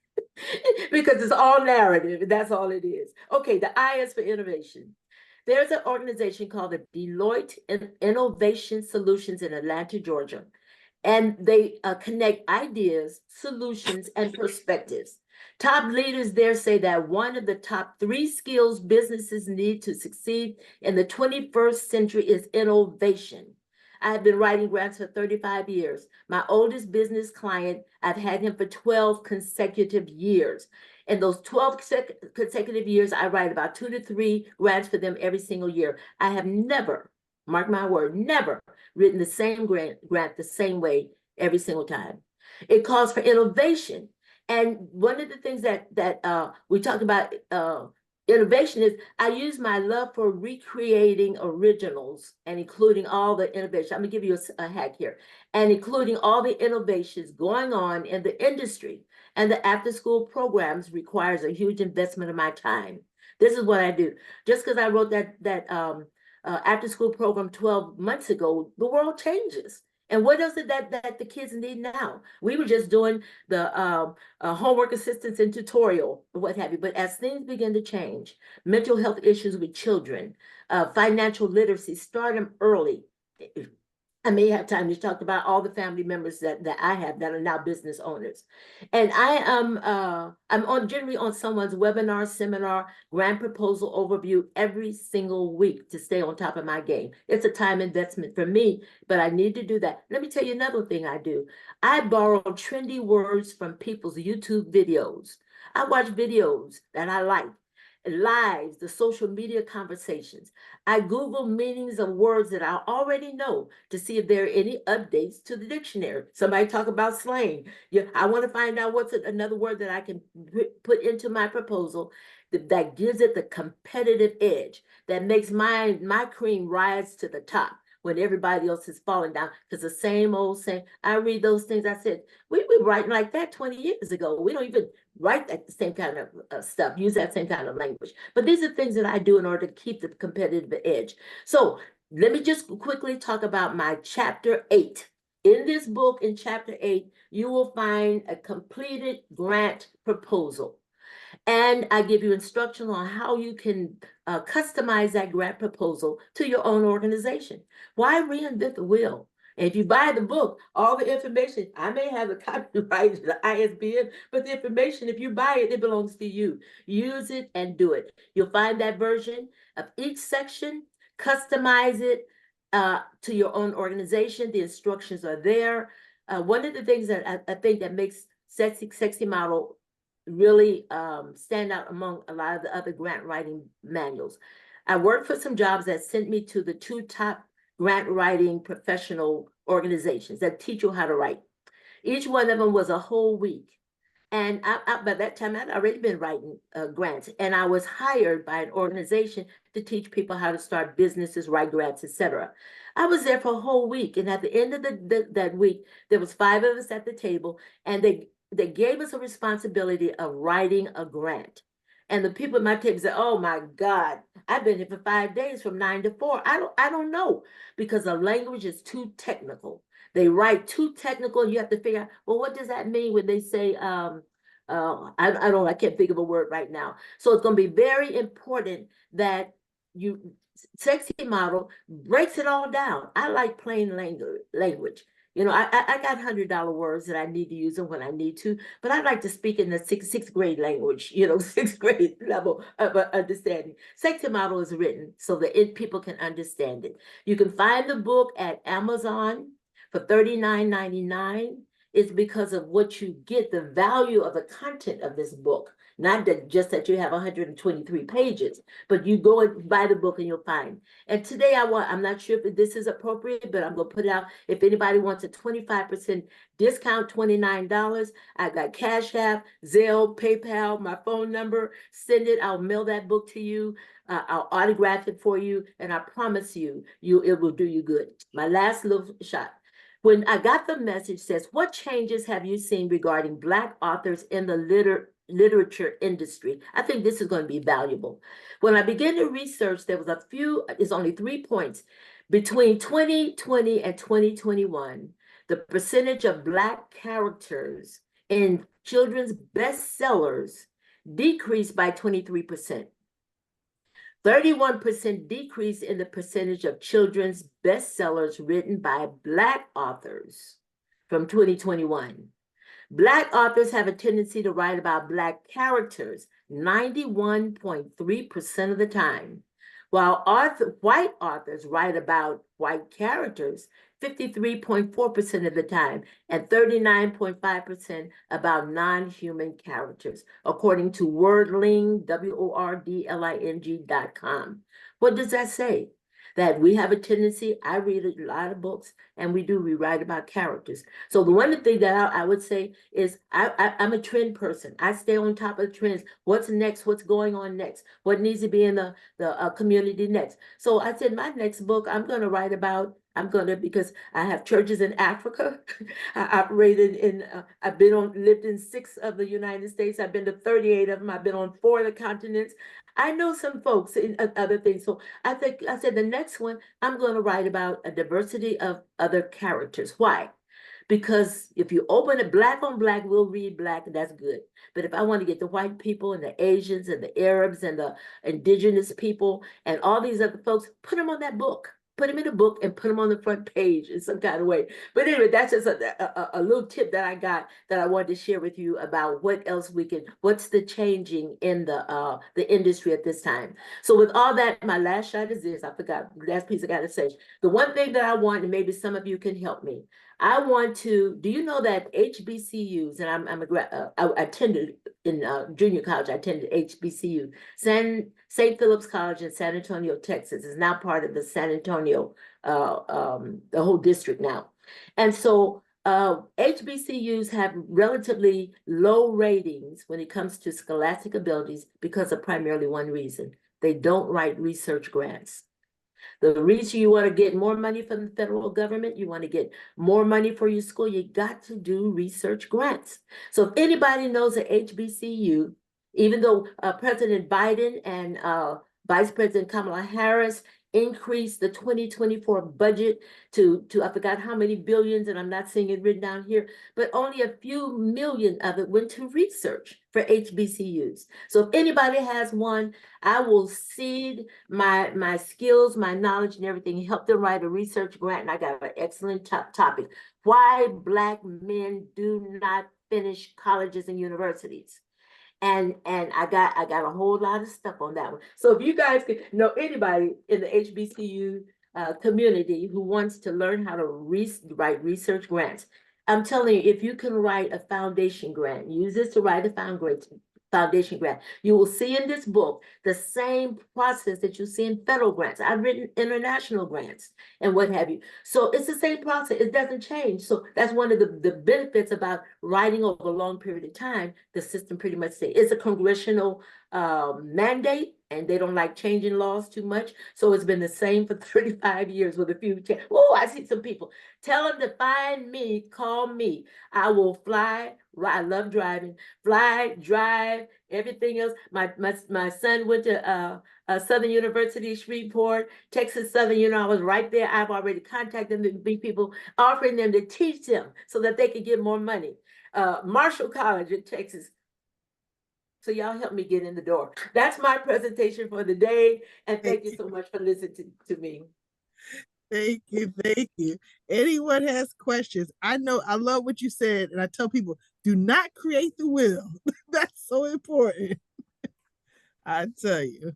because it's all narrative. That's all it is. Okay, the I is for innovation. There's an organization called the Deloitte Innovation Solutions in Atlanta, Georgia. And they connect ideas, solutions, and perspectives. Top leaders there say that one of the top 3 skills businesses need to succeed in the 21st century is innovation. I have been writing grants for 35 years. My oldest business client, I've had him for 12 consecutive years. In those 12 consecutive years, I write about 2 to 3 grants for them every single year. I have never, mark my word, never written the same grant the same way every single time. It calls for innovation. And one of the things that we talk about innovation is I use my love for recreating originals and including all the innovation. I'm gonna give you a hack here, and including all the innovations going on in the industry. And the after school programs requires a huge investment of my time. This is what I do. Just because I wrote that after school program 12 months ago, the world changes. And what is it that the kids need now? We were just doing the homework assistance and tutorial, what have you. But as things begin to change, mental health issues with children, financial literacy, start them early. I may have time to talk about all the family members that I have that are now business owners. And I am I'm generally on someone's webinar, seminar, grant proposal overview every single week to stay on top of my game. It's a time investment for me, but I need to do that. Let me tell you another thing I do. I borrow trendy words from people's YouTube videos. I watch videos that I like, lives, the social media conversations. I Google meanings of words that I already know to see if there are any updates to the dictionary. Somebody talk about slang. Yeah, I want to find out what's another word that I can put into my proposal that gives it the competitive edge, that makes my cream rise to the top when everybody else is falling down. Because the same old saying, I read those things. I said, we were writing like that 20 years ago. We don't even write that same kind of stuff, use that same kind of language. But these are things that I do in order to keep the competitive edge. So let me just quickly talk about my chapter 8. In this book, in chapter 8, you will find a completed grant proposal. And I give you instruction on how you can customize that grant proposal to your own organization. Why reinvent the wheel? And if you buy the book, all the information, I may have the copyright, the ISBN, but the information, if you buy it, it belongs to you. Use it and do it. You'll find that version of each section, customize it to your own organization. The instructions are there. One of the things that I think that makes Sexy Model really stand out among a lot of the other grant writing manuals. I worked for some jobs that sent me to the 2 top grant writing professional organizations that teach you how to write. Each one of them was a whole week. And by that time, I'd already been writing grants, and I was hired by an organization to teach people how to start businesses, write grants, etc. I was there for a whole week, and at the end of that week, there was 5 of us at the table, and they gave us a responsibility of writing a grant. And the people at my table said, oh my God, I've been here for 5 days from 9 to 4. I don't know, because the language is too technical. They write too technical, and you have to figure out, well, what does that mean when they say, I can't think of a word right now. So it's going to be very important that Sexy Model breaks it all down. I like plain language. You know, I got $100 words that I need to use them when I need to, but I like to speak in the sixth grade language, you know, 6th grade level of understanding. Sexy Model is written so that people can understand it. You can find the book at Amazon for $39.99. It's because of what you get, the value of the content of this book. Not that just that you have 123 pages, but you go and buy the book and you'll find. And today I'm not sure if this is appropriate, but I'm gonna put it out. If anybody wants a 25% discount, $29, I got Cash App, Zelle, PayPal, my phone number. Send it, I'll mail that book to you. I'll autograph it for you, and I promise you, it will do you good. My last little shot. When I got the message says, what changes have you seen regarding Black authors in the literature industry? I think this is going to be valuable. When I began to research, there was it's only 3 points. Between 2020 and 2021, the percentage of Black characters in children's bestsellers decreased by 23%. 31% decrease in the percentage of children's bestsellers written by Black authors from 2021. Black authors have a tendency to write about Black characters 91.3% of the time, while white authors write about white characters 53.4% of the time, and 39.5% about non-human characters, according to Wordling, WORDLING.com. What does that say? That we have a tendency, I read a lot of books, and we write about characters. So the one thing that I would say is I'm a trend person. I stay on top of the trends. What's next? What's going on next? What needs to be in the community next? So I said my next book I'm going to write about, because I have churches in Africa. I operated in, I've lived in 6 of the United States. I've been to 38 of them. I've been on 4 of the continents. I know some folks in other things. So I said the next one, I'm going to write about a diversity of other characters. Why? Because if you open it, black on black, we'll read black, and that's good. But if I want to get the white people and the Asians and the Arabs and the indigenous people and all these other folks, put them on that book. Put them in a book and put them on the front page in some kind of way. But anyway, that's just a little tip that I got that I wanted to share with you about what else what's the changing in the industry at this time. So with all that, my last shot is this. I forgot, last piece I got to say. The one thing that I want, and maybe some of you can help me, I want to, do you know that HBCUs, and I attended in junior college, I attended HBCU, St. Philip's College in San Antonio, Texas, is now part of the San Antonio, the whole district now. And so HBCUs have relatively low ratings when it comes to scholastic abilities because of primarily one reason. They don't write research grants. The reason you want to get more money from the federal government, you want to get more money for your school, you got to do research grants. So if anybody knows an HBCU, even though President Biden and Vice President Kamala Harris increased the 2024 budget to I forgot how many billions, and I'm not seeing it written down here, but only a few million of it went to research for HBCUs. So if anybody has one, I will seed my skills, my knowledge, and everything, help them write a research grant. And I got an excellent topic: why Black men do not finish colleges and universities. And I got a whole lot of stuff on that one. So if you guys could know anybody in the HBCU community who wants to learn how to write research grants, I'm telling you, if you can write a foundation grant, use this to write a foundation grant, you will see in this book the same process that you see in federal grants. I've written international grants and what have you. So it's the same process. It doesn't change. So that's one of the benefits about writing over a long period of time. The system pretty much stays. It's a congressional mandate, and they don't like changing laws too much. So it's been the same for 35 years with a few. Oh, I see some people. Tell them to find me, call me. I will fly. I love driving, fly, drive, everything else. My son went to Southern University, Shreveport, Texas Southern. I was right there. I've already contacted the big people, offering them to teach them so that they could get more money. Marshall College in Texas. So y'all help me get in the door. That's my presentation for the day. And thank you so much for listening to me. Thank you. Thank you. Anyone has questions? I know I love what you said. And I tell people, do not create the will. That's so important. I tell you.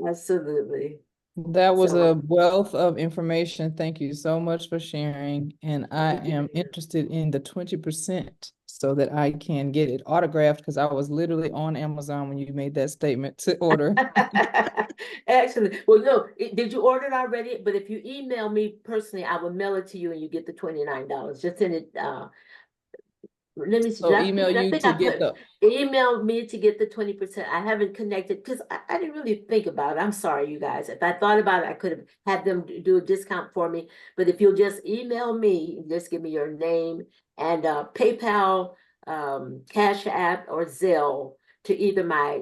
Absolutely. That was a wealth of information. Thank you so much for sharing. And I am interested in the 20% so that I can get it autographed, because I was literally on Amazon when you made that statement to order. Excellent. Well, no, did you order it already? But if you email me personally, I will mail it to you and you get the $29. Just send it. Let me see. So email you to get the email me to get the 20%. I haven't connected because I didn't really think about it. I'm sorry, you guys. If I thought about it, I could have had them do a discount for me. But if you'll just email me, just give me your name and PayPal, Cash App, or Zelle to either my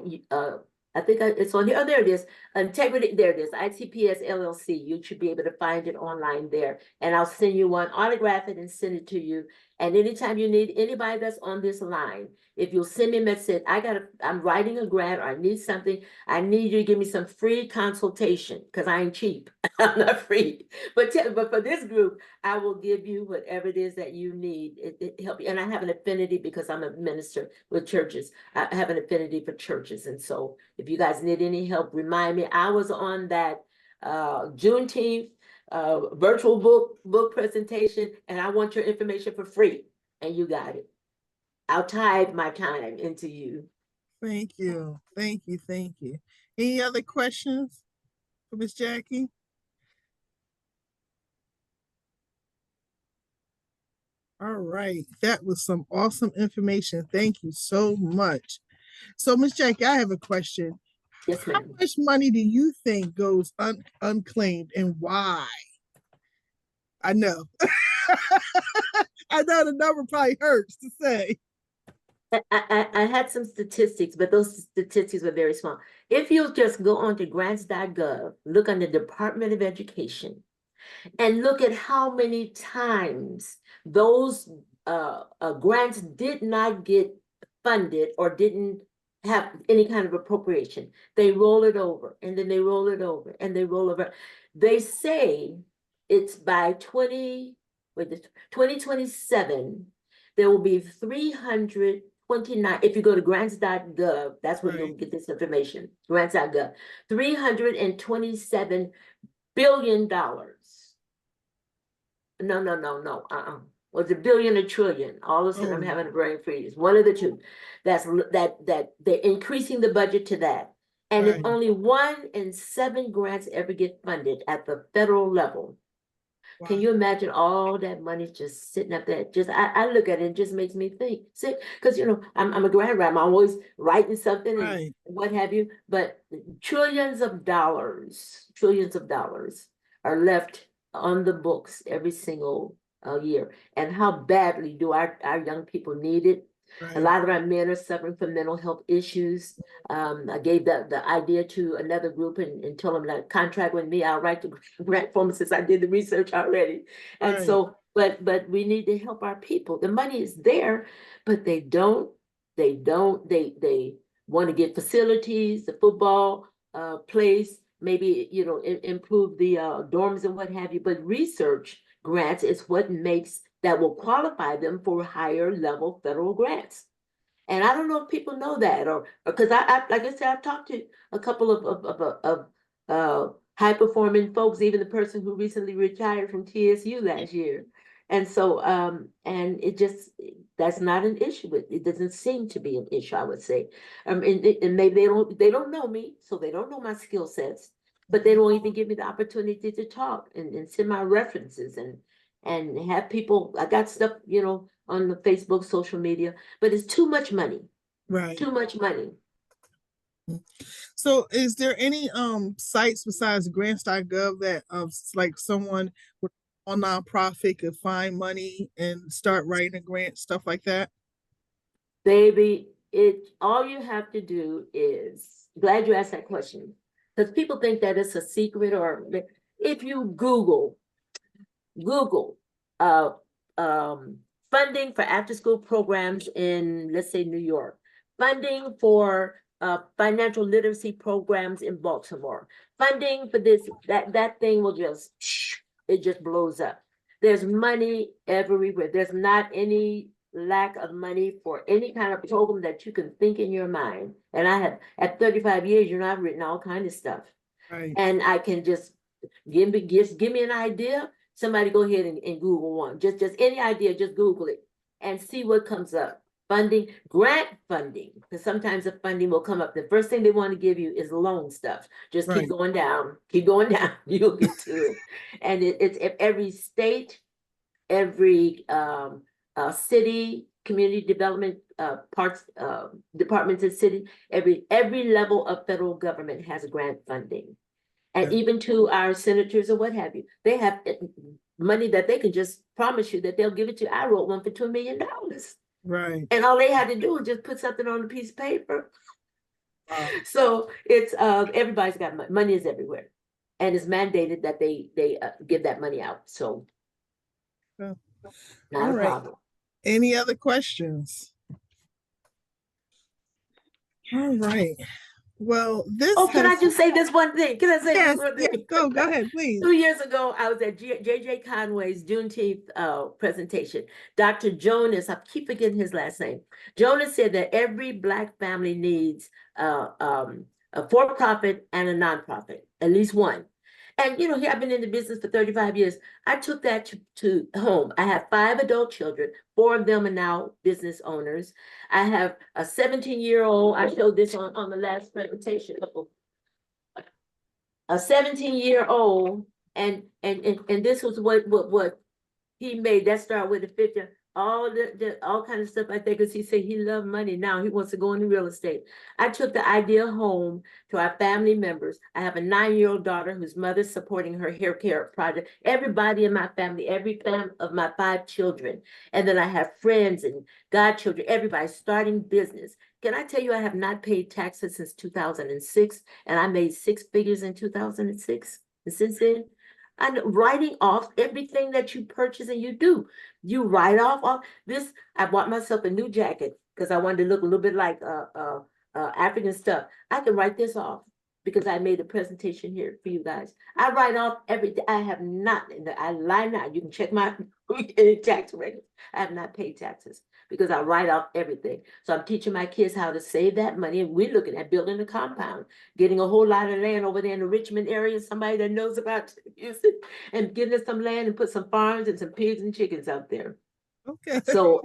I think it's on here. Oh, there it is. Integrity. There it is. ITPS LLC. You should be able to find it online there. And I'll send you one, autograph it, and send it to you. And anytime you need anybody that's on this line, if you'll send me a message, I'm writing a grant, or I need something, I need you to give me some free consultation, because I ain't cheap. I'm not free. But for this group, I will give you whatever it is that you need. It help you. And I have an affinity, because I'm a minister with churches. I have an affinity for churches. And so if you guys need any help, remind me. I was on that Juneteenth virtual book presentation, and I want your information for free, and you got it. I'll tithe my time into you. Thank you. Thank you. Thank you. Any other questions for Miss Jackie? All right. That was some awesome information. Thank you so much. So, Miss Jackie, I have a question. Yes, How ma'am. much money do you think goes unclaimed and why? I know. I know the number probably hurts to say. I had some statistics, but those statistics were very small. If you just go on to grants.gov, look on the Department of Education, and look at how many times those grants did not get funded or didn't have any kind of appropriation. They roll it over and then they roll it over and they roll over. They say it's by 2027, there will be 329, if you go to grants.gov, that's where you'll get this information, grants.gov, $327 billion. No. Was it billion or trillion? All of a sudden, I'm having a brain freeze. One of the two. That they're increasing the budget to that. And if only 1 in 7 grants ever get funded at the federal level, can you imagine all that money just sitting up there? Just I look at it, it just makes me think. See, because I'm a grant writer. I'm always writing something and what have you. But trillions of dollars are left on the books every single year. And how badly do our young people need it? A lot of our men are suffering from mental health issues. I gave the idea to another group and told them that contract with me, I'll write the grant form since I did the research already. And so, but we need to help our people. The money is there, but they want to get facilities, the football place, maybe, improve the dorms and what have you. But research grants is what that will qualify them for higher level federal grants. And I don't know if people know that, or because I like I said, I've talked to a couple of high performing folks, even the person who recently retired from TSU last year. And so, and that's not an issue. It doesn't seem to be an issue, I would say. And maybe they don't know me, so they don't know my skill sets, but they don't even give me the opportunity to talk and send my references and have people. I got stuff, on the Facebook, social media, but it's too much money. Too much money. So is there any sites besides grants.gov that like someone with a nonprofit could find money and start writing a grant, stuff like that? Baby, all you have to do is, glad you asked that question, because people think that it's a secret, or if you Google funding for after-school programs in, let's say, New York, funding for financial literacy programs in Baltimore, funding for this, that thing will it just blows up. There's money everywhere. There's not any lack of money for any kind of program that you can think in your mind. And I have, at 35 years, I've written all kinds of stuff. And I can just give me an idea. Somebody go ahead and Google one. Just any idea, just Google it and see what comes up. Funding, grant funding, because sometimes the funding will come up. The first thing they want to give you is loan stuff. Just keep going down, you'll get to it. And it's every state, every city, community development departments in city, every level of federal government has grant funding. And even to our senators or what have you, they have money that they can just promise you that they'll give it to you. I wrote one for $2 million. And all they had to do was just put something on a piece of paper. So it's everybody's got money. Money is everywhere, and it's mandated that they give that money out. So not a problem. Any other questions? All right. Well, can I just say this one thing? Can I say this one thing? Go ahead, please. 2 years ago, I was at J.J. Conway's Juneteenth presentation. Dr. Jonas, I keep forgetting his last name. Jonas said that every Black family needs a for-profit and a nonprofit, at least one. And here I've been in the business for 35 years. I took that to home. I have 5 adult children. 4 of them are now business owners. I have a 17-year-old. I showed this on the last presentation. A 17-year-old, and this was what he made. That started with the 50, all kind of stuff like that, because he said he loved money. Now he wants to go into real estate. I took the idea home to our family members. I have a 9-year-old daughter whose mother's supporting her hair care project. Everybody in my family, every family of my 5 children. And then I have friends and godchildren, everybody starting business. Can I tell you, I have not paid taxes since 2006, and I made 6 figures in 2006. And since then, I'm writing off everything that you purchase and you do. You write off this. I bought myself a new jacket because I wanted to look a little bit like African stuff. I can write this off because I made a presentation here for you guys. I write off everything. I have not, I lie not. You can check my tax records. I have not paid taxes because I write off everything. So I'm teaching my kids how to save that money. And we're looking at building a compound, getting a whole lot of land over there in the Richmond area, somebody that knows about Houston, and getting us some land and put some farms and some pigs and chickens out there. Okay. So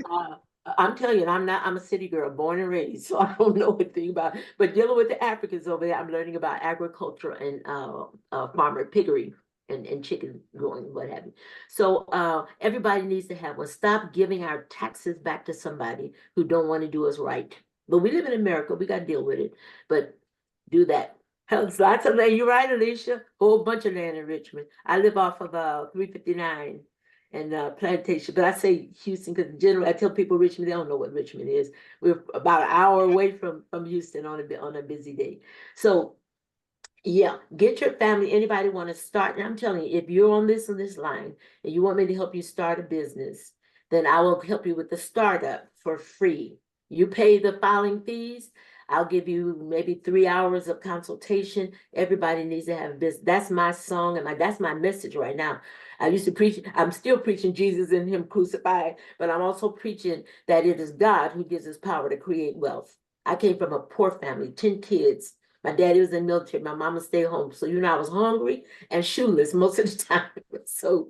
I'm telling you, I'm a city girl, born and raised, so I don't know anything about it. But dealing with the Africans over there, I'm learning about agriculture and farmer piggery and chicken growing, what have you. So everybody needs to have one. Stop giving our taxes back to somebody who don't want to do us right. But we live in America, we got to deal with it. But do that. There's lots of land. You're right, Alicia. Whole bunch of land in Richmond. I live off of 359 and Plantation. But I say Houston because in general, I tell people Richmond, they don't know what Richmond is. We're about an hour away from Houston on a busy day. So yeah, get your family, anybody want to start. And I'm telling you, if you're on this line and you want me to help you start a business, then I will help you with the startup for free. You pay the filing fees. I'll give you maybe 3 hours of consultation. Everybody needs to have a business. That's my song and that's my message right now. I used to preach, I'm still preaching Jesus and him crucified, but I'm also preaching that it is God who gives us power to create wealth. I came from a poor family, 10 kids. My daddy was in the military. My mama stayed home. So, I was hungry and shoeless most of the time. So,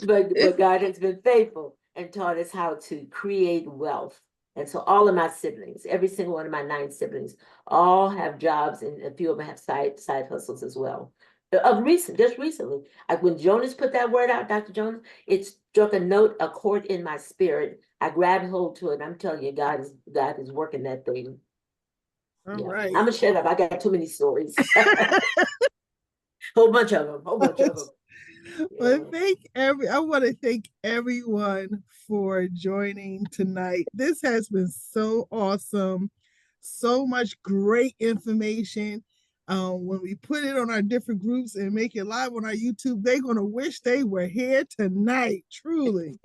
but God has been faithful and taught us how to create wealth. And so all of my siblings, every single one of my 9 siblings, all have jobs, and a few of them have side hustles as well. Just recently, when Jonas put that word out, Dr. Jonas, it struck a chord in my spirit. I grabbed hold to it. I'm telling you, God is working that thing. All yeah. right. I'm gonna shut up. I got too many stories. Whole bunch of them. Well, I want to thank everyone for joining tonight. This has been so awesome. So much great information. When we put it on our different groups and make it live on our YouTube, they're going to wish they were here tonight, truly.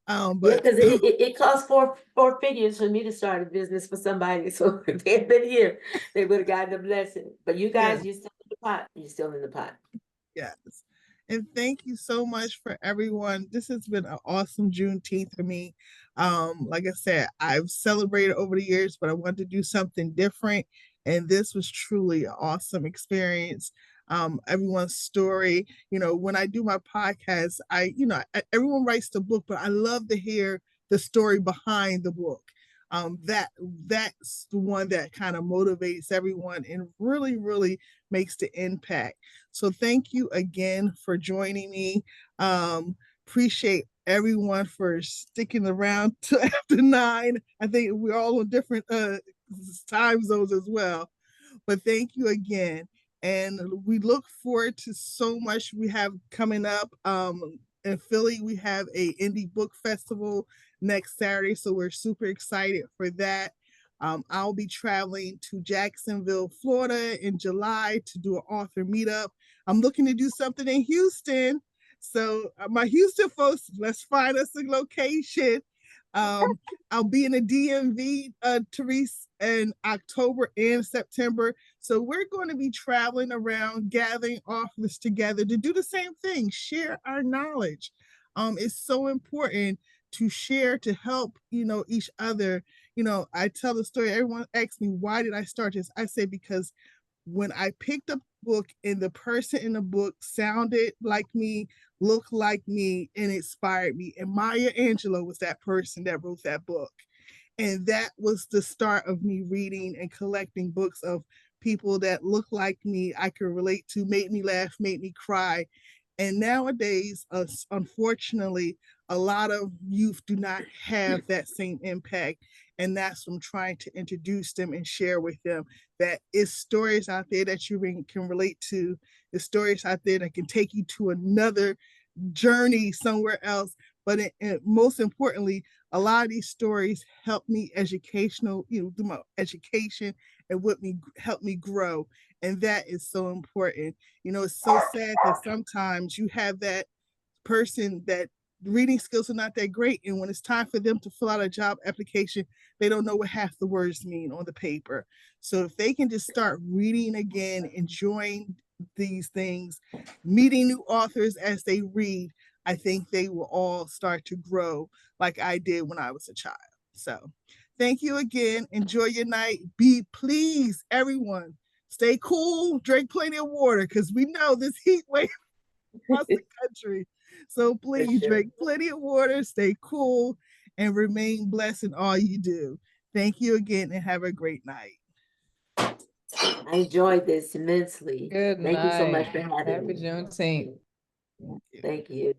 But because it costs four figures for me to start a business for somebody. So if they had been here, they would have gotten a blessing. But you guys, you're still in the pot. You're still in the pot. Yes. And thank you so much for everyone. This has been an awesome Juneteenth for me. Like I said, I've celebrated over the years, but I wanted to do something different. And this was truly an awesome experience. Everyone's story, when I do my podcast, everyone writes the book, but I love to hear the story behind the book. That's the one that kind of motivates everyone and really, really makes the impact. So thank you again for joining me. Appreciate everyone for sticking around till after 9. I think we're all on different time zones as well. But thank you again. And we look forward to so much we have coming up. In Philly, we have a indie book festival next Saturday, so we're super excited for that. I'll be traveling to Jacksonville, Florida in July to do an author meetup. I'm looking to do something in Houston. So my Houston folks, let's find us a location. I'll be in the DMV, Therese, in October and September. So we're going to be traveling around, gathering authors together to do the same thing, share our knowledge. It's so important to share, to help, each other. I tell the story, everyone asks me, why did I start this? I say, because when I picked up book, and the person in the book sounded like me, looked like me, and inspired me. And Maya Angelou was that person that wrote that book. And that was the start of me reading and collecting books of people that look like me, I could relate to, made me laugh, made me cry. And nowadays, unfortunately, a lot of youth do not have that same impact. And that's from trying to introduce them and share with them that it's stories out there that you can relate to, the stories out there that can take you to another journey somewhere else. But most importantly, a lot of these stories help me educational, through my education and what me help me grow. And that is so important. It's so sad that sometimes you have that person that reading skills are not that great. And when it's time for them to fill out a job application, they don't know what half the words mean on the paper. So if they can just start reading again, enjoying these things, meeting new authors as they read, I think they will all start to grow like I did when I was a child. So thank you again. Enjoy your night. Please, everyone, stay cool, drink plenty of water, because we know this heat wave across the country. So please drink plenty of water, stay cool, and remain blessed in all you do. Thank you again and have a great night. I enjoyed this immensely. Good Thank you so much night. for having Happy me. Juneteenth. Thank you.